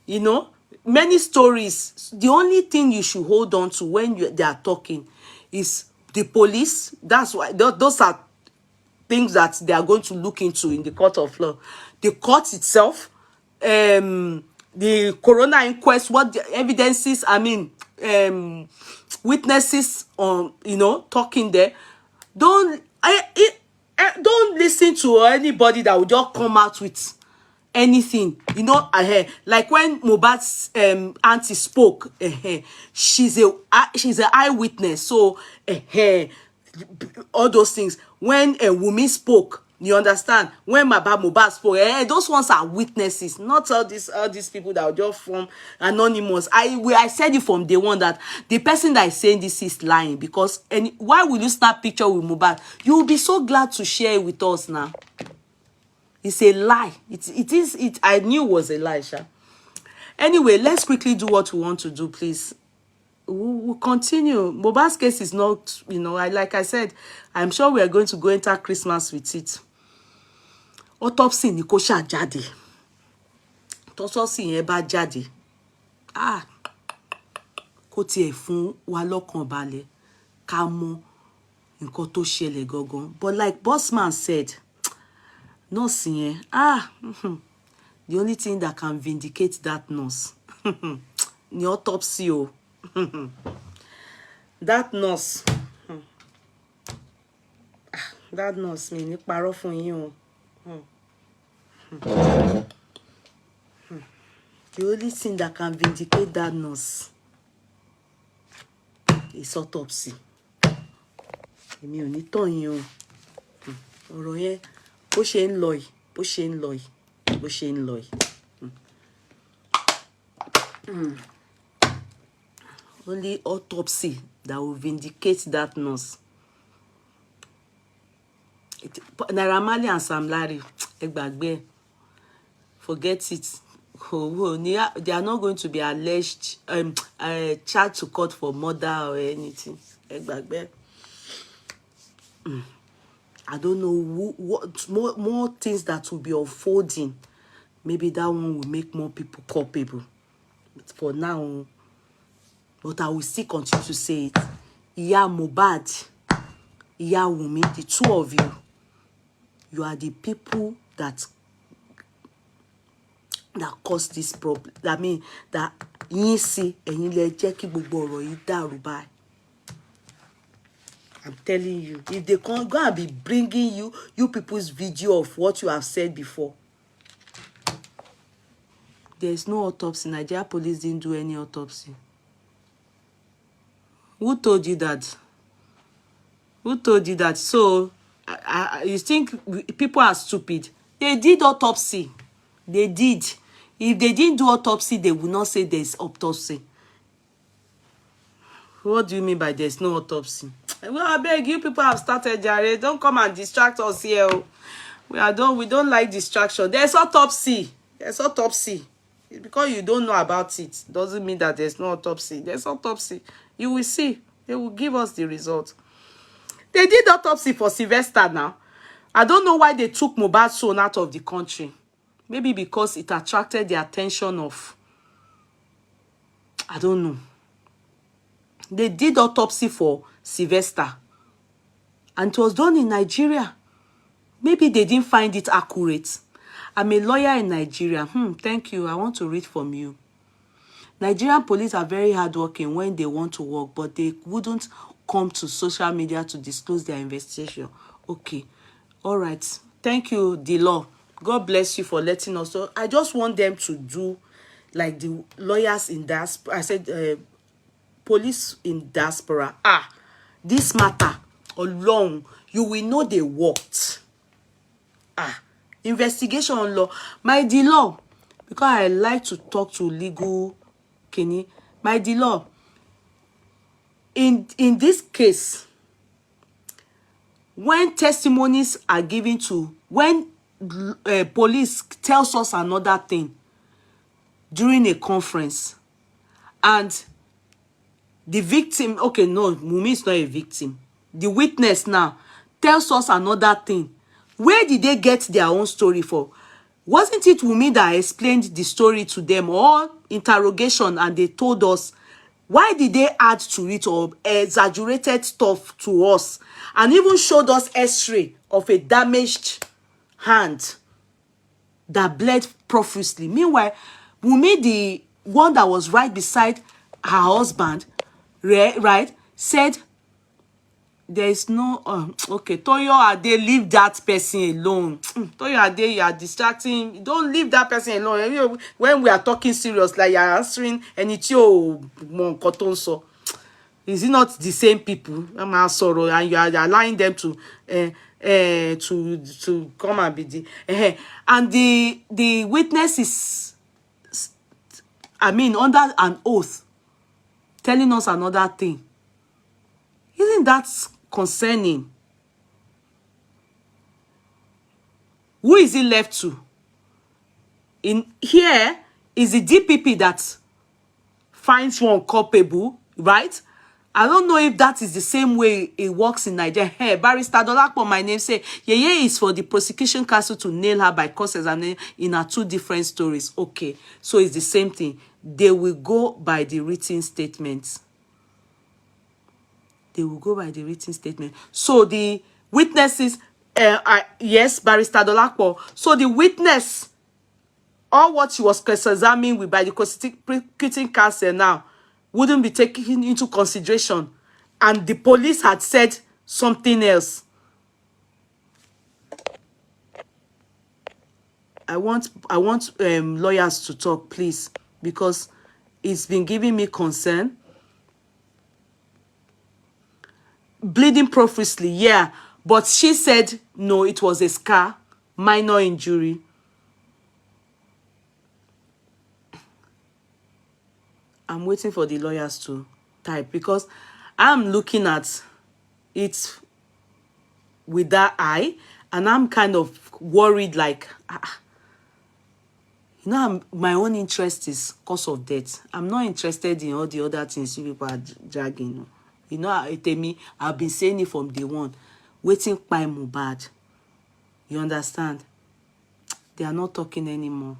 You know, many stories. The only thing you should hold on to when they are talking is the police. That's why those are things that they are going to look into in the court of law. The court itself, the coroner inquest, what the evidences, witnesses on, talking there. Don't listen to anybody that will just come out with anything, like when Mohbad's auntie spoke, she's an eyewitness, so all those things. When Wunmi spoke, you understand, when Mohbad spoke, those ones are witnesses, not all these people that are just from anonymous. I said it from day one that the person that is saying this is lying, because why will you snap picture with Mohbad? You will be so glad to share it with us now. It's a lie. I knew it was a lie, Sha. Anyway, let's quickly do what we want to do, please. We'll continue. Mohbad's case is not, like I said, I'm sure we are going to go enter Christmas with it. Autopsy ni kó ṣá jáde. Autopsy yẹn bá jáde. Kó tiẹ̀ fún wa lọ́kàn balẹ̀. Ká mọ̀ nǹkan tó ṣẹlẹ̀ gangan. But like Bossman said, nurse yẹn, the only thing that can vindicate that nurse ni autopsy o. That nurse, mi ní parọ́ fún yín o. The only thing that can vindicate that nurse is autopsy. Èmi ò ní tàn yín o. Ọ̀rọ̀ yẹn bó ṣe ń lọ yìí. Only autopsy that will vindicate that nurse. Naira Marley and Sam Larry, forget it. They are not going to be alleged, charged to court for murder or anything. I don't know what more things that will be unfolding. Maybe that one will make more people culpable. for now, but I will still continue to say it. Iya Mohbad, Iya Wunmi, the two of you are the people that caused this problem. I mean, that yín sí ẹ̀yin lẹ jẹ́ kí gbogbo ọ̀rọ̀ yìí dàrú báyìí. I'm telling you, if they can't go and be bringing you people's video of what you have said before. There's no autopsy. Nigeria police didn't do any autopsy. Who told you that? Who told you that? So, you think people are stupid? They did autopsy. They did. If they didn't do autopsy, they would not say there's autopsy. What do you mean by there's no autopsy? Well, I beg you, people have started, Jared. Don't come and distract us here. We don't like distraction. There's autopsy. There's autopsy. Because you don't know about it doesn't mean that there's no autopsy. There's autopsy. You will see. They will give us the result. They did autopsy for Sylvester now. I don't know why they took Mohbad's son out of the country. Maybe because it attracted the attention of... I don't know. They did autopsy for Sylvester. And it was done in Nigeria. Maybe they didn't find it accurate. I'm a lawyer in Nigeria. Thank you. I want to read from you. Nigerian police are very hardworking when they want to work, but they wouldn't come to social media to disclose their investigation. Okay. All right. Thank you, the law. God bless you for letting us know. I just want them to do like the lawyers in diaspora. I said police in diaspora. This matter alone, you will know they worked. Investigation on law. My the law, because I like to talk to legal Kenny. My the law. In this case, when testimonies are given to, when police tells us another thing during a conference, and the victim, okay, no, Wunmi is not a victim. The witness now tells us another thing. Where did they get their own story for? Wasn't it Wunmi that explained the story to them, or interrogation, and they told us? Why did they add to it or exaggerated stuff to us, and even showed us X-ray of a damaged hand that bled profusely? Meanwhile, Wunmi, the one that was right beside her husband, right, said there is no okay, Toyo Ade, leave that person alone. Toyo Ade, you are distracting. Don't leave that person alone. When we are talking serious, like you are answering anything. Is it not the same people? I'm sorry, and you are allowing them to come and be the and the witness is, I mean, under an oath, telling us another thing. Isn't that concerning? Who is it left to? In here is the DPP that finds one culpable, right? I don't know if that is the same way it works in Nigeria. Hey, Barrister Dolakpo, my name, say, Yeye is for the prosecution counsel to nail her by cross-examination in her two different stories. Okay, so it's the same thing. They will go by the written statements. They will go by the written statement. So the witnesses, yes, Barrister Dolakpo. So the witness, all what she was cross-examining with by the prosecuting counsel now, wouldn't be taken into consideration, and the police had said something else. I want lawyers to talk, please, because it's been giving me concern. Bleeding profusely, yeah, but she said no, it was a scar, minor injury. I'm waiting for the lawyers to type, because I'm looking at it with that eye, and I'm kind of worried, like, you know, my own interest is cause of death. I'm not interested in all the other things you people are dragging. You know, I've been saying it from day one. Waiting by Mohbad. You understand? They are not talking anymore.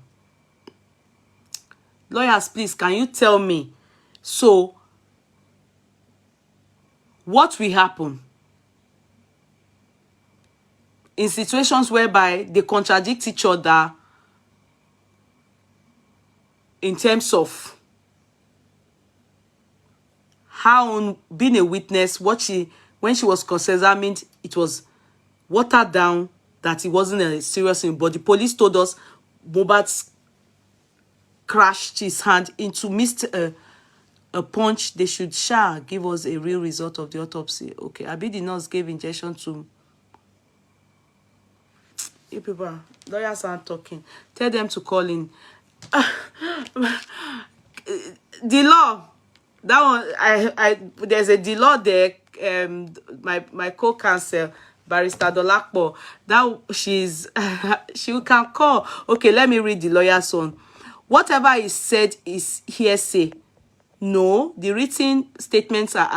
Lawyers, please, can you tell me? So, what will happen in situations whereby they contradict each other in terms of how being a witness, when she was cross-examined, it was watered down that it wasn't a serious thing, but the police told us Mohbad crashed his hand into missed a punch. They should give us a real result of the autopsy. Okay, Abi the nurse gave injection to. You people, lawyers aren't talking. Tell them to call in. The law, that one, there's the law there. My co-counsel, Barrister Dolakpo, that she can call. Okay, let me read the lawyer's one. Whatever is said is hearsay. No, the written statements are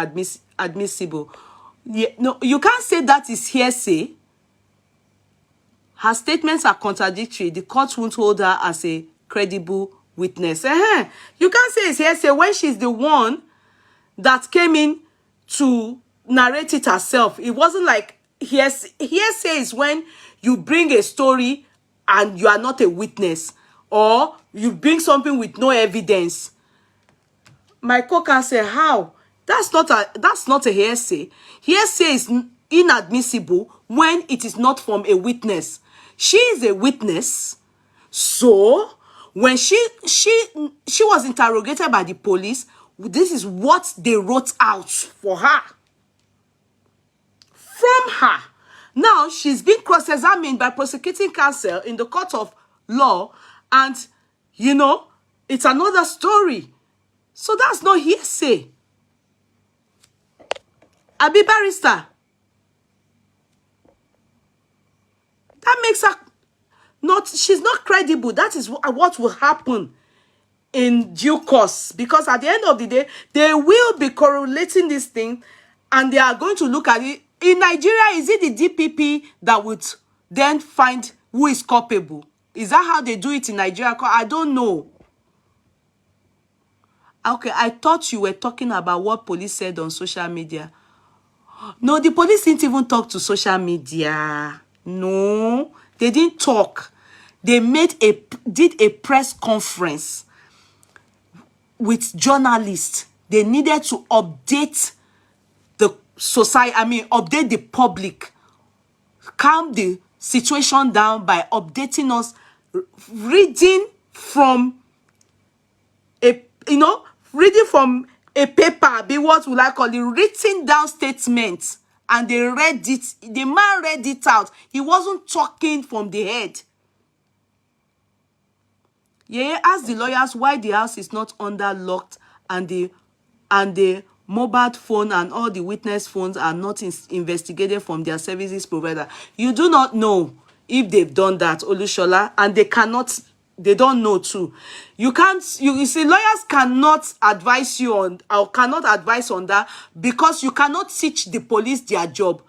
admissible. Yeah, no, you can't say that is hearsay. Her statements are contradictory. The court won't hold her as a credible witness. You can't say it's hearsay when she's the one that came in to narrate it herself. It wasn't like hearsay. Hearsay is when you bring a story and you are not a witness, or you bring something with no evidence. My co-counsel, how? That's not a hearsay. Hearsay is inadmissible when it is not from a witness. She is a witness. So when she was interrogated by the police, this is what they wrote out for her. From her. Now she's been cross-examined by prosecuting counsel in the court of law, and you know, it's another story. So that's not hearsay. Abi Barrister, that makes her she's not credible. That is what will happen in due course, because at the end of the day, they will be correlating this thing and they are going to look at it. In Nigeria, is it the DPP that would then find who is culpable? Is that how they do it in Nigeria? I don't know. Okay, I thought you were talking about what police said on social media. No, the police didn't even talk to social media. No, they didn't talk. They did a press conference with journalists. They needed to update the society, update the public, calm the situation down by updating us, reading from a paper, what would I call it, written down statements, and they read it. The man read it out. He wasn't talking from the head. Yeah, ask the lawyers why the house is not under locked, and the mobile phone and all the witness phones are not investigated from their services provider. You do not know if they've done that, Olushola, and they don't know too. You see, lawyers cannot advise you on, or cannot advise on that, because you cannot teach the police their job.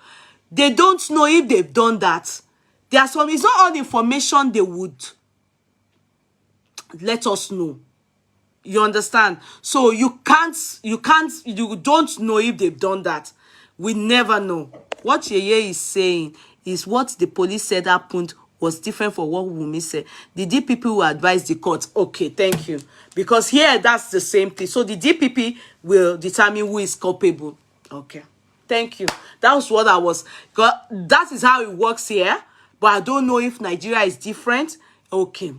They don't know if they've done that. It's not all information they would let us know. You understand? So you don't know if they've done that. We never know. What Yeye is saying is what the police said happened was different from what Wunmi said. The DPP will advise the court. Okay, thank you. Because here, that's the same thing. So the DPP will determine who is culpable. Okay, thank you. That was what that is how it works here. But I don't know if Nigeria is different. Okay,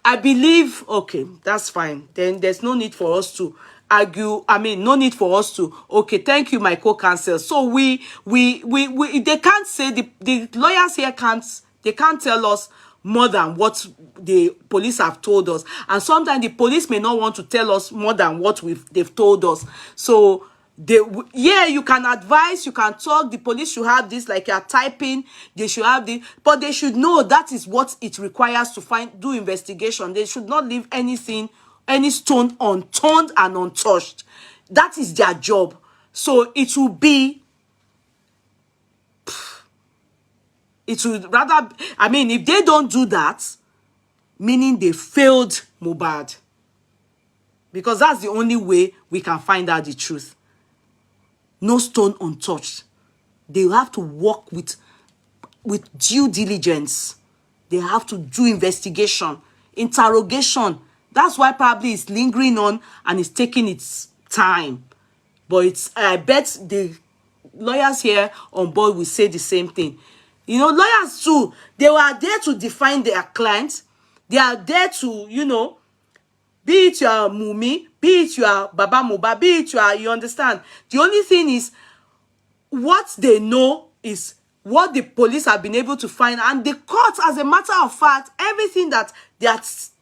I believe, okay, that's fine. Then there's no need for us to argue. No need for us to, okay, thank you, my co-counsel. So they can't say, the lawyers here they can't tell us more than what the police have told us. And sometimes the police may not want to tell us more than what they've told us. So you can advise, you can talk. The police should have this, like you're typing. They should have this, but they should know that is what it requires to do investigation. They should not leave any stone unturned and untouched. That is their job. So it will be. It would rather, if they don't do that, meaning they failed Mohbad. because that's the only way we can find out the truth. No stone untouched. They have to work with due diligence. They have to do investigation, interrogation. That's why probably it's lingering on and it's taking its time. But it's, I bet the lawyers here on board will say the same thing. You know, lawyers too, they were there to defend their clients. They are there to, you know, be it your Mumi, be it your Baba Moba, be it your, you understand? The only thing is, what they know is what the police have been able to find, and the court, as a matter of fact, everything that they are as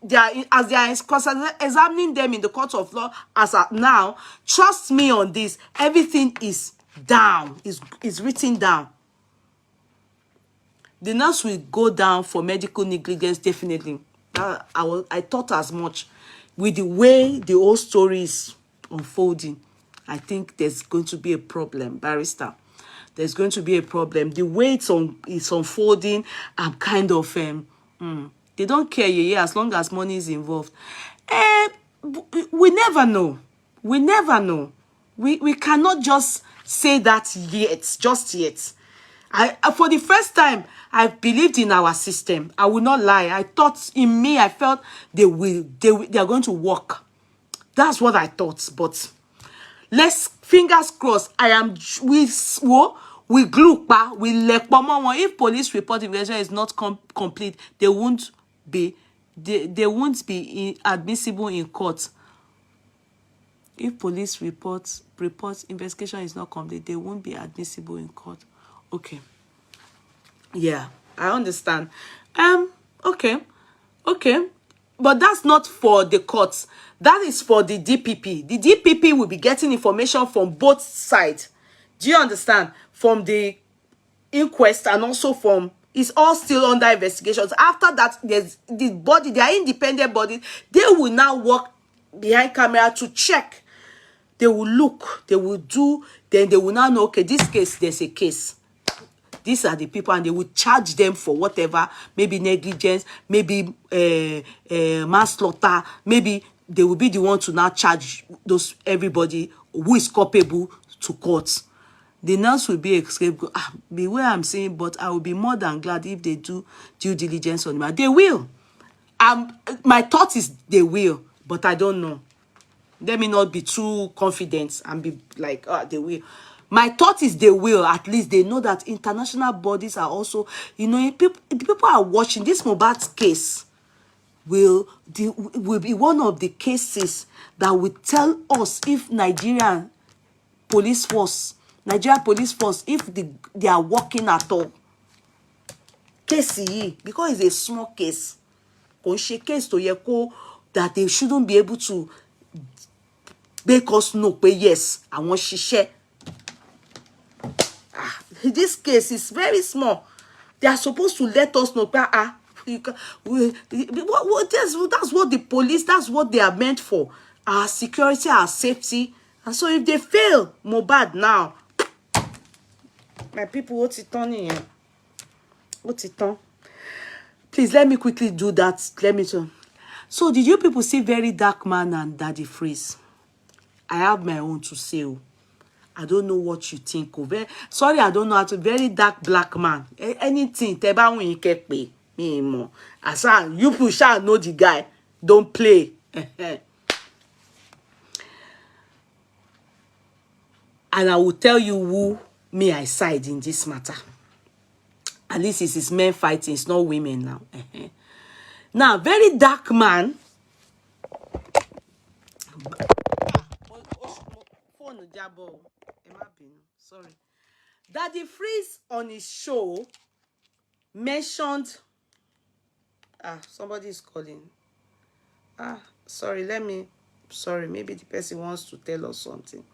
they are examining them in the court of law as at now, trust me on this, everything is down, is written down. The nurse will go down for medical negligence, definitely. I thought as much. With the way the whole story is unfolding, I think there's going to be a problem, barrister. There's going to be a problem. The way it's unfolding, I'm kind of, they don't care, yeah, as long as money is involved. We never know. We never know. We cannot just say that yet, just yet. For the first time, I believed in our system. I will not lie. I thought in me, I felt they are going to work. That's what I thought. But let's fingers crossed. We glue pa, we let if police report investigation is not complete, they won't be admissible in court. If police reports investigation is not complete, they won't be admissible in court. Okay. Yeah, I understand. Okay. But that's not for the courts. That is for the DPP. The DPP will be getting information from both sides. Do you understand? From the inquest and also from, it's all still under investigations. After that, there's the body, they are independent bodies. They will now work behind camera to check. They will look, they will do, then they will now know, okay, this case, there's a case. These are the people, and they will charge them for whatever, maybe negligence, maybe manslaughter, maybe they will be the one to now charge everybody who is culpable to court. The nurse will be escaped. Be where I'm saying, but I will be more than glad if they do due diligence on me. They will. My thought is they will, but I don't know. Let me not be too confident and be like, they will. My thought is they will. At least they know that international bodies are also, you know, people are watching. This Mohbad case will be one of the cases that will tell us if Nigerian police force, if they are working at all. Case because it's a small case. Case to yeko that they shouldn't be able to make us know, but yes, I want share. This case is very small. They are supposed to let us know. That's what the police, that's what they are meant for. Our security, our safety. And so if they fail, Mohbad now. My people, what's it on here? What's it on? Please, let me quickly do that. Let me tell. So, did you people see Verydarkman and Daddy Freeze? I have my own to say. I don't know what you think of it. Sorry, I don't know how to. Verydarkblackman. Anything. Teba win kepe. Me more. Asan, you people shall know the guy. Don't play. And I will tell you who me I side in this matter. At least it's men fighting. It's not women now. Now, Verydarkman. Sorry. Daddy Freeze on his show mentioned. Somebody is calling. Sorry, maybe the person wants to tell us something.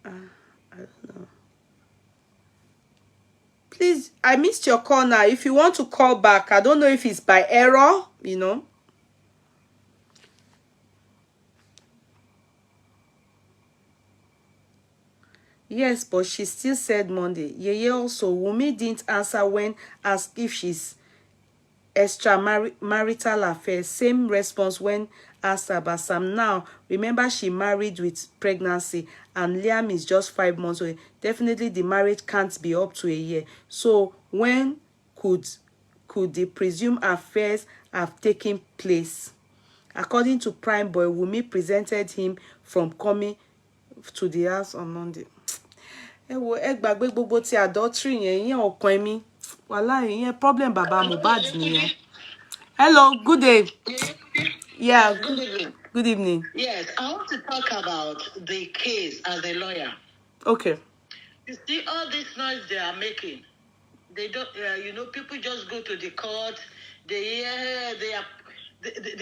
I don't know. Please, I missed your call now. If you want to call back, I don't know if it's by error, you know. Yes, but she still said Monday. Yeye also, Wunmi didn't answer when asked if she's extramarital affair. Same response when asked about Sam. Now, remember she married with pregnancy and Liam is just 5 months away. Definitely the marriage can't be up to a year. So when could the presumed affairs have taken place? According to Prime Boy, Wunmi presented him from coming to the house on Monday. Ẹ wo ẹ gbàgbé gbogbo ti adultery yẹn ọkàn mi wàhálà yẹn problem bàbá Mohbad nìyẹn. Hello, good day. Yeah, Good evening. good evening. Yes, I want to talk about the case as a lawyer. Okay. You see, all this noise they are making, they don't. People just go to the court. They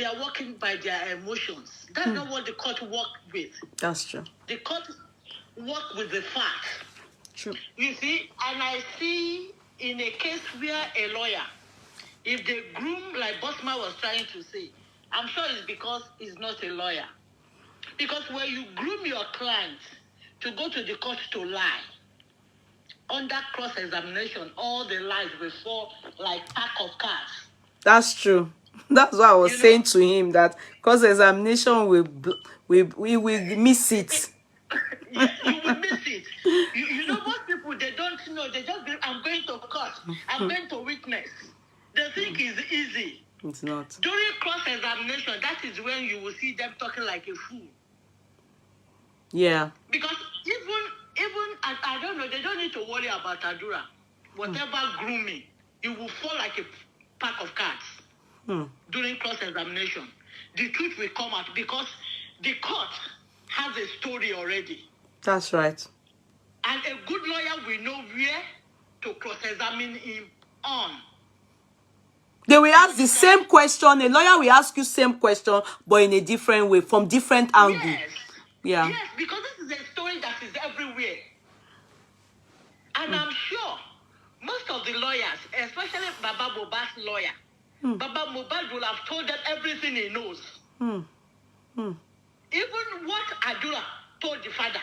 are working by their emotions. That's not what the court work with. That's true. The court work with the facts. True. You see, and I see in a case where a lawyer, if they groom, like Bosma was trying to say, I'm sure it's because he's not a lawyer. Because when you groom your client to go to the court to lie, under cross-examination, all the lies will fall like pack of cards. That's true. That's what I was saying to him, that because examination we will miss it. Yes, you will miss it. You know, most people, they don't know. They just believe, I'm going to court. I'm going to witness. They think it's easy. It's not. During cross-examination, that is when you will see them talking like a fool. Yeah. Because even I don't know, they don't need to worry about Adura. Whatever grooming, you will fall like a pack of cards during cross-examination. The truth will come out because the court has a story already. That's right. And a good lawyer will know where to cross-examine him on. They will ask the same question. A lawyer will ask you same question, but in a different way, from different angle. Yes. Yeah. Yes, because this is a story that is everywhere. And I'm sure most of the lawyers, especially Baba Mohbad's lawyer, Baba Mohbad will have told them everything he knows. Even what Adura told the father.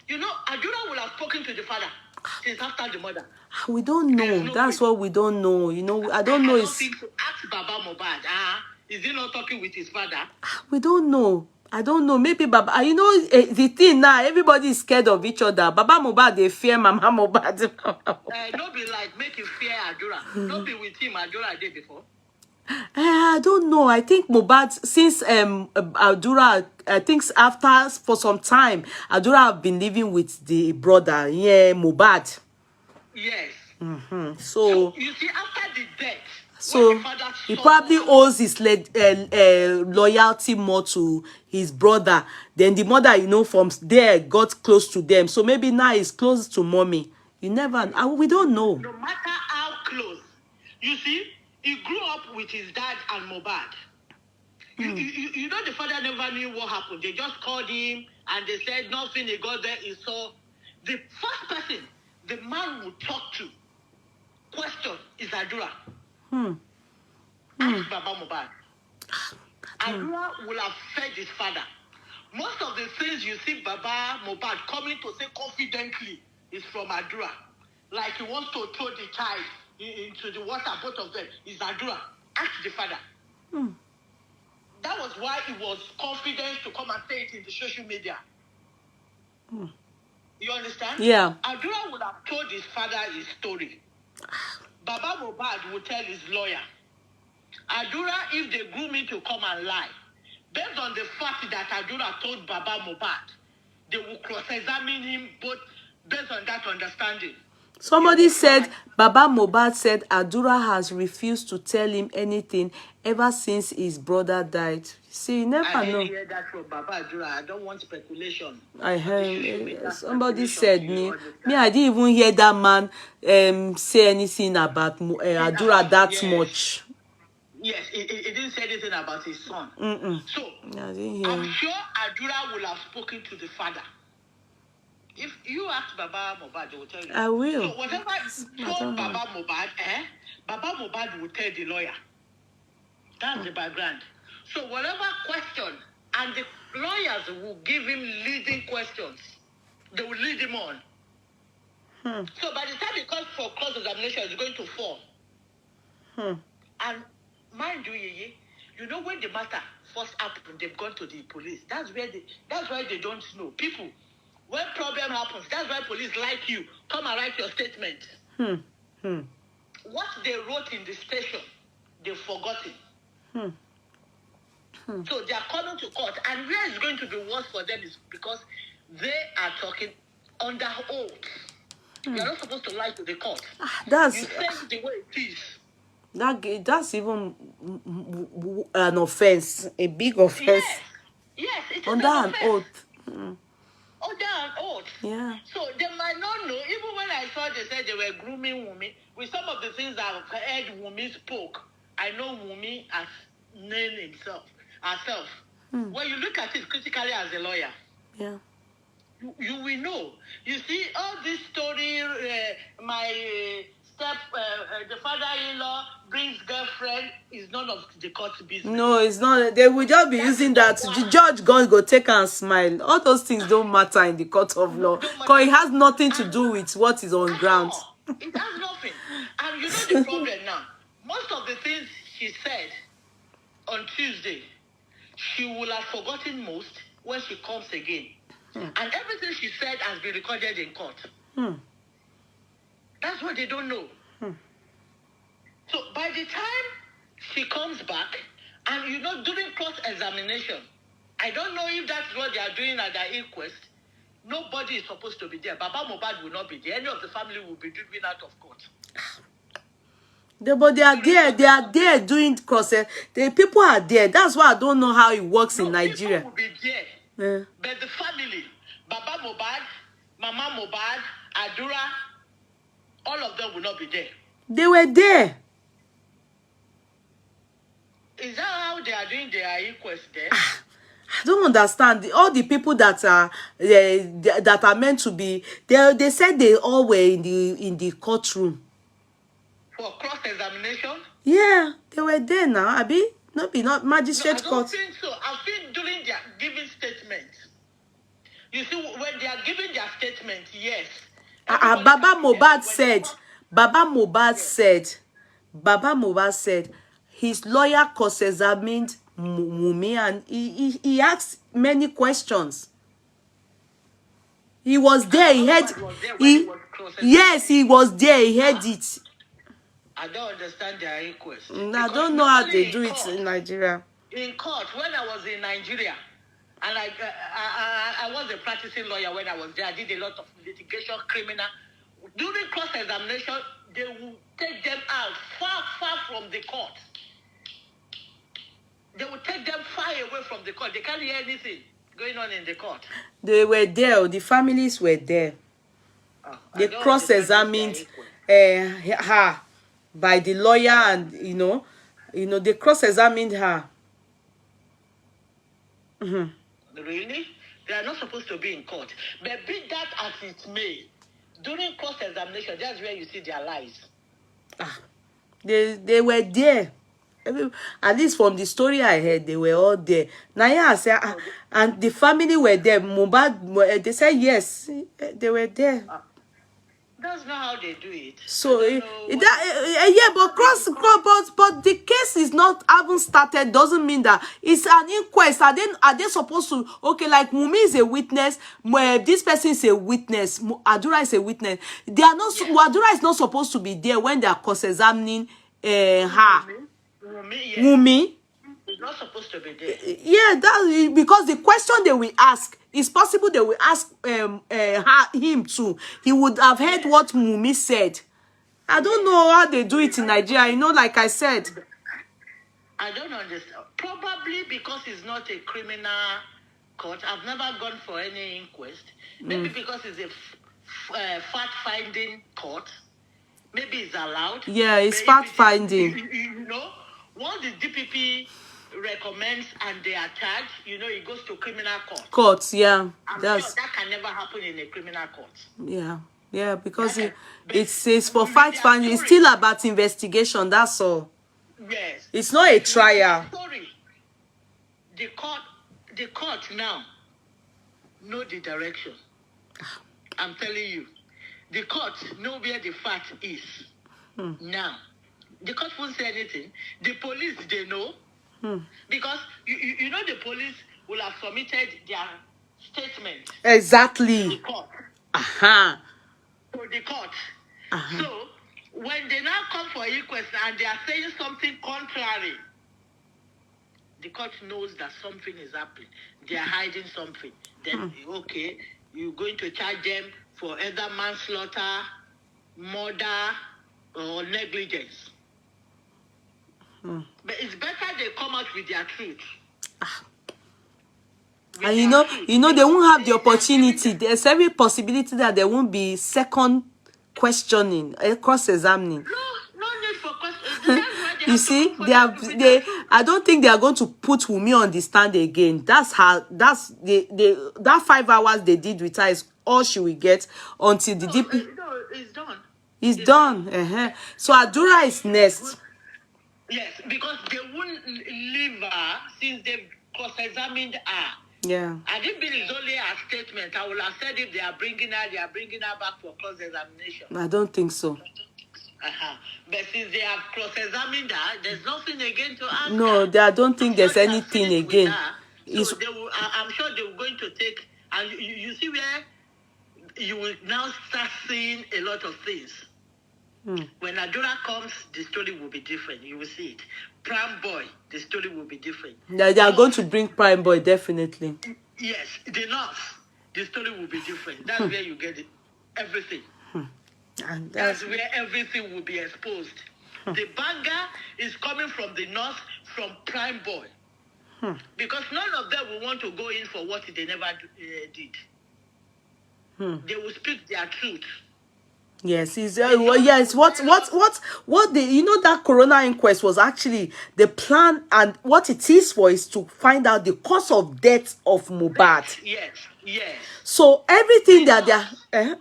You know, Adura will have spoken to the father since after the mother. We don't know. That's what we don't know. You know, I don't know. I don't think to ask Baba Mohbad. Is he not talking with his father? We don't know. I don't know. Maybe Baba. You know, the thing now, everybody is scared of each other. Baba Mohbad, they fear Mama Mohbad. Not be like make him fear Adura. Not be with him Adura did before. I don't know. I think Mohbad, since Adura, I think after for some time, Adura have been living with the brother, Mohbad. Yes. So you see, after the death, so he probably owes his loyalty more to his brother. Then the mother, you know, from there got close to them. So maybe now he's close to mommy. You never. We don't know. No matter how close, you see, he grew up with his dad and Mohbad. You know, the father never knew what happened. They just called him and they said nothing. He got there. He saw the first person the man would talk to. Question is Adura. Ask Baba Mohbad. Adura will have fed his father. Most of the things you see Baba Mohbad coming to say confidently is from Adura. Like he wants to throw the child into the water, both of them, is Adura. Ask the father. That was why he was confident to come and say it in the social media. You understand? Yeah. Adura would have told his father his story. Baba Mohbad would tell his lawyer. Adura, if they groom me to come and lie, based on the fact that Adura told Baba Mohbad, they will cross-examine him both based on that understanding. Somebody said, Baba Mohbad said Adura has refused to tell him anything ever since his brother died. See, you never know. I didn't hear that from Baba Adura. I don't want speculation. I heard somebody said me. I didn't even hear that man say anything about Adura that much. Yes, he didn't say anything about his son. So, I didn't hear. I'm sure Adura will have spoken to the father. If you ask Baba Mohbad, they will tell you. I will. So whatever told Baba Mohbad, Baba Mohbad will tell the lawyer. That's the background. So whatever question, and the lawyers will give him leading questions. they will lead him on. So by the time he comes for cross-examination, it's going to fall. And mind you know when the matter first happened, they've gone to the police. That's why they don't know. People, when problem happens, that's why police like you. Come and write your statement. What they wrote in the station, they've forgotten. So they are coming to court, and where it's going to be worse for them is because they are talking under oath. You are not supposed to lie to the court. That's You say it the way it is. that's even an offense, a big offense. Yes, it's Under an oath. Under an oath. Yeah. So they might not know. Even when I saw they said they were grooming Wumi, with some of the things that I've heard Wumi spoke, I know Wumi has named herself. When you look at it critically as a lawyer, Yeah. you will know. You see, all this story, the father-in-law brings girlfriend is none of the court's business. No, it's not. They will just be using that. The judge God go take and smile. All those things don't matter in the court of law. Because it has nothing to do with what is on ground. It has nothing. And you know the problem now. Most of the things she said on Tuesday, she will have forgotten most when she comes again. And everything she said has been recorded in court. That's what they don't know. So by the time she comes back, and you know, during cross-examination, I don't know if that's what they are doing at the inquest. Nobody is supposed to be there. Baba Mohbad will not be there. Any of the family will be driven out of court. But they are there. They are there doing crosses. The people are there. That's why I don't know how it works in Nigeria. People will be there. Yeah. But the family, Baba Mohbad, Mama Mohbad, Adura, all of them will not be there. They were there. Is that how they are doing their inquest there? I don't understand. All the people that are meant to be, they said they all were in the courtroom. For cross-examination? Yeah, they were there now. Abi, not magistrate I don't court. think so. I've seen during their giving statements. You see, when they are giving their statement, yes. Baba Mohbad said his lawyer cross-examined Wunmi, and he asked many questions. He was there. He heard. Yes, he was there. He heard it. I don't understand their inquest. I don't know how they do it in Nigeria. In court, when I was in Nigeria, and I was a practicing lawyer when I was there, I did a lot of litigation, criminal. During cross-examination, they will take them out far from the court. They will take them far away from the court. They can't hear anything going on in the court. They were there. The families were there. They cross-examined her by the lawyer, and you know, they cross-examined her. Really? They are not supposed to be in court. But be that as it may, during cross-examination, that's where you see their lies. They were there. At least from the story I heard, they were all there. Now, yeah, say, and the family were there. Mohbad, they said yes, they were there. That's not how they do it. So but the case is not haven't started. Doesn't mean that it's an inquest. Are they supposed to? Okay, like Wunmi is a witness. This person is a witness. Adura is a witness. They are not. Yes. Adura is not supposed to be there when they are cross-examining her. Wunmi. He's not supposed to be there. Yeah, that's because the question they will ask, it's possible they will ask him too. He would have heard what Wunmi said. I don't know how they do it in Nigeria. You know, like I said. I don't understand. Probably because it's not a criminal court. I've never gone for any inquest. Maybe because it's a fact-finding court. Maybe it's allowed. Yeah, it's fact-finding. You know, once the DPP recommends and they are charged, it goes to criminal court. Courts, yeah. I'm sure that can never happen in a criminal court. Yeah, because it's for fact-finding. It's still about investigation, that's all. Yes. It's not a trial. Sorry. The court now know the direction. I'm telling you. The court know where the fact is. Now, the court won't say anything. The police, they know. Because you know the police will have submitted their statement to Exactly. the court. Uh-huh. To the court. So, when they now come for inquest and they are saying something contrary, the court knows that something is happening. They are hiding something. Then, okay, you're going to charge them for either manslaughter, murder, or negligence. But it's better they come out with their truth. With And their truth. they won't have the They are opportunity. giving them- There's every possibility that there won't be second questioning, cross-examining. No need for questions. That's why they You have see, to come they are forward with they. their truth. I don't think they are going to put Wunmi on the stand again. That's how. That's that 5 hours they did with her is all she will get until the DP. No, it's done. is done. So Adura is next. Yes, because they wouldn't leave her since they've cross-examined her. Yeah. I didn't believe it's only a statement. I would have said if they are bringing her back for cross-examination. I don't think so. But since they have cross-examined her, there's nothing again to ask No, her. I don't think there's They have anything finished with again. her. It's- So they will, I'm sure they're going to take, and you see where you will now start seeing a lot of things. When Adura comes, the story will be different. You will see it. Prime Boy, the story will be different. They are going to bring Prime Boy, definitely. Yes, the North, the story will be different. That's where you get it. Everything. And That's where everything will be exposed. The banger is coming from the North, from Prime Boy. Because none of them will want to go in for what they never did. They will speak their truth. yes, yes. What the that Corona inquest was actually the plan, and what it is for is to find out the cause of death of Mohbad. Yes. So everything that they are.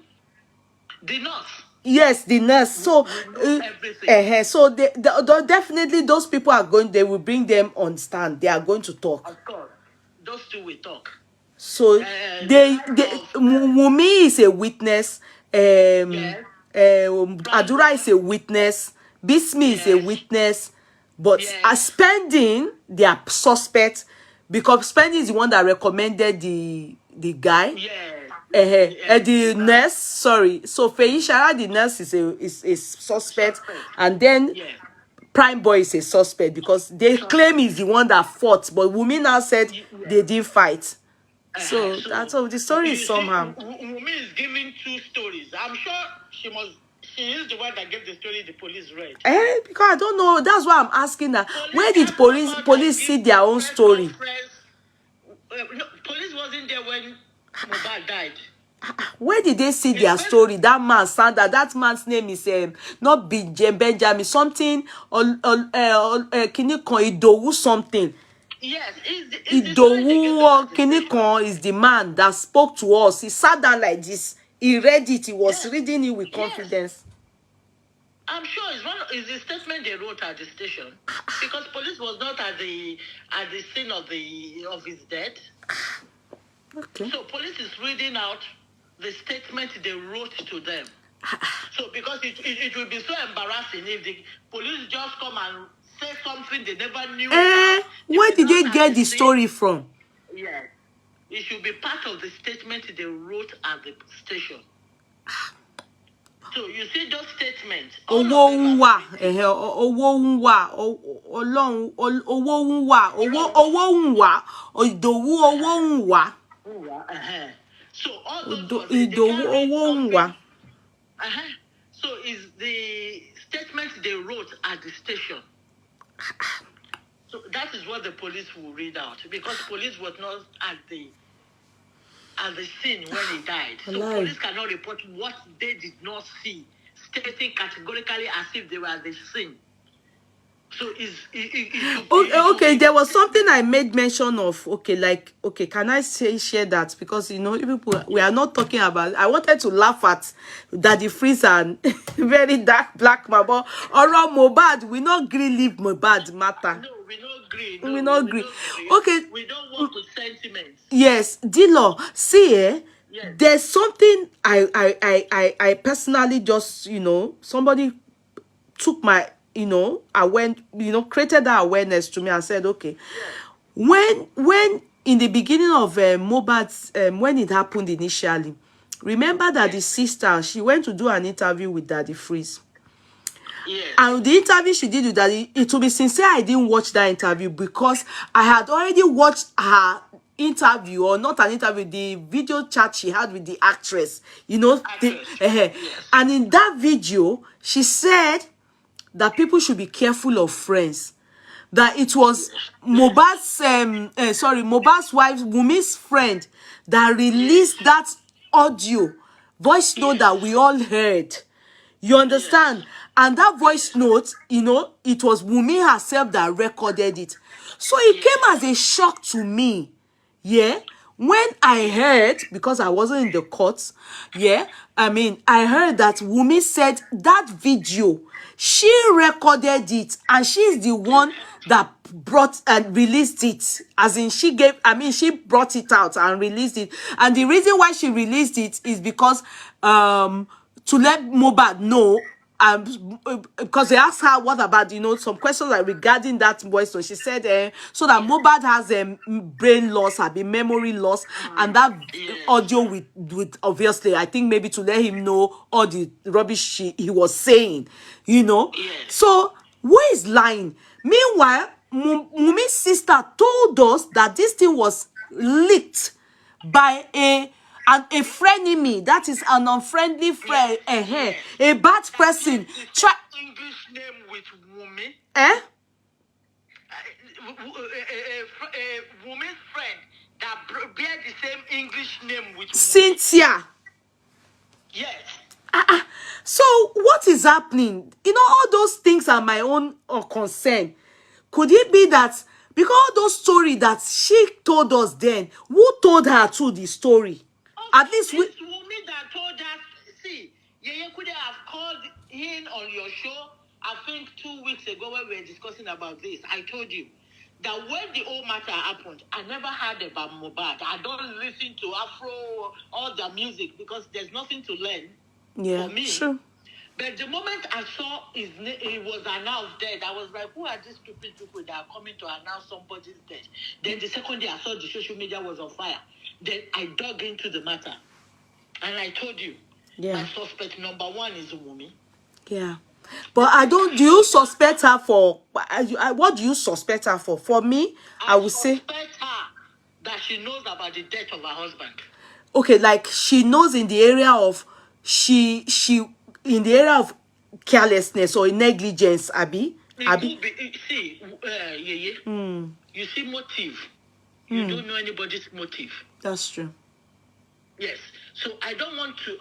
The North. Yes, the nurse. So, everything. So they definitely those people are going. They will bring them on stand. They are going to talk. Of course, those two will talk. So Wunmi is a witness. Adura is a witness. Bismi is a witness. But Spending, they are suspect because Spending is the one that recommended the guy. The nurse, sorry. So Feishara, the nurse, is suspect, and then Prime Boy is a suspect because they claim he's the one that fought, but Wunmi now said they didn't fight. So that's all. The story is somehow. Wunmi is giving two stories. I'm sure she is the one that gave the story the police read. Because I don't know. That's why I'm asking that. Where did police see their own story? No, police wasn't there when Mohbad died. Where did they see their story? That man, Sandra, that man's name is not Benjamin, something Kinikon Idowu something. Yes, Idowu Kinikon is the man that spoke to us. He sat down like this. He read it. He was reading it with confidence. I'm sure it's the statement they wrote at the station because police was not at the scene of his death. Okay. So police is reading out the statement they wrote to them. So because it will be so embarrassing if the police just come and say something they never knew. Where did they get the story from? Yeah. It should be part of the statement they wrote at the station. So you see those statements. Owó ń wà, Ìdòwú owó ń wà. So all those So is the statement they wrote at the station. So that is what the police will read out because police was not at the scene when he died. So police cannot report what they did not see, stating categorically as if they were at the scene. So okay, there was something I made mention of. Okay, can I share that? Because people, we are not talking about. I wanted to laugh at Daddy Freeze and Verydarkblackman But Oro Mohbad, we not agree leave Mohbad matter. No, we don't agree. We not agree. Okay. We don't work with sentiments. Yes, Dilo, see there's something I personally just, somebody took my, I went, created that awareness to me and said, okay, when in the beginning of Mohbad's, when it happened initially, remember that the sister, she went to do an interview with Daddy Freeze. Yes. And the interview she did with Daddy, to be sincere, I didn't watch that interview because I had already watched her interview, or not an interview, the video chat she had with the actress, Yes. And in that video, she said that people should be careful of friends. That it was Mohbad's, Mohbad's wife, Wumi's friend, that released that audio, voice note that we all heard. You understand? And that voice note, it was Wumi herself that recorded it. So it came as a shock to me. Yeah. When I heard, because I wasn't in the courts, I heard that Wumi said that video, she recorded it, and she's the one that brought and released it. As in, she brought it out and released it. And the reason why she released it is because to let Mohbad know, because they asked her what about, some questions like regarding that voice. So she said, so that Mohbad has brain loss, memory loss, and that audio with obviously, I think maybe to let him know all the rubbish he was saying, So who is lying? Meanwhile, Mumi's sister told us that this thing was leaked by a frenemy, that is an unfriendly friend, a bad person. English name with Wumi. Wumi's friend that bear the same English name with Wumi. Cynthia. Yes. So what is happening? All those things are my own concern. Could it be that because all those stories that she told us then, who told her to the story? At least it's Wumi that told us. See, you could have called in on your show, I think 2 weeks ago when we were discussing about this. I told you that when the whole matter happened, I never heard about Mohbad. I don't listen to Afro, all the music, because there's nothing to learn for me. Sure. But the moment I saw he was announced dead, I was like, who are these stupid people that are coming to announce somebody's death? Then the second day I saw the social media was on fire. Then I dug into the matter. And I told you, my suspect number one is Wumi. Yeah. But do you suspect her for, what do you suspect her for? For me, I would say. I suspect her that she knows about the death of her husband. Okay, like she knows in the area of, in the area of carelessness or negligence, Abby. See, you see motive. You don't know anybody's motive. That's true. Yes. So I don't want to.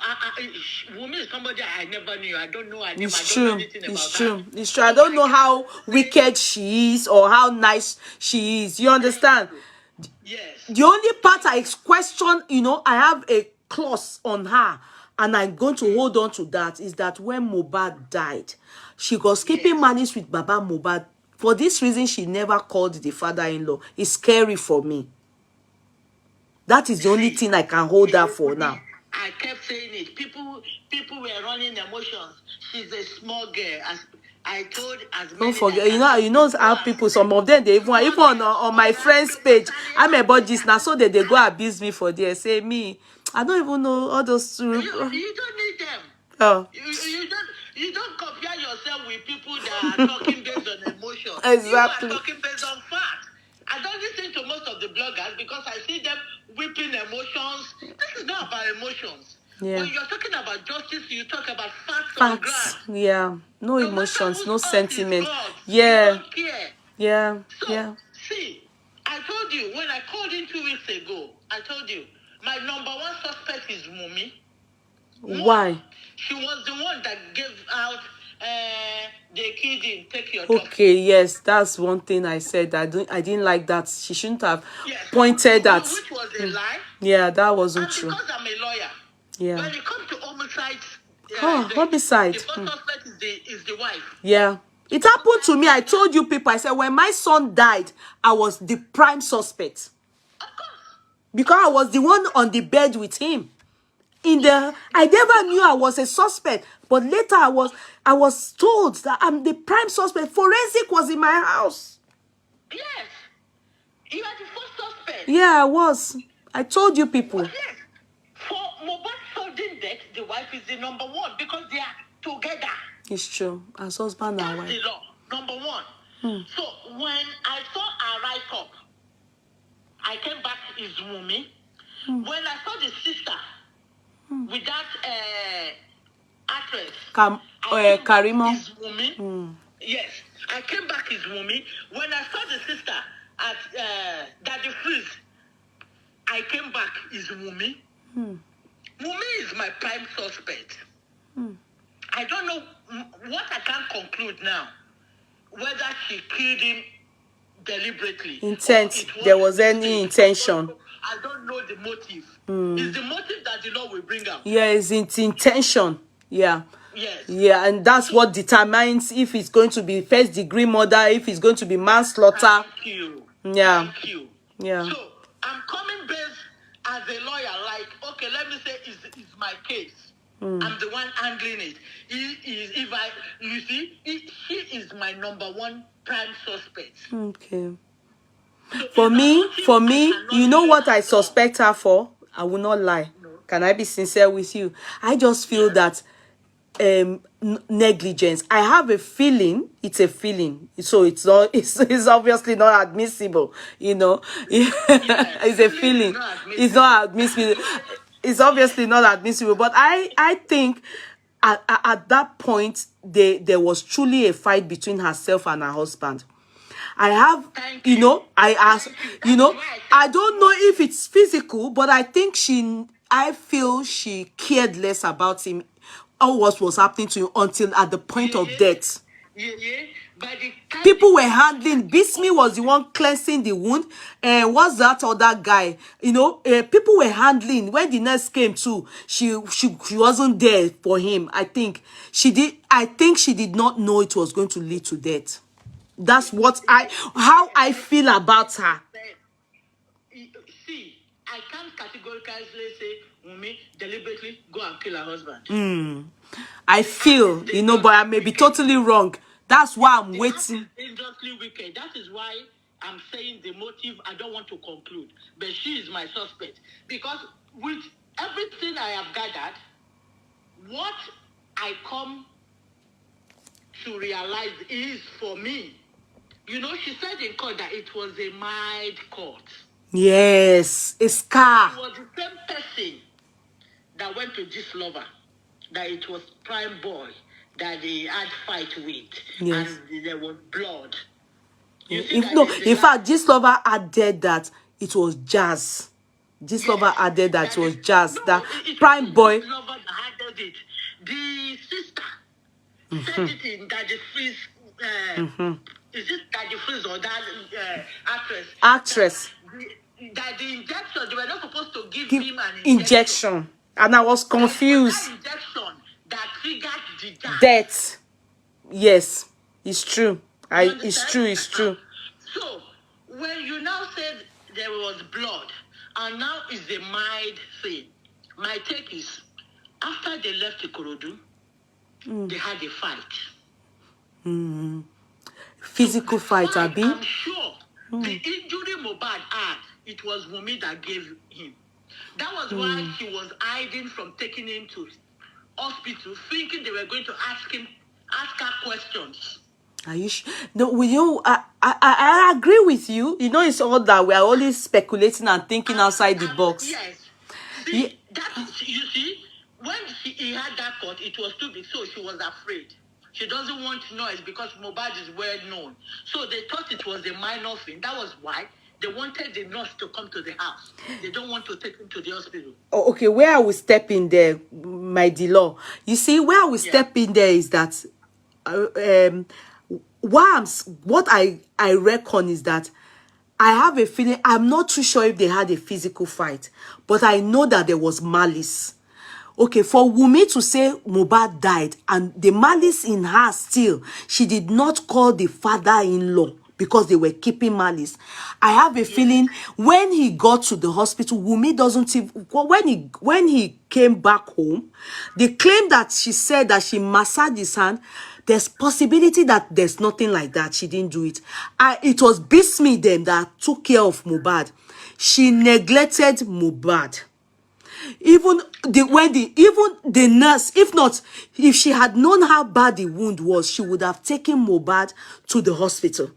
Wumi is somebody I never knew. I don't know. I don't know anything about it's true. That. It's true. I don't know how wicked she is or how nice she is. You understand? Yes. The only part I question, I have a clause on her, and I'm going to hold on to that, is that when Mohbad died, she was keeping malice with Baba Mohbad. For this reason, she never called the father-in-law. It's scary for me. That is the only thing I can hold her for now. I kept saying it. People were running emotions. She's a small girl. As I told as many. Don't forget, you know how people, some of them, they even on my friend's page, I'm about this now, so that they go abuse me for there. Say me, I don't even know all those. You don't need them. Oh. You don't compare yourself with people that are talking based on emotion. Exactly. You are talking based on facts. I don't listen to most of the bloggers because I see them whipping emotions. This is not about emotions. Yeah. When you're talking about justice, you talk about facts on Facts. ground. Yeah. No emotions, no sentiment. Yeah. Yeah. You don't care. Yeah. So, yeah. see, I told you, when I called in 2 weeks ago, I told you, my number one suspect is Wumi. Why? She was the one that gave out the kid take your okay, yes, that's one thing I said. I didn't like that. She shouldn't have pointed at. Which was a lie. Yeah, that wasn't and true. Because I'm a lawyer. Yeah. When it comes to homicides, homicide. The first suspect is the wife. Yeah. It happened to me. I told you people. I said when my son died, I was the prime suspect. Of course. Because I was the one on the bed with him. I never knew I was a suspect, but later I was told that I'm the prime suspect. Forensic was in my house. Yes. You are the first suspect. Yeah, I was. I told you people. But yes, for Mohbad's sudden death, the wife is the number one because they are together. It's true. As husband and wife. That's the law, number one. So when I saw her write up, I came back is Wunmi. When I saw the sister with that actress, Karimo. is Wunmi. Yes, I came back is Wunmi. When I saw the sister at Daddy Freeze, I came back is Wunmi. Wunmi is my prime suspect. I don't know what I can't conclude now. Whether she killed him deliberately. Intent. There was any intention. I don't know the motive. It's the motive that the law will bring out. Yeah, it's intention. Yeah. Yes. Yeah, and that's what determines if it's going to be first degree murder, if it's going to be manslaughter. Thank you. Yeah. Thank you. Yeah. So I'm coming based as a lawyer, like, okay, let me say it's my case. I'm the one handling it. She is my number one prime suspect. Okay. So For me, you know what I suspect her for? I will not lie. No. Can I be sincere with you? I just feel that negligence. I have a feeling, it's a feeling, so it's not, it's obviously not admissible, you know. It's a feeling. It's not admissible. It's obviously not admissible, but I think at that point there was truly a fight between herself and her husband. I have, you know, I asked, you know, I don't know if it's physical, but I think I feel she cared less about him, or what was happening to him until at the point of death. By the time People were handling. Bismi was the one cleansing the wound. And what's that other guy? You know, people were handling. When the nurse came too, she wasn't there for him. I think she did not know it was going to lead to death. That's how I feel about her. See, I can't categorically say Wunmi deliberately go and kill her husband. I feel, you know, but I may be totally wrong. That's why I'm waiting. Dangerously wicked. That is why I'm saying the motive. I don't want to conclude, but she is my suspect because with everything I have gathered, what I come to realize is for me. You know, she said in court that it was a mild court. Yes, a scar. It was the same person that went to this lover, that it was prime boy that they had fight with, yes. And there was blood. In fact, this lover added that it was jazz. This lover added that it was jazz. That prime boy. This lover that added it. The sister said it in Daddy Freeze. Is it Daddy Freeze or that actress? That the injection, they were not supposed to give him an injection. And I was confused. That injection that triggered the death. Yes, it's true. It's true. So, when you now said there was blood, and now is the mild thing, my take is, after they left Ikorodu, they had a fight. Physical fight, Abi? I'm sure the injury Mohbad had, it was Wunmi that gave him. That was why she was hiding from taking him to hospital, thinking they were going to ask her questions. Are you sure? No, I agree with you. You know, it's all that we are only speculating and thinking outside the box. Yes. See, you see, when he had that cut, it was too big, so she was afraid. She doesn't want noise because Mohbad is well known. So they thought it was a minor thing. That was why they wanted the nurse to come to the house. They don't want to take him to the hospital. Oh, okay, where I will step in there, my dear. You see, where I will step in there is that what I reckon is that I have a feeling, I'm not too sure if they had a physical fight, but I know that there was malice. Okay, for Wunmi to say Mohbad died and the malice in her still, she did not call the father-in-law because they were keeping malice. I have a feeling when he got to the hospital, Wunmi doesn't even, when he came back home, they claim that she said that she massaged his hand. There's possibility that there's nothing like that. She didn't do it. It was Bismi them that took care of Mohbad. She neglected Mohbad. Even the nurse, if she had known how bad the wound was, she would have taken Mohbad to the hospital.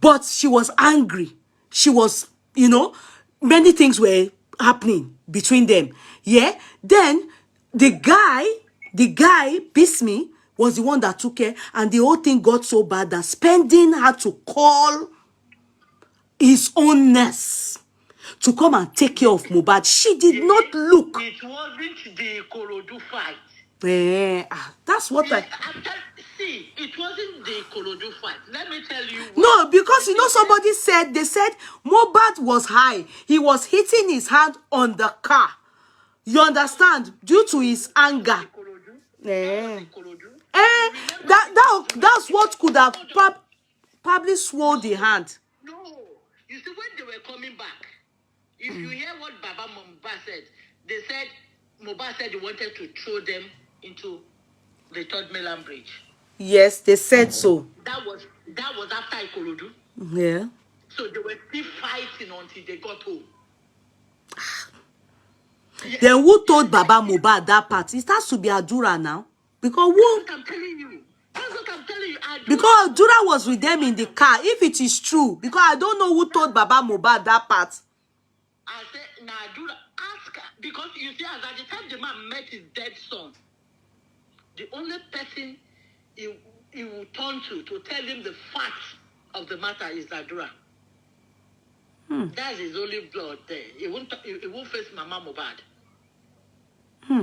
But she was angry. She was, many things were happening between them. Yeah. Then the guy, Bismi, was the one that took care, and the whole thing got so bad that Spending had to call his own nurse to come and take care of Mohbad. She did not look. It wasn't the Korodu fight. That's what See, it wasn't the Korodu fight. Let me tell you what. No, because somebody said, they said Mohbad was high. He was hitting his hand on the car. You understand? Due to his anger. That's what could have probably swelled the hand. No. You see, when they were coming back, if you hear what Baba Mohbad said, they said Mohbad said he wanted to throw them into the third mainland bridge. Yes, they said so. That was after Ikorodu. Yeah. So they were still fighting until they got home. Then who told Baba Mohbad that part? It has to be Adura now. Because That's what I'm telling you. That's what I'm telling you. Because Adura was with them in the car. If it is true, because I don't know who told Baba Mohbad that part. I said, Adura, ask her. Because you see, as at the time the man met his dead son, the only person he will turn to tell him the facts of the matter is Adura. That's his only blood there. He won't face Mama Mohbad.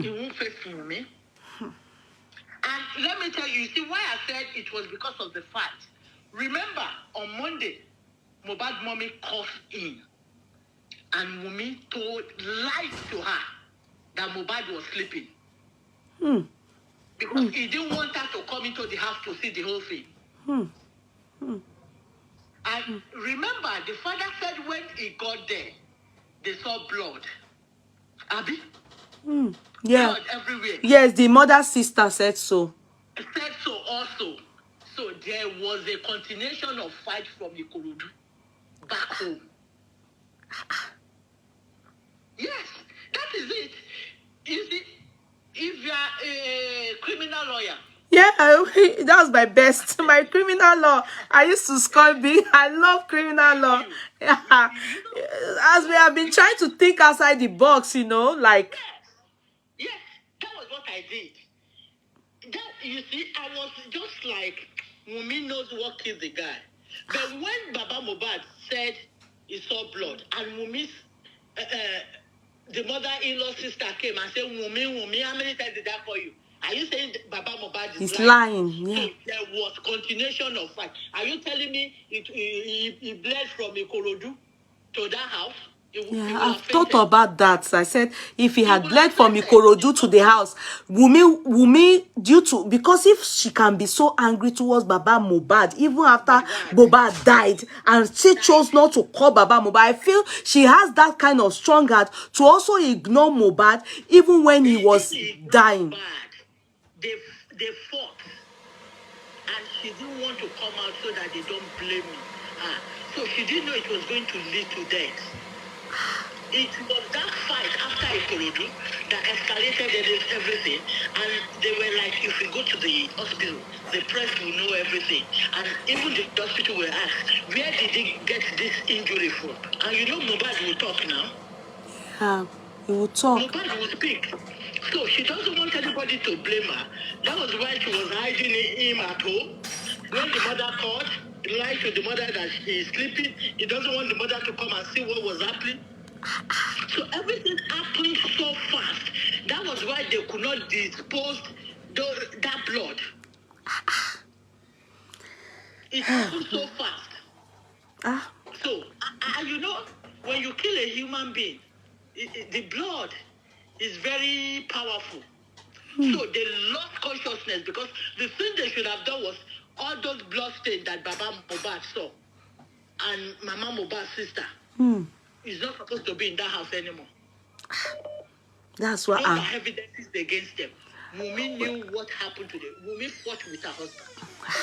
He won't face me. And let me tell you, see why I said it was because of the fact. Remember, on Monday, Mohbad mommy coughed in. And Wunmi lied to her that Mohbad was sleeping. Because he didn't want her to come into the house to see the whole thing. And remember, the father said when he got there, they saw blood. Abi? Yeah. Blood everywhere. Yes, the mother's sister said so. Said so also. So there was a continuation of fight from Ikorodu back home. Yes, that is it. You see, if you are a criminal lawyer. Yeah, that's my best. My criminal law. I used to score big. I love criminal law. Yeah. As we have been trying to think outside the box, like. Yes, that was what I did. That, you see, I was just like, Wunmi knows what killed the guy. But when Baba Mohbad said he saw blood, and Wunmi's, the mother-in-law sister came and said, Wunmi, how many times did I call you? Are you saying Baba Mohbad is lying? Yeah. So there was continuation of fight. Are you telling me he bled from Ikorodu to that house? Yeah, I've thought about that. I said if he had bled from Ikorodu to the house, Wunmi, because if she can be so angry towards Baba Mohbad, even after Mohbad died, and she chose not to call Baba Mohbad, I feel she has that kind of strong heart to also ignore Mohbad, even when he was dying. They fought, and she didn't want to come out so that they don't blame me. So she didn't know it was going to lead to death. It was that fight after Ikorodu that escalated everything, and they were like, if we go to the hospital, the press will know everything. And even the hospital were asked, where did he get this injury from? And Mohbad will talk now. Yeah, he will talk. Mohbad will speak. So she doesn't want anybody to blame her. That was why she was hiding him at home. When the mother called, he lied to the mother that he is sleeping. He doesn't want the mother to come and see what was happening. So everything happened so fast. That was why they could not dispose that blood. It happened so fast. So, when you kill a human being, the blood is very powerful. So they lost consciousness because the thing they should have done was all those blood stains that Baba Mohbad saw. and Mama Mohbad's sister is not supposed to be in that house anymore. That's what Those are evidences against them. Wunmi knew what happened to them. Wunmi fought with her husband.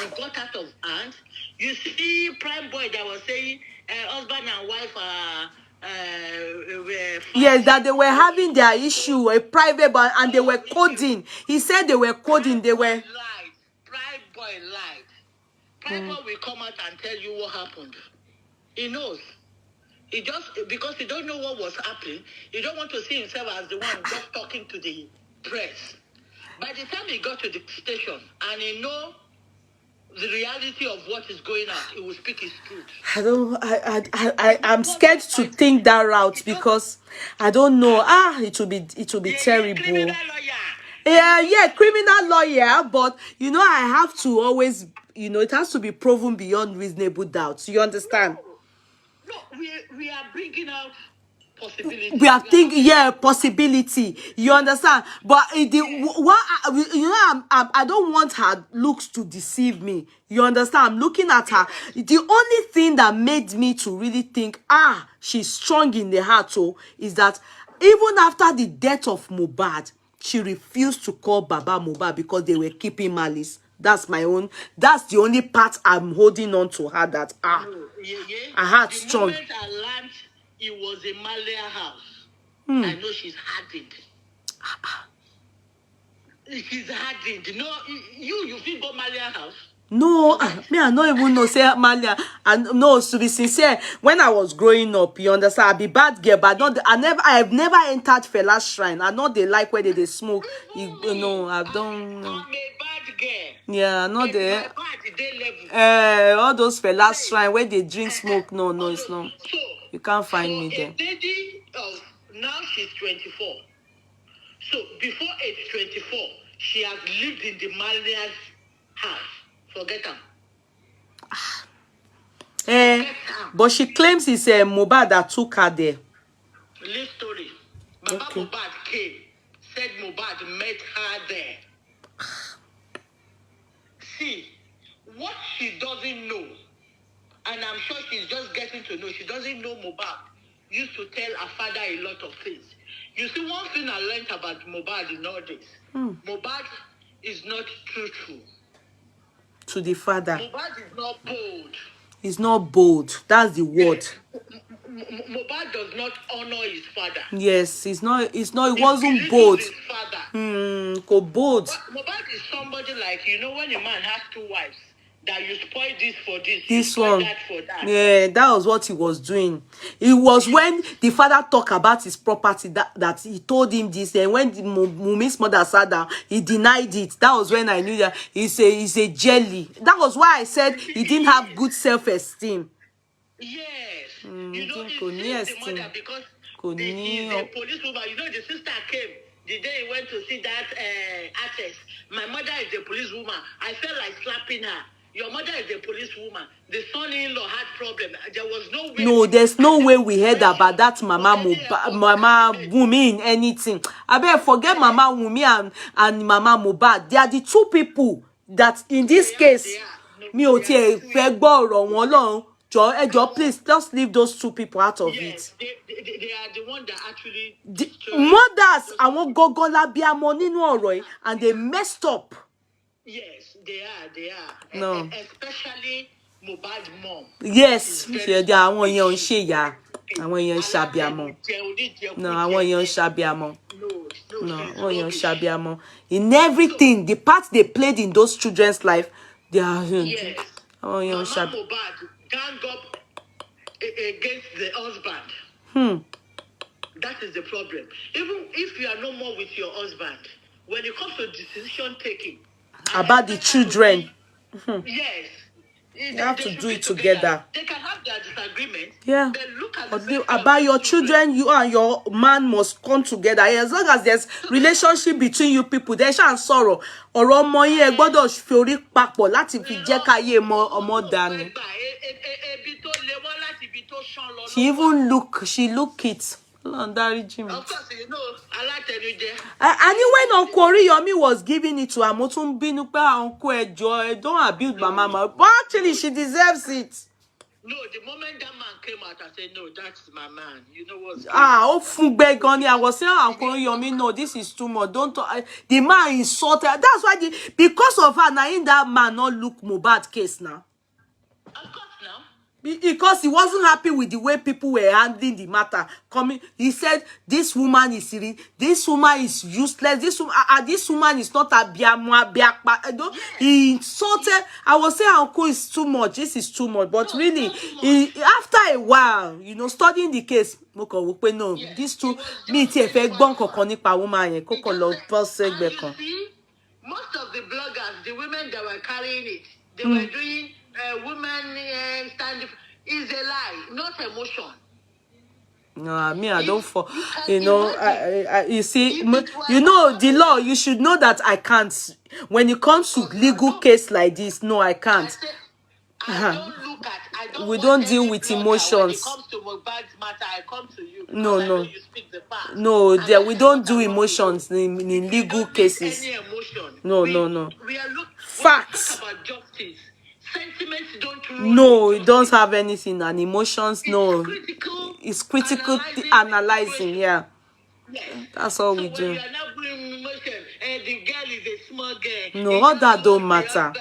He got out of hand. You see, Prime Boy that was saying husband and wife are. Yes, that they were having their issue, a private, and they were coding. He said they were coding. They were. Prime Boy lied. Prime Boy will come out and tell you what happened. He knows. He just, because he don't know what was happening, he don't want to see himself as the one just talking to the press. By the time he got to the station and he know the reality of what is going on, he will speak his truth. I'm scared to think that route because I don't know. It will be terrible. Criminal lawyer. Yeah, criminal lawyer, but I have to always, it has to be proven beyond reasonable doubt. You understand? No, we are bringing out possibility. We are thinking, possibility. You understand? But I don't want her looks to deceive me. You understand? I'm looking at her. The only thing that made me to really think, she's strong in the heart, is that even after the death of Mohbad, she refused to call Baba Mohbad because they were keeping malice. That's the only part I'm holding on to her, that her heart strong. The moment I learned it was a Malia house, I know she's hardened. She's hardened. No, you feel go Malia house? No, me, I don't even know, say Malia. And no, to be sincere, when I was growing up, you understand, I be bad girl, but I've never entered Fela's shrine. I know they like where they smoke. I don't know. I'm a bad girl. Yeah, not there. All those Fela's shrine where they drink smoke. No, it's not. So, you can't find me there. A lady of now she's 24. So before age 24, she has lived in the Malia's house. Forget her. But she claims it's Mohbad that took her there. Live story. Baba Mohbad came, said Mohbad met her there. See, what she doesn't know, and I'm sure she's just getting to know, she doesn't know Mohbad used to tell her father a lot of things. You see, one thing I learned about Mohbad in all this, Mohbad is not truthful. To the father. Mohbad is not bold. He's not bold. That's the word. Mohbad does not honor his father. Yes, he wasn't bold. His father. Bold. Mohbad is somebody like, when a man has two wives, that you spoil this for this, this you one, that for that. Yeah, that was what he was doing. It was when the father talked about his property that he told him this, and when Mumi's mother sat down, he denied it. That was when I knew that he's a jelly. That was why I said he didn't have good self-esteem. Yes. Yes, the mother because he's a police woman. The sister came the day he went to see that artist. My mother is a police woman. I felt like slapping her. Your mother is a police woman. The son-in-law had problem. There was no way. No, there's no way we heard about that Mama Wunmi in anything. I better forget Mama Wunmi and Mama Mohbad. They are the two people that in this case, please just leave those two people out of it. They are the one that actually mothers, I want gogola biamo ninu oro, and they messed up. Yes, they are. No. Especially Mohbad's mom. Yes, they are àwọn èèyàn ṣe ya. Àwọn èèyàn ṣàbíamọ. No, àwọn èèyàn ṣàbíamọ. No, àwọn èèyàn ṣàbíamọ. In everything, the part they played in those children's life, they are yes. Mama Mohbad gang up against the husband. That is the problem. Even if you are no more with your husband, when it comes to decision taking about the children, yes, you have to do it together. They can have their disagreement. Yeah. Then look at about your children, you and your man must come together. As long as there's relationship between you people, there shall sorrow. Ọ̀rọ̀ ọmọ yín ẹ gbọ́dọ̀ fi orí papọ̀ láti fi jẹ́ káyé ọmọ dànù. She look it. Of course, and when Uncle Oriyomi was giving it to her, Uncle Ejo, don't abuse my mama. But actually, she deserves it. No, the moment that man came out, I said, no, that's my man. You know what's going Oh, Fungbegoni. I was saying, I'm calling Yomi. No, this is too much. Don't talk. The man insulted. That's why because of her, now in that man not look Mohbad case now. Of course now. Because he wasn't happy with the way people were handling the matter. He said, this woman is useless. This woman is not a biamwa. He insulted. I was saying, uncle, is too much. This is too much. But no, really, after a while, you know, studying the case, no, yes, these two, me, woman, most of the bloggers, the women that were carrying it, they were doing women standing. Is a lie, not emotion. No, me, I don't fall. You know, you see, you know, the law, you should know that I can't. When it comes to legal case like this, no, I can't. I don't look at, we don't deal with emotions. When it comes to Mohbad's matter, I come to you. No. I know you speak the past. No, we don't do emotions in legal cases. Any emotion. No. We are facts. When we talk about justice. Sentiments don't rule. No, it don't have anything, and emotions, no. It's critical analyzing, yeah. Yes. That's all we do. You are not bringing emotion, and the girl is a small girl. No, all that don't matter.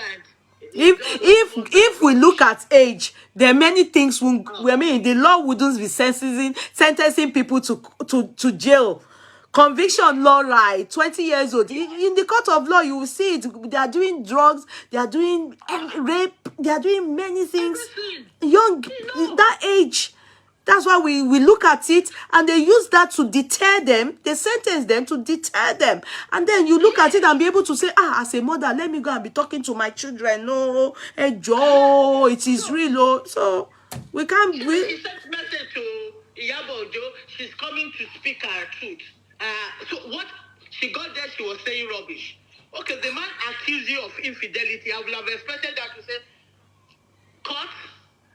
If we look at age, there are many things the law wouldn't be sentencing people to jail. Conviction law, right? 20 years old. In the court of law, you will see it. They are doing drugs. They are doing rape. They are doing many things. Young, that age. That's why we look at it, and they use that to deter them. They sentence them to deter them. And then you look at it and be able to say, as a mother, let me go and be talking to my children. No, hey, Joe, it is real. Oh. So we can't. She sent message to Iyabo Ojo. She's coming to speak her truth. So what she got there, she was saying rubbish. Okay, the man accused you of infidelity. I would have expected that to say, "Court,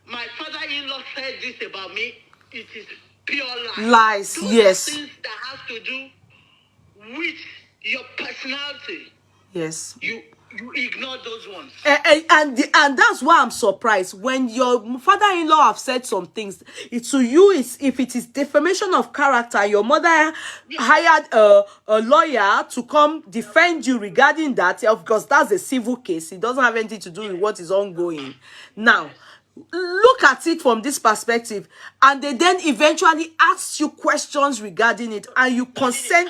my father-in-law said this about me. It is pure lies." Lies, those yes. Things that has to do with your personality. Yes. You ignore those ones. And that's why I'm surprised when your father-in-law have said some things. To you, if it is defamation of character, your mother hired a lawyer to come defend you regarding that. Of course, that's a civil case. It doesn't have anything to do with what is ongoing. Now, look at it from this perspective, and they then eventually ask you questions regarding it, and you consent.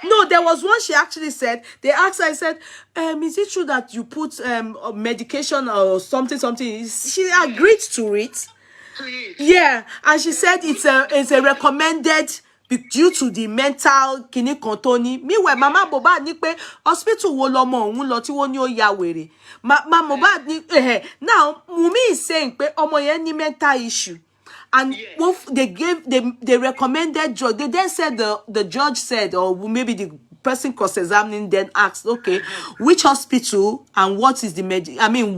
No, there was one she actually said. They asked her, I said, is it true that you put medication or something? She agreed to it. Yeah, and she said it's a recommended due to the mental kini kontoni. Meanwhile, Mama Mohbad ni pe hospital wo lomo ohun lo ti won ni o ya were. Mama Mohbad ni now Wunmi is saying pe omo yen ni mental issue. And they recommended drug. They then said the judge said, or maybe the person cross-examining then asked, okay, which hospital and what is the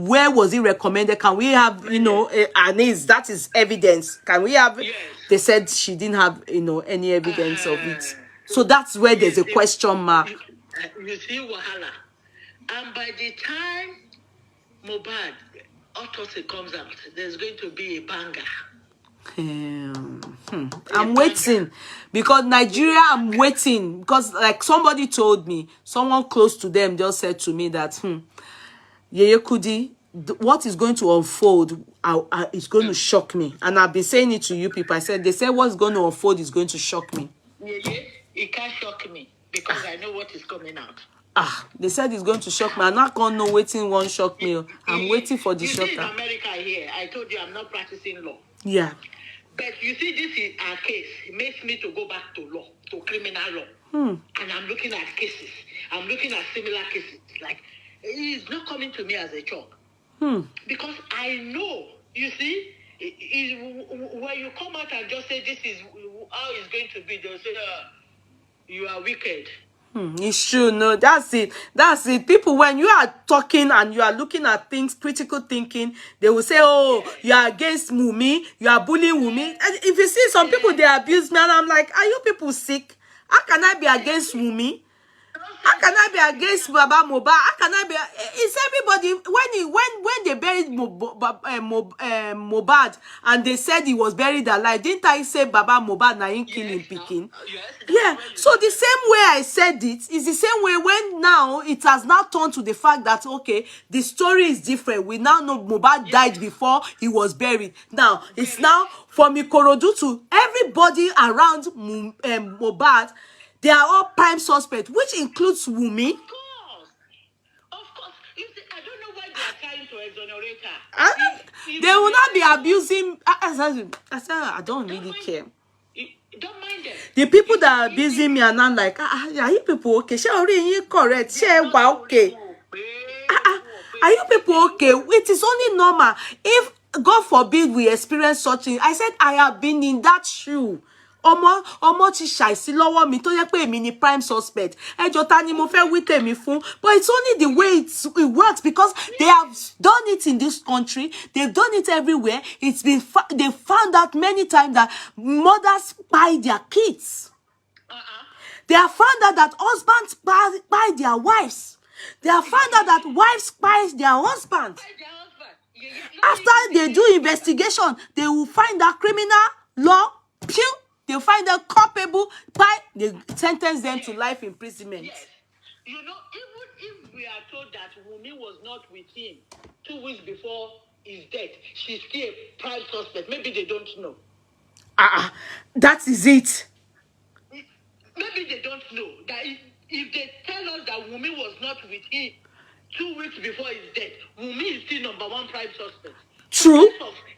where was it recommended? Can we have, that is evidence. Can we have? Yes. They said she didn't have, any evidence of it. So that's where there's a question mark. You see wahala. And by the time Mohbad autopsy comes out, there's going to be a banger. I'm waiting because Nigeria, I'm waiting because like somebody told me, someone close to them just said to me that Yeye Kudi, what is going to unfold is going to shock me. And I've been saying it to you people. I said, they say what's going to unfold is going to shock me. It can't shock me because I know what is coming out. They said it's going to shock me. I'm not going to know waiting won't shock me. I'm waiting for the shock. In America here, I told you I'm not practicing law. Yeah. But you see, this is our case. It makes me to go back to law, to criminal law. And I'm looking at cases. I'm looking at similar cases. Like, it's not coming to me as a joke. Because I know, you see, when you come out and just say this is how it's going to be, they'll say, you are wicked. It's true. No, that's it. People, when you are talking and you are looking at things, critical thinking, they will say, oh, you are against Wunmi, you are bullying Wunmi. And if you see some people, they abuse me, and I'm like, are you people sick? How can I be against Wunmi? How can I be against Baba Mohbad? How can I be? It's everybody. When they buried Mohbad and they said he was buried alive, didn't I say Baba Mohbad na him kill him pikin? Yeah. So the same way I said it is the same way when now it has now turned to the fact that okay, the story is different. We now know Mohbad died before he was buried. Now it's now from Ikorodu to everybody around Mohbad. They are all prime suspects, which includes Wunmi. Of course. You see, I don't know why they are trying to exonerate her. They will not be abusing. I said, I don't really care. Don't mind them. The people that are abusing me are not like, are you people okay? She already correct. She okay. Are you people okay? It is only normal. If God forbid we experience such thing, I said I have been in that shoe. Ọmọ ti ṣàìsí lọ́wọ́ mi tó yẹ pé èmi ni prime suspect. Ẹjọ́ ta ni mo fẹ́ wí tèmi fún. But it's only the way it works because they have done it in this country. They've done it everywhere. It's been they found out many times that mothers buy their kids. They have found out that husbands buy their wives. They have found out that wives buy their husbands. After they do investigation, they will find that criminal law. Pew. They find them culpable, they sentence them to life imprisonment. Yes. You know, even if we are told that Wunmi was not with him 2 weeks before his death, she's still a prime suspect. Maybe they don't know. That is it. Maybe they don't know that if they tell us that Wunmi was not with him 2 weeks before his death, Wunmi is still #1 prime suspect. True.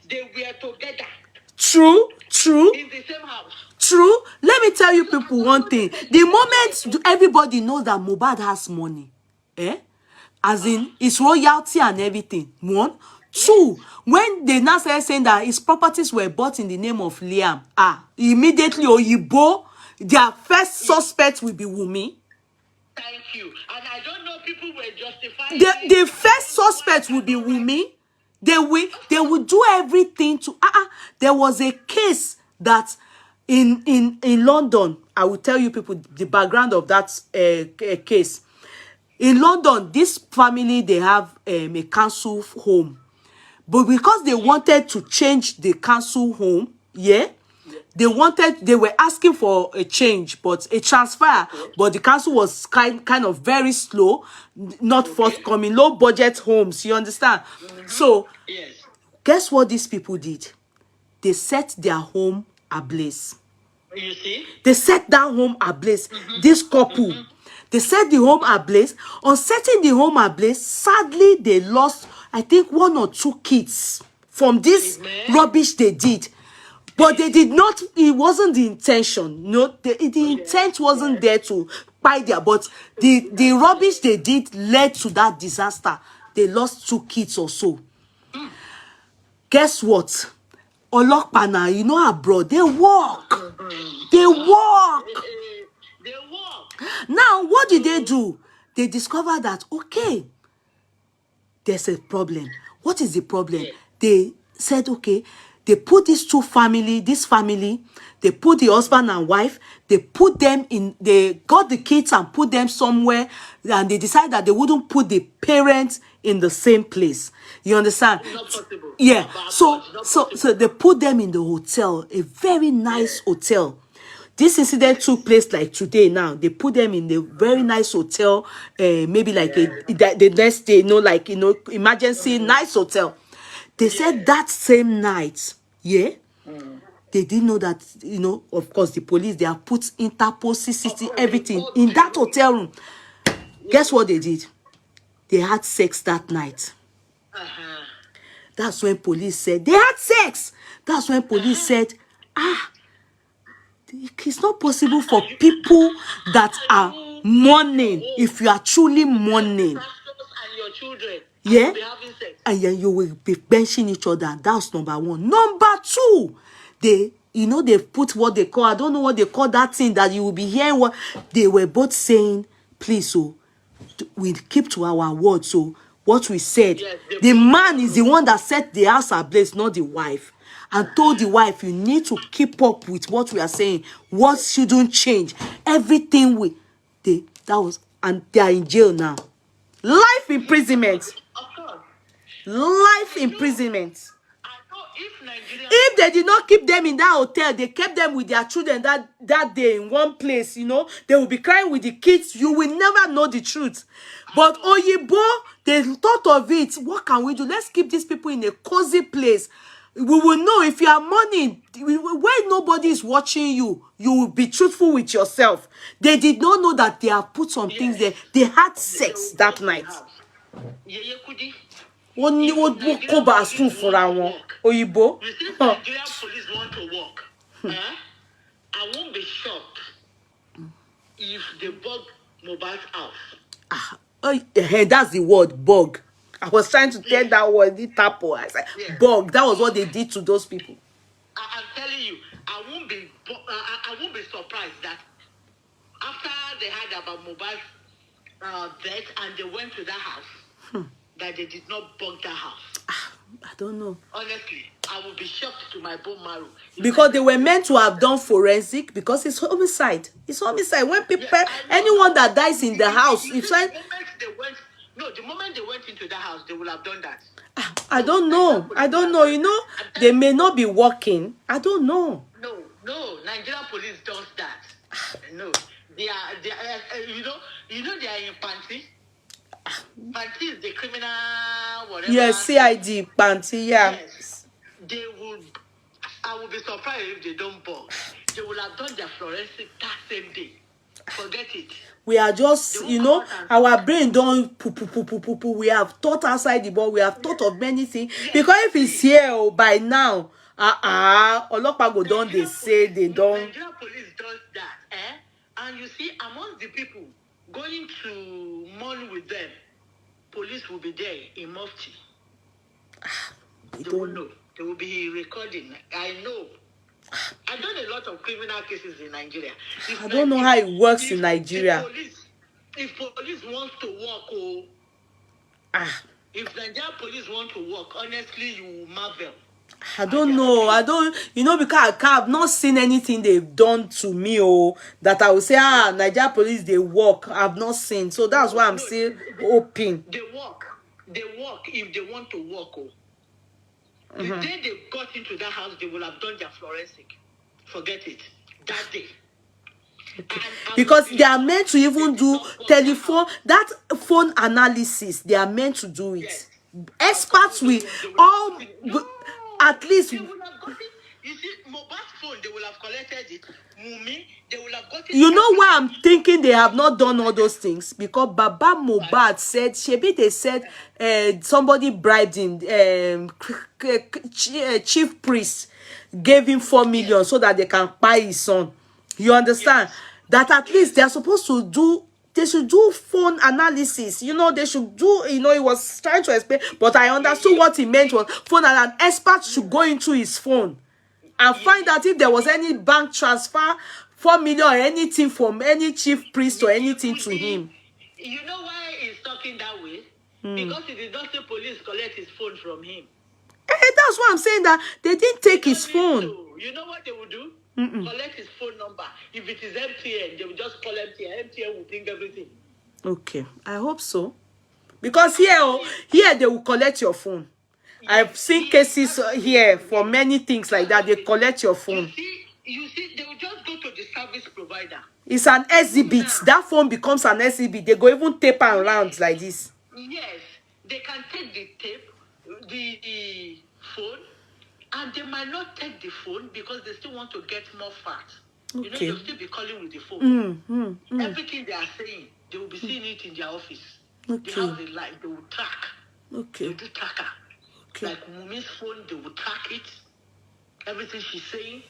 They were together. True. In the same house. True. Let me tell you people one thing. The moment everybody knows that Mohbad has money, as in his royalty and everything, 1. 2, when they now started saying that his properties were bought in the name of Liam, immediately Oyibo, their first suspect will be Wunmi. Thank you. And I don't know, people were justifying the first suspect will be Wunmi. They will do everything to there was a case that in London. I will tell you people the background of that case. In London, this family, they have a council home. But because they wanted to change the council home, they were asking for a change, but a transfer, but the council was kind of very slow, not forthcoming, low budget homes, you understand? So, guess what these people did? They set their home ablaze. You see? They set that home ablaze. This couple, they set the home ablaze. On setting the home ablaze, sadly, they lost, I think, 1 or 2 kids from this rubbish they did. But they did not, it wasn't the intention. No, the intent wasn't there to buy their, but the rubbish they did led to that disaster. They lost 2 kids or so. Guess what? Olokpana, you know, abroad, they walk. They walk. Now, what did they do? They discovered that, okay, there's a problem. What is the problem? They said, okay, they put these two family, they put the husband and wife, they got the kids and put them somewhere, and they decided that they wouldn't put the parents in the same place. You understand? Not possible. Yeah. So they put them in the hotel, a very nice hotel. This incident took place like today now. They put them in the very nice hotel, maybe like the next day, emergency, nice hotel. They said that same night, they didn't know that, of course, the police, they have put Interpol, CCTV, everything in that hotel room. Guess what they did? They had sex that night. That's when police said, they had sex. That's when police said, it's not possible for people that are mourning, if you are truly mourning. And your children. Yeah? Be having sex. And then you will be benching each other. That's number 1. Number 2, they've put what they call, I don't know what they call that thing that you will be hearing. What they were both saying, please, we keep to our word. So what we said, the man is the one that set the house ablaze, not the wife. And told the wife, you need to keep up with what we are saying. What shouldn't change. Everything and they are in jail now. Life imprisonment. Of course. Life imprisonment. I know if Nigeria... If they did not keep them in that hotel, they kept them with their children that day in one place, you know, they will be crying with the kids. You will never know the truth. But Oyibo, they thought of it. What can we do? Let's keep these people in a cozy place. We will know if you are money, when nobody is watching you, you will be truthful with yourself. They did not know that they have put some things there. They had sex that night. Yeye Kudi. Only what go bathroom for our Oyibo. You see, Nigerian police want to work. I won't be shocked if they bug Mohbad's house. That's the word, bug. I was trying to tell that word, the tapo. I said, bug. That was what they did to those people. I'm telling you, I won't be surprised that after they heard about Mohbad's death and they went to that house, that they did not bug that house. I don't know. Honestly, I will be shocked to my bone marrow. Because they were meant to have done forensic, because it's homicide. It's homicide. When people, anyone that dies in the house, the moment they went into the house, they will have done that. I don't know. I don't know. You know, they may not be working. I don't know. No. Nigerian police does that. No, they are. You know, they are in panty. Panty is the criminal whatever. Yes, CID panty. Yeah. Yes, they will. I will be surprised if they don't bug. They will have done their forensic that same day. Forget it. We are just, you know, our brain don't poo. We have thought outside the box. We have thought of many things. Because if it's here by now, Olopago don't, they say they don't. Nigerian police does that, And you see, among the people going to mourn with them, police will be there in mufti. They will know. They will be recording. I know. I've done a lot of criminal cases in Nigeria. I don't know how it works in Nigeria. If police wants to work, if Nigerian police want to work, honestly, you will marvel. I don't know. You know, because I have not seen anything they've done to me, that I will say, Nigeria police, they work. I've not seen. So that's why I'm still hoping. They work if they want to work, The day they got into that house, they will have done their forensic. Forget it. That day. Okay. Because they are meant to even do telephone, that phone analysis. They are meant to do it. Yes. Experts will all, at least. They will have gotten, you see, Mohbad's phone, they will have collected it. Mumi, they will have gotten. You know why I'm thinking they have not done all those things? Because Baba Mohbad said, Shebi, they said somebody bribed him, chief priest gave him 4 million so that they can buy his son. You understand? Yes. That at least they are supposed to do, they should do phone analysis. You know, they should do, you know, he was trying to explain, but I understood what he meant was phone, and an expert should go into his phone and find out if there was any bank transfer, 4 million or anything from any chief priest or anything to him. You know why he's talking that way? Because he did not say police collect his phone from him. That's why I'm saying that they didn't take his phone. You know what they will do? Collect his phone number. If it is MTN, they will just call MTN. MTN will bring everything. Okay, I hope so. Because here they will collect your phone. I've seen cases here for many things like that. They collect your phone. You see, they will just go to the service provider. It's an exhibit. That phone becomes an exhibit. They go even tape around like this. Yes, they can take the tape, the phone, and they might not take the phone because they still want to get more fat. Okay. You know, they'll still be calling with the phone. Everything they are saying, they will be seeing it in their office. Okay. They have the light, they will track. Okay. They do tracker. Okay. Like Mumi's phone, they will track it. Everything she's saying.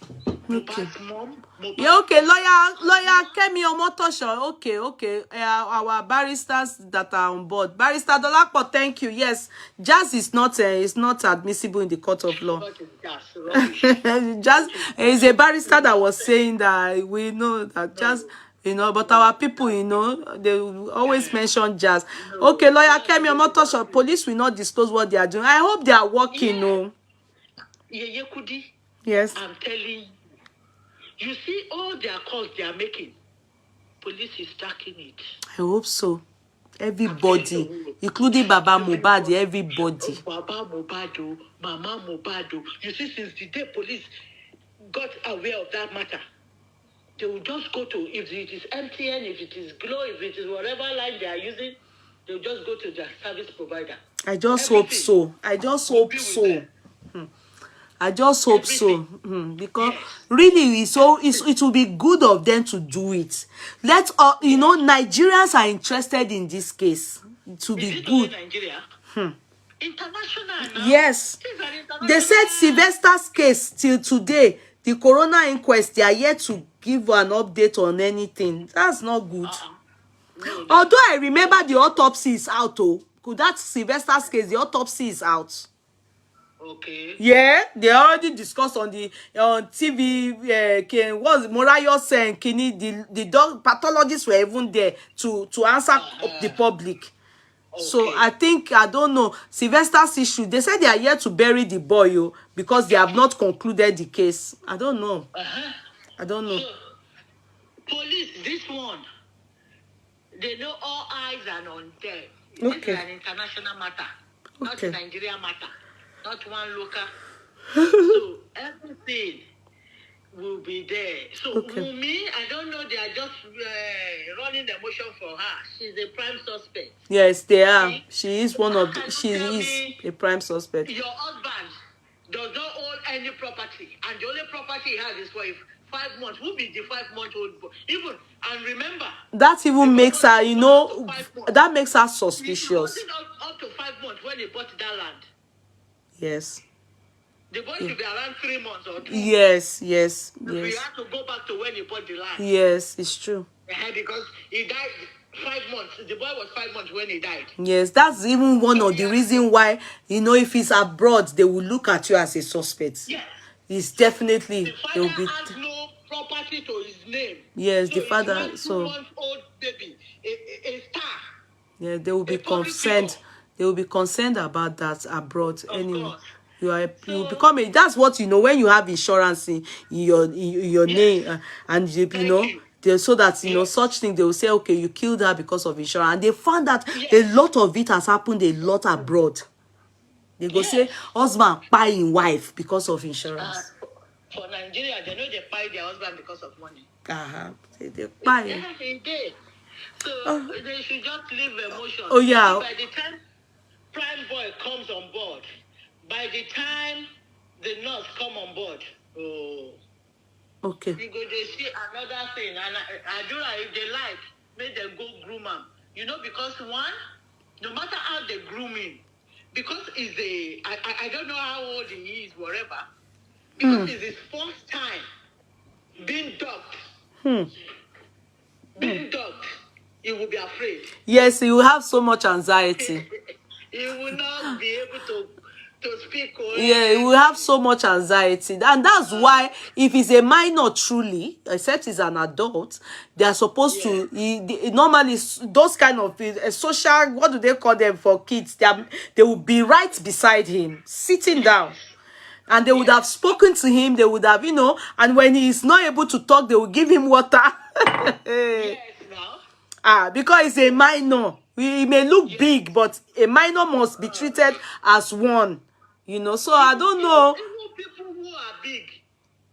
Okay. Mom, yeah, okay. Lawyer Kemi Omotosho. Okay. Our barristers that are on board. Barrister Dolapo, thank you. Yes, jazz is not admissible in the court of law. Jazz is a barrister that was saying that we know that jazz, you know, but our people, you know, they always mention jazz. Okay, Lawyer Kemi Omotosho, police will not disclose what they are doing. I hope they are working, no. Yeah, Kudi. Yes. I'm telling you. You see all their calls they are making. police is tracking it. I hope so. Everybody, including Baba Mohbad, everybody. Baba Mohbad, Mama Mohbad. You see, since the day police got aware of that matter, they will just go to, if it is MTN, if it is Glow, if it is whatever line they are using, they will just go to their service provider. I just hope so. I just hope so. I just hope so. Because really, it will be good of them to do it. Let you know, Nigerians are interested in this case. It will be good. Nigeria? International now. Yes. They said Sylvester's case till today, the coroner inquest, they are yet to give an update on anything. That's not good. No. Although I remember the autopsy is out, oh. Could that Sylvester's case, the autopsy is out. Okay. Yeah, they already discussed on the on TV. Was Morayos and Kini, the dog pathologists were even there to answer the public. Okay. So I think, I don't know, Sylvester's issue, they said they are here to bury the boy, because they have not concluded the case. I don't know. I don't know. So, police, this one, they know all eyes are on them. Okay. This is an international matter, not Okay. Nigeria matter, not one local. So everything will be there. So Okay. Wunmi, I don't know, they are just running the motion for her. She's a prime suspect. Yes, they are. See? She is one of the, Can she you tell is me a prime suspect. your husband does not own any property, and the only property he has is for 5 months. Who be the 5-month-old boy? Even, and remember, That even makes her, you know, up to 5 months. that makes her It suspicious. wasn't up to 5 months when he bought that land. Yes. The boy should be around 3 months or 2. Yes, yes, We yes. have to go back to when he bought the land. Yes, it's true. Because he died 5 months. The boy was 5 months when he died. Yes, that's even one of the reasons why, you know, if he's abroad, they will look at you as a suspect. Yes. It's definitely, The they will father be, has no property to his name. yes, So the it's father, one so, 2-month-old baby, a star. yeah, they will be a public concerned. figure. They will be concerned about that abroad anyway. course. You become a, that's what, you know, when you have insurance in your name, and you know, you. so that, you know, such thing, they will say, okay, you killed her because of insurance. And they found that a lot of it has happened a lot abroad. They go say husband buying wife because of insurance. For Nigeria, they know they buy their husband because of money. They buy. Yeah, he did. So they should just leave emotion. Oh, yeah. By the time Prime Boy comes on board, by the time the nurse come on board, Okay. you go they see another thing. And I do like, if they like, make them go groom him. You know, because one, no matter how they groom him, because he's I don't know how old he is, whatever. Because it's his first time being dogged. Being dogged, he will be afraid. Yes, you have so much anxiety. He will not be able to speak. Yeah, he will have so much anxiety. And that's why, if he's a minor truly, except he's an adult, they are supposed to, normally, those kind of social, what do they call them for kids? They will be right beside him, sitting down. And they would have spoken to him, they would have, you know, and when he is not able to talk, they will give him water. Yes, now. Because he's a minor. He may look big, but a minor must be treated as one. You know, so I don't know. Even people who are big,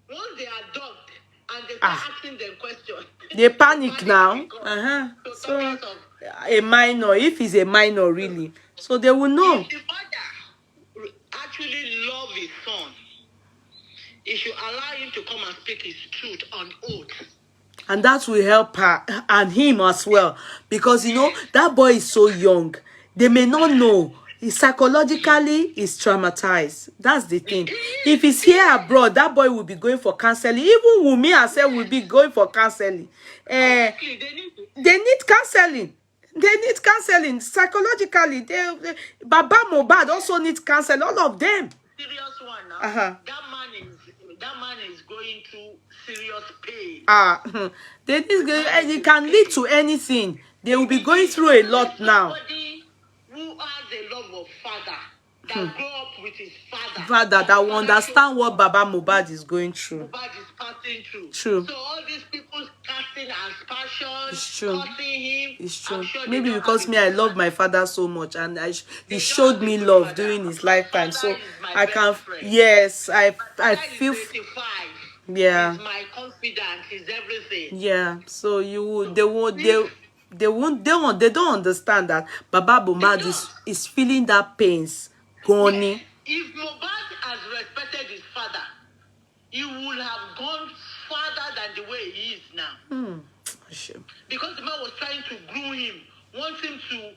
once they are dogged and they start asking them questions, They panic now. So, So a minor, if he's a minor really, so they will know. if the father actually love his son, he should allow him to come and speak his truth on oath. And that will help her and him as well. Because, you know, that boy is so young. They may not know. Psychologically, he's traumatized. That's the thing. If he's here abroad, that boy will be going for counseling. Even Wunmi herself will be going for counseling. They need counseling. They need counseling. Psychologically, Baba Mohbad also needs counseling. All of them. Serious one now. That man is going through serious pain. It can lead to anything. They will be going through a lot now. Somebody who has a love of father, that grew up with his father. Father, that will understand what Baba Mohbad is going through. Mohbad is passing through. True. So all these people casting aspersions, It's true. cursing him. It's I'm true. sure they Maybe don't because have me, a I good love father. my father so much, and he They don't showed have a me good love father. during his My lifetime. father So is my I best can, friend. yes, My I father feel, is 85. yeah, He's my confidant. He's everything. yeah. So you would, So they won't, if they don't understand that Baba they Bumad don't, is feeling that pains, yes, gone. if Mohbad has respected his father, he would have gone farther than the way he is now. Sure. Because the man was trying to groom him, want him to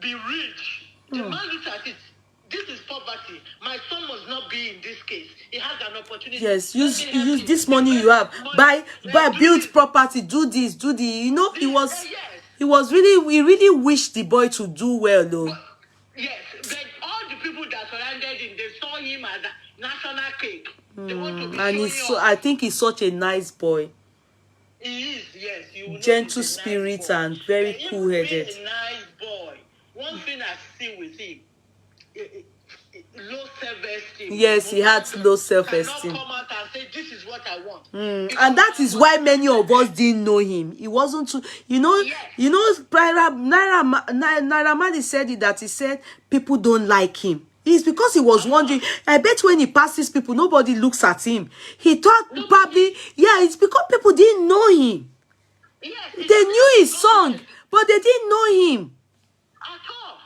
be rich. The man looked at it. This is poverty. My son must not be in this case. He has an opportunity. Yes, Let me help use him. this money you have, Money. buy, Do build this. property, do this, do the. You know, Yes. he was really, he really wished the boy to do well, though. Yes, but all the people that surrounded him, they saw him as a national cake. They want to be And showing he's so, off. I think he's such a nice boy, He is, yes. You will know gentle he's a spirit nice boy. and very But him cool-headed. being a nice boy, one thing I see with him, low self-esteem. Yes, he had low Cannot self-esteem. come out and say, this is what I want. And that is why many of us didn't know him. He wasn't too, Yes. Naira Marley said it, that he said people don't like him. It's because he was wondering. I bet when he passes people, nobody looks at him. He thought probably, yeah, it's because people didn't know him. Yes, They knew his song, but they didn't know him. at all.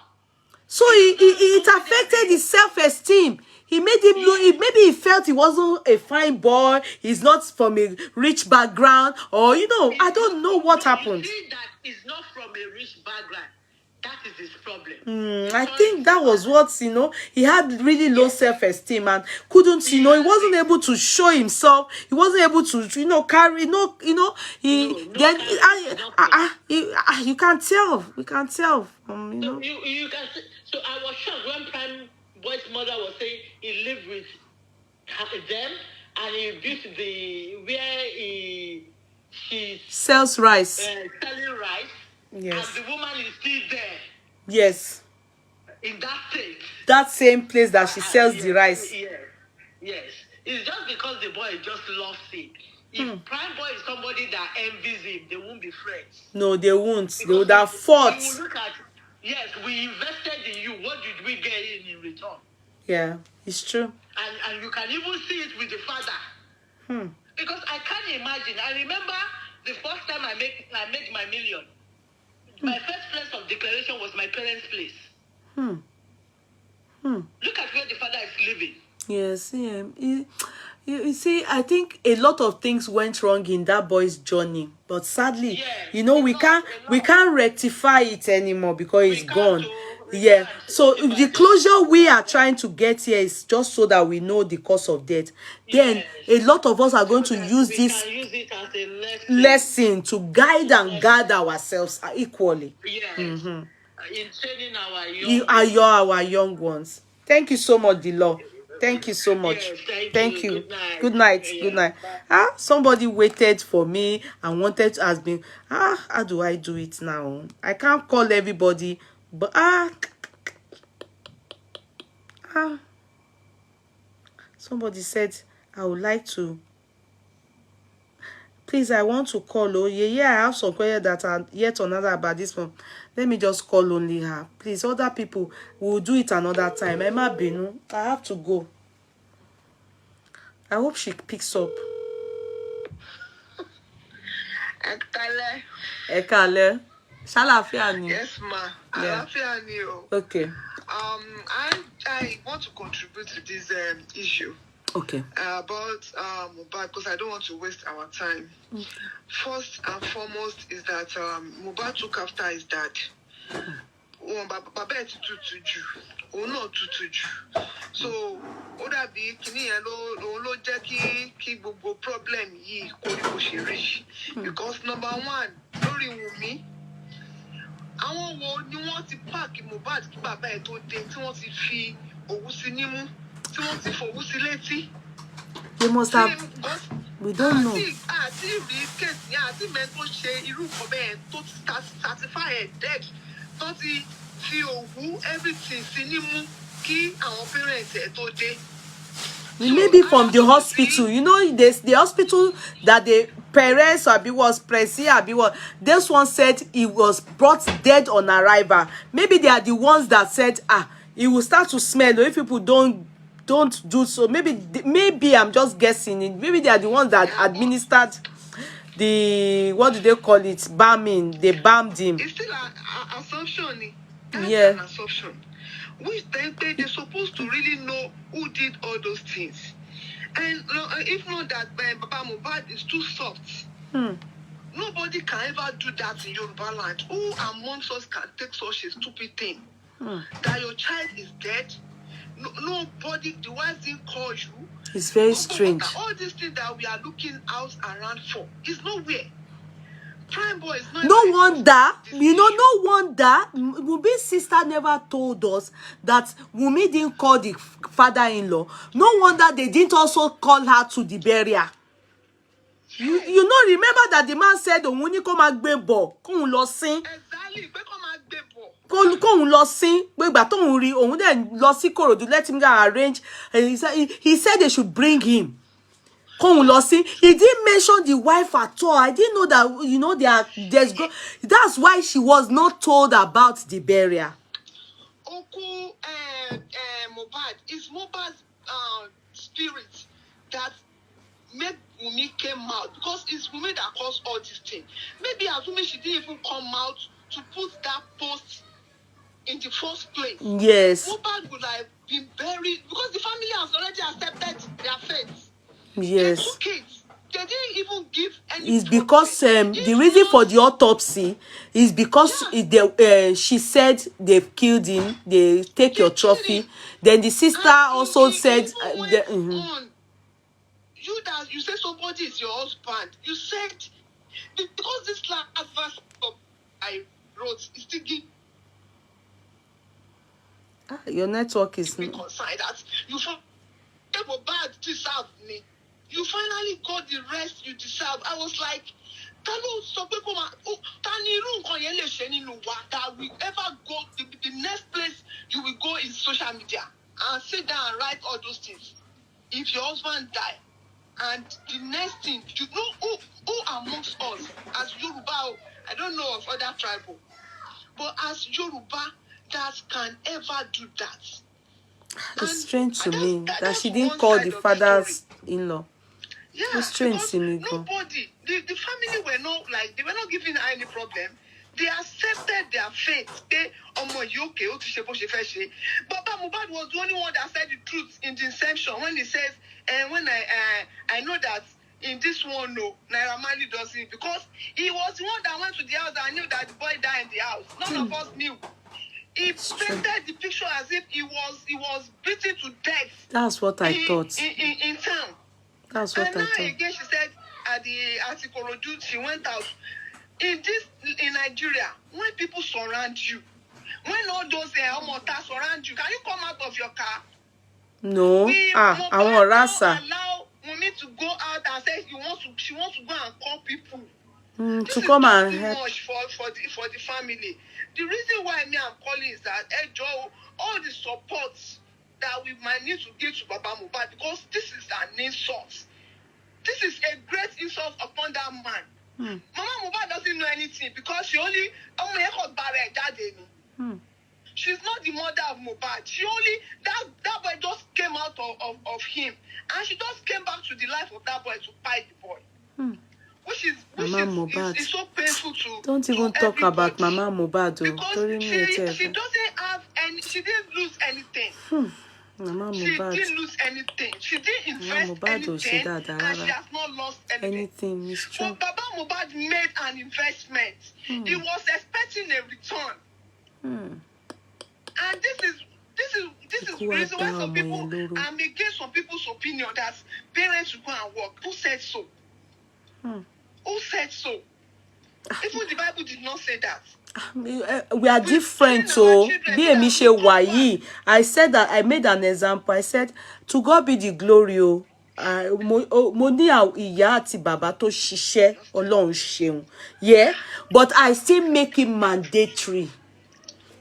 So it affected his self-esteem. He made him know, maybe he felt he wasn't a fine boy, he's not from a rich background, or I don't know what happened. You see that he's not from a rich background. That is his problem. I think that was what, he had really low self-esteem and couldn't, he wasn't able to show himself. He wasn't able to, carry, you can tell. We can tell. So you can see, so I was shocked when Prime Boy's mother was saying he lived with them and he built where she sells rice. selling rice. Yes. And the woman is still there. Yes. In that state. That same place that she sells yes, the rice. Yes. It's just because the boy just loves it. If Prime Boy is somebody that envies him, they won't be friends. No, they won't. Because they would have fought. You will look at, yes, we invested in you. What did we get in return? Yeah, it's true. And you can even see it with the father. Because I can't imagine. I remember the first time I made my million. My first place of declaration was my parents' place. Look at where the father is living. Yes, yeah. You see, I think a lot of things went wrong in that boy's journey, but sadly, we can't rectify it anymore because it's gone. Yeah. So the closure we are trying to get here is just so that we know the cause of death. Then a lot of us are going to use this can use it as a lesson to guide and guard ourselves equally. Yes. In training our young ones. Thank you so much, Dilo. Thank you so much. Yes, thank you. Good night. Good night. Somebody waited for me and wanted to ask me, how do I do it now? I can't call everybody, but somebody said I would like to. Please, I want to call. Oh, yeah, I have some questions that are yet another about this one. Let me just call only her. Please, other people will do it another time. Emma Binu, I have to go. I hope she picks up. Ekale. Ṣàlàáfíà ni? Yes, ma. Yeah. Àlàáfíà ni o. Okay. I want to contribute to this issue. Okay. About Mohbad, because I don't want to waste our time. Okay. First and foremost is that Mohbad took after his dad. Bàbá ẹ̀ ti tutù jù, òun náà tutù jù. So ó dàbí kíní yẹn ló jẹ́ kí gbogbo problem yìí kó rí bó ṣe rí. Because number one, lórí Wùmí, àwọn wo ni wọ́n ti páàkì Mohbad kí bàbá ẹ̀ tó dé tí wọ́n ti fi òwú sí nímú tí wọ́n ti fòwú sí létí. They must have. We don't know. Àti rí kéèsì yẹn àti mẹ́rin tó ṣe irú nǹkan bẹ́ẹ̀ tó ti certify ẹ̀ dead tó ti fi òwú everything sí nímú kí àwọn parents ẹ̀ tó dé. Maybe from the hospital. The hospital that they Perez or was Presi or this one said he was brought dead on arrival. Maybe they are the ones that said, it will start to smell if people don't do so. Maybe I'm just guessing it. Maybe they are the ones that administered the, what do they call it, balming. They balmed him. It's still an assumption. That's an assumption. Which they're supposed to really know who did all those things. And if not that, Baba Mohbad is too soft. Nobody can ever do that in Yoruba land. Who amongst us can take such a stupid thing? That your child is dead. Nobody, the ones didn't call you. It's very strange. All these things that we are looking out around for is nowhere. Prime Boy is not. No wonder, no wonder Wumi's sister never told us that Wumi didn't call the father-in-law. No wonder they didn't also call her to the burial. You know, remember that the man said, "Òun come agbebo, kóun lọ sin." Exactly, kóun lọ sin. Pé ìgbà tóun rí, òun dẹ̀ lọ sí Kòròdú, let him go arrange. He said they should bring him. He didn't mention the wife at all. I didn't know that, that's why she was not told about the burial. Oku Mohbad is Mohbad's spirit that made Wumi came out, because it's Wumi that caused all this thing. Maybe Azumi, she didn't even come out to put that post in the first place. Yes. Mohbad would have been buried because the family has already accepted their fate. Yes. They took it. They didn't even give any. It's because the reason for the autopsy is because she said they've killed him. They take your trophy. Then the sister also said. You say somebody is your husband. You said because this last verse I wrote is still give. Your network is. Be concerned that you found bad deserve me. You finally got the rest you deserve. I was like, that we ever go, the next place you will go is social media and sit down and write all those things. If your husband die, and the next thing, you know who amongst us, as Yoruba, I don't know of other tribal, but as Yoruba, that can ever do that. It's strange to me that she didn't call the father's-in-law. Yeah, it's strange to me. Nobody, the family were not they were not giving her any problem. They accepted their fate. Baba Mohbad was the only one that said the truth in the inception when he says, and when I know that in this one, no, Naira Marley doesn't, because he was the one that went to the house and knew that the boy died in the house. None of us knew. He painted the picture as if he was beaten to death. That's what I thought. In town. That's what I thought. And again, she said at the Korodu, she went out. In Nigeria, when people surround you, when all those Omotas surround you, can you come out of your car? No. I want Rasa. Allow Wunmi to go out and say she wants to go and call people. To come and help. Much for the family. The reason why I'm calling is that all the support that we might need to give to Baba Mohbad, because this is an insult. This is a great insult upon that man. Mama Mohbad doesn't know anything because she only she's not the mother of Mohbad. She only that boy just came out of him, and she just came back to the life of that boy to fight the boy. Which is so painful to. Don't even talk about Mama Mohbad. Because she doesn't have any. She didn't lose anything. Mama She Mohbad. didn't lose anything. She didn't invest anything, and she has not lost anything. It's true. But Baba Mohbad made an investment. He was expecting a return. And this is the reason why some people, I'm against some people's opinion that parents should go and work. Who said so? Who said so? Even the Bible did not say that. We are different, so I said that I made an example. I said, to God be the glory. Mo ní ìyá àti bàbá tó ṣiṣẹ́, Ọlọ́run ṣeun. Yeah, but I still make it mandatory.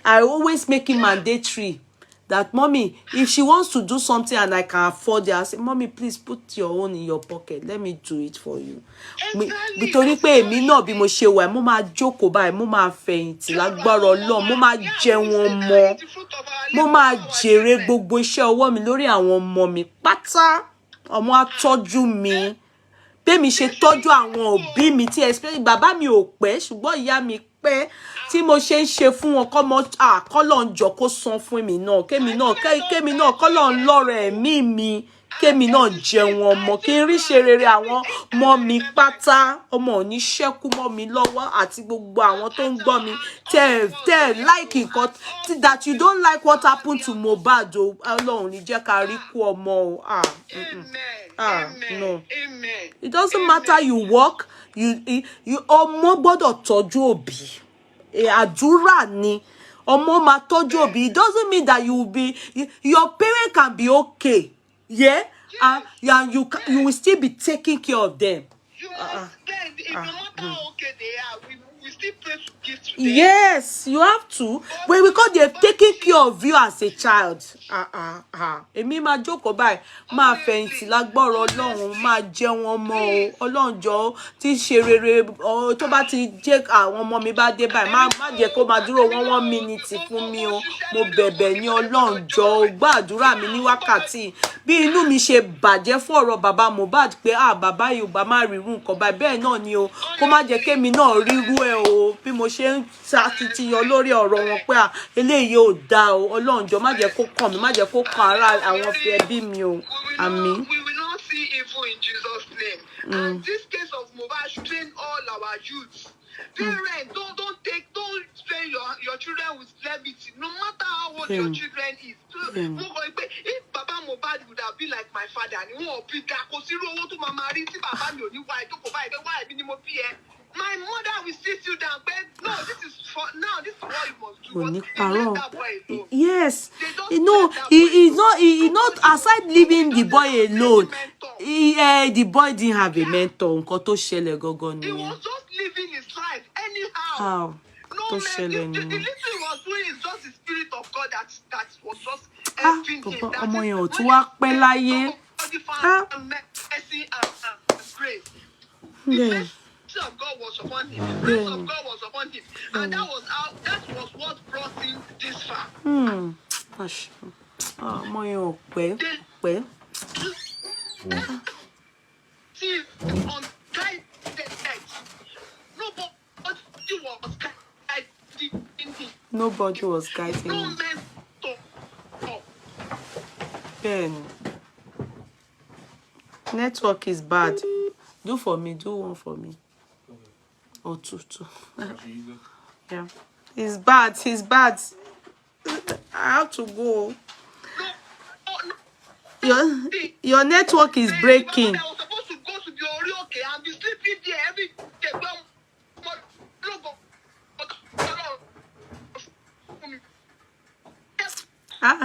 I always make it mandatory that mommy, if she wants to do something and I can afford it, I say, mommy, please put your own in your pocket. Let me do it for you. Nítorí pé èmi náà bí mo ṣe wà, mo máa jókòó báyìí, mo máa fẹ̀yìntì lágbára Ọlọ́run, mo máa jẹun ọmọ, mo máa jèrè gbogbo iṣẹ́ ọwọ́ mi lórí àwọn ọmọ mi pátá. Ọmọ á tọ́jú mi. Bí mi ṣe tọ́jú àwọn òbí mi tí especially bàbá mi ò pẹ́ ṣùgbọ́n ìyá mi pẹ́ tí mo ṣe ń ṣe fún wọn kọ́lọ́run jọ kó san fún mi náà kémi náà kọ́lọ́run lọ́rọ̀ ẹ̀mí mi kémi náà jẹun ọmọ kí n rí ṣe rere àwọn ọmọ mi pátá ọmọ ò ní ṣẹ́kù mọ́ mi lọ́wọ́ àti gbogbo àwọn tó ń gbọ́ mi tẹ́ like nǹkan that you don't like what happened to Mohbad o Ọlọ́run ní jẹ́ ká rí kú ọmọ o no. It doesn't matter you work, you ọmọ gbọ́dọ̀ tọ́jú òbí. Àdúrà ni ọmọ máa tọ́jú òbí. It doesn't mean that you will be your parent can be okay. Yeah? And you will still be taking care of them. You understand? If no matter how okay they are, we still pray to give to them. Yes, you have to. But because they're taking care of you as a child. Èmi máa jókòó báyìí, máa fẹ̀yìntì lágbára Ọlọ́run, máa jẹun ọmọ o. Ọlọ́run jọ̀ọ́ tí ṣe rere tó bá ti jẹ́ àwọn ọmọ mi bá dé báyìí, má jẹ́ kó máa dúró 1 minute fún mi o. Mo bẹ̀bẹ̀ ní Ọlọ́run jọ̀ọ́ gbàdúrà mi ní wákàtí. Bí inú mi ṣe bàjẹ́ fún ọ̀rọ̀ bàbá Mohbad pé bàbá yìí ò bá má rí irú nǹkan báyìí bẹ́ẹ̀ náà ni o. Kó má jẹ́ kémi náà rí irú ẹ̀ o. Bí mo ṣe ń ṣàkitiyan lórí ọ̀rọ̀ wọn pé eléyìí ò dáa o. Ọlọ́run jọ̀ọ́ má jẹ́ kó kàn mí, má jẹ́ kó kàn ara àwọn fi ẹbí mi o. Àmín. We will not see evil in Jesus' name. And this case of Mohbad should train all our youths. Parents, don't train your children with levity, no matter how old your children is. If Baba Mohbad would have been like my father, and he won't be that, my mother will sit you down. But no, this is for now. This is what you must do. Yes, he not aside leaving the boy alone. The boy didn't have a mentor. He was just living his life anyhow. No man, the little he was doing is just the spirit of God that was just helping him. Ọmọ yẹn ò tún wá pẹ́ láyé. Mercy and grace. The of God was upon him. The grace of God was upon him. And that was what brought him this far. Ọmọ yẹn ò pẹ́. See, on guided nobody was guiding him. Nobody was guiding him. Ben, network is bad. Do one for me. Or two. Yeah. It's bad. I have to go. Your network is breaking. I was supposed to go to the Orioke and be sleeping there every day.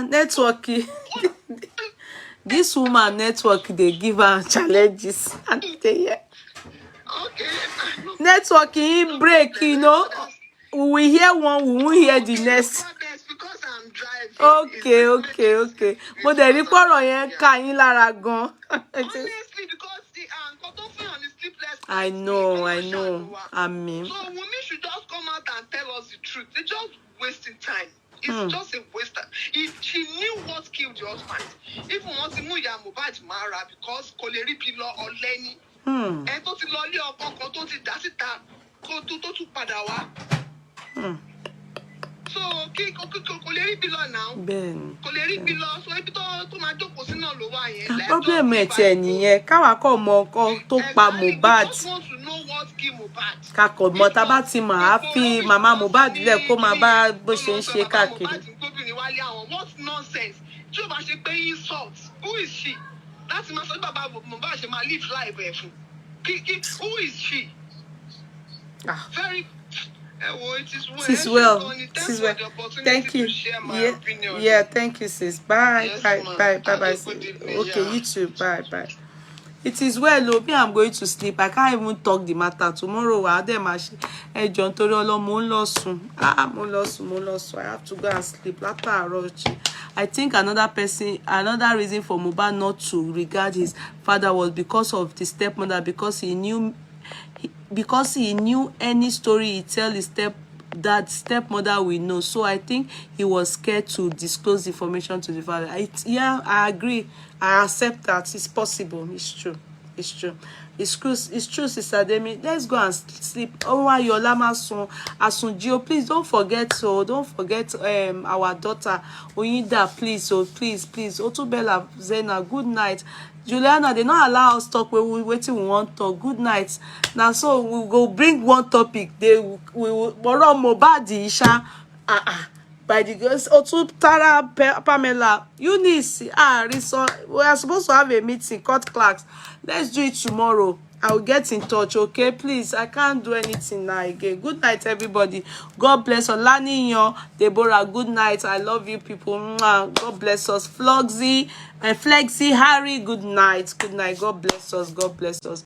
Network. This woman network, they give her challenges. And they, network in break, you know. We will hear one, we won't hear the next. Okay. But the report on here, Honestly, because the sleepless. I know. I mean. So women should just come out and tell us the truth. They're just wasting time. It's just a waste. If she knew what killed your husband, if we want to move your Mohbad Mara because Koleri Pilo or Lenny, and to the lolly or to the Dasita, go to Padawa. So, Koleri Pilo now. Ben. Koleri Pilo, so if to my joke was in all over. Problem with any, Kawa come to pa Mohbad. Just want to know what killed Mohbad. Kako motaba ti ma happy mama Mohbad le ko ma ba bó ṣe ń ṣe káàkiri. What nonsense? Tí o bá ṣe pé insult. Who is she? Láti máa sọ pé bàbá Mohbad ṣe máa live life ẹ̀ fún. Who is she? Very. It is well. Thank you. Yeah. Thank you, sis. Bye. Yes, bye. Okay, you too. Bye. It is well, Obi. I'm going to sleep. I can't even talk the matter. Tomorrow, John Toriolo, mo lọ sùn. I have to go and sleep. I think another reason for Mohbad not to regard his father was because of the stepmother, because he knew any story he tell his stepmother will know. So I think he was scared to disclose information to the father. Yeah, I agree. I accept that. It's possible. It's true. It's true. It's true, Sister Demi. Let's go and sleep. Oh, your lama son, Asunjio, please don't forget. So don't forget our daughter Oyinda, please. So please. Otubella Zena, good night. Juliana, they not allow us talk when we waiting. We want talk. Good night. Now, so we go bring one topic. We will borrow Mohbad Isha. By the girls, Otu Tara, Pamela, Eunice, we are supposed to have a meeting, court clerks. Let's do it tomorrow. I will get in touch, okay? Please, I can't do anything now again. Good night, everybody. God bless Olaniyan, Deborah, good night. I love you, people. Mwah. God bless us. Flexi, Harry, good night. Good night. God bless us. God bless us.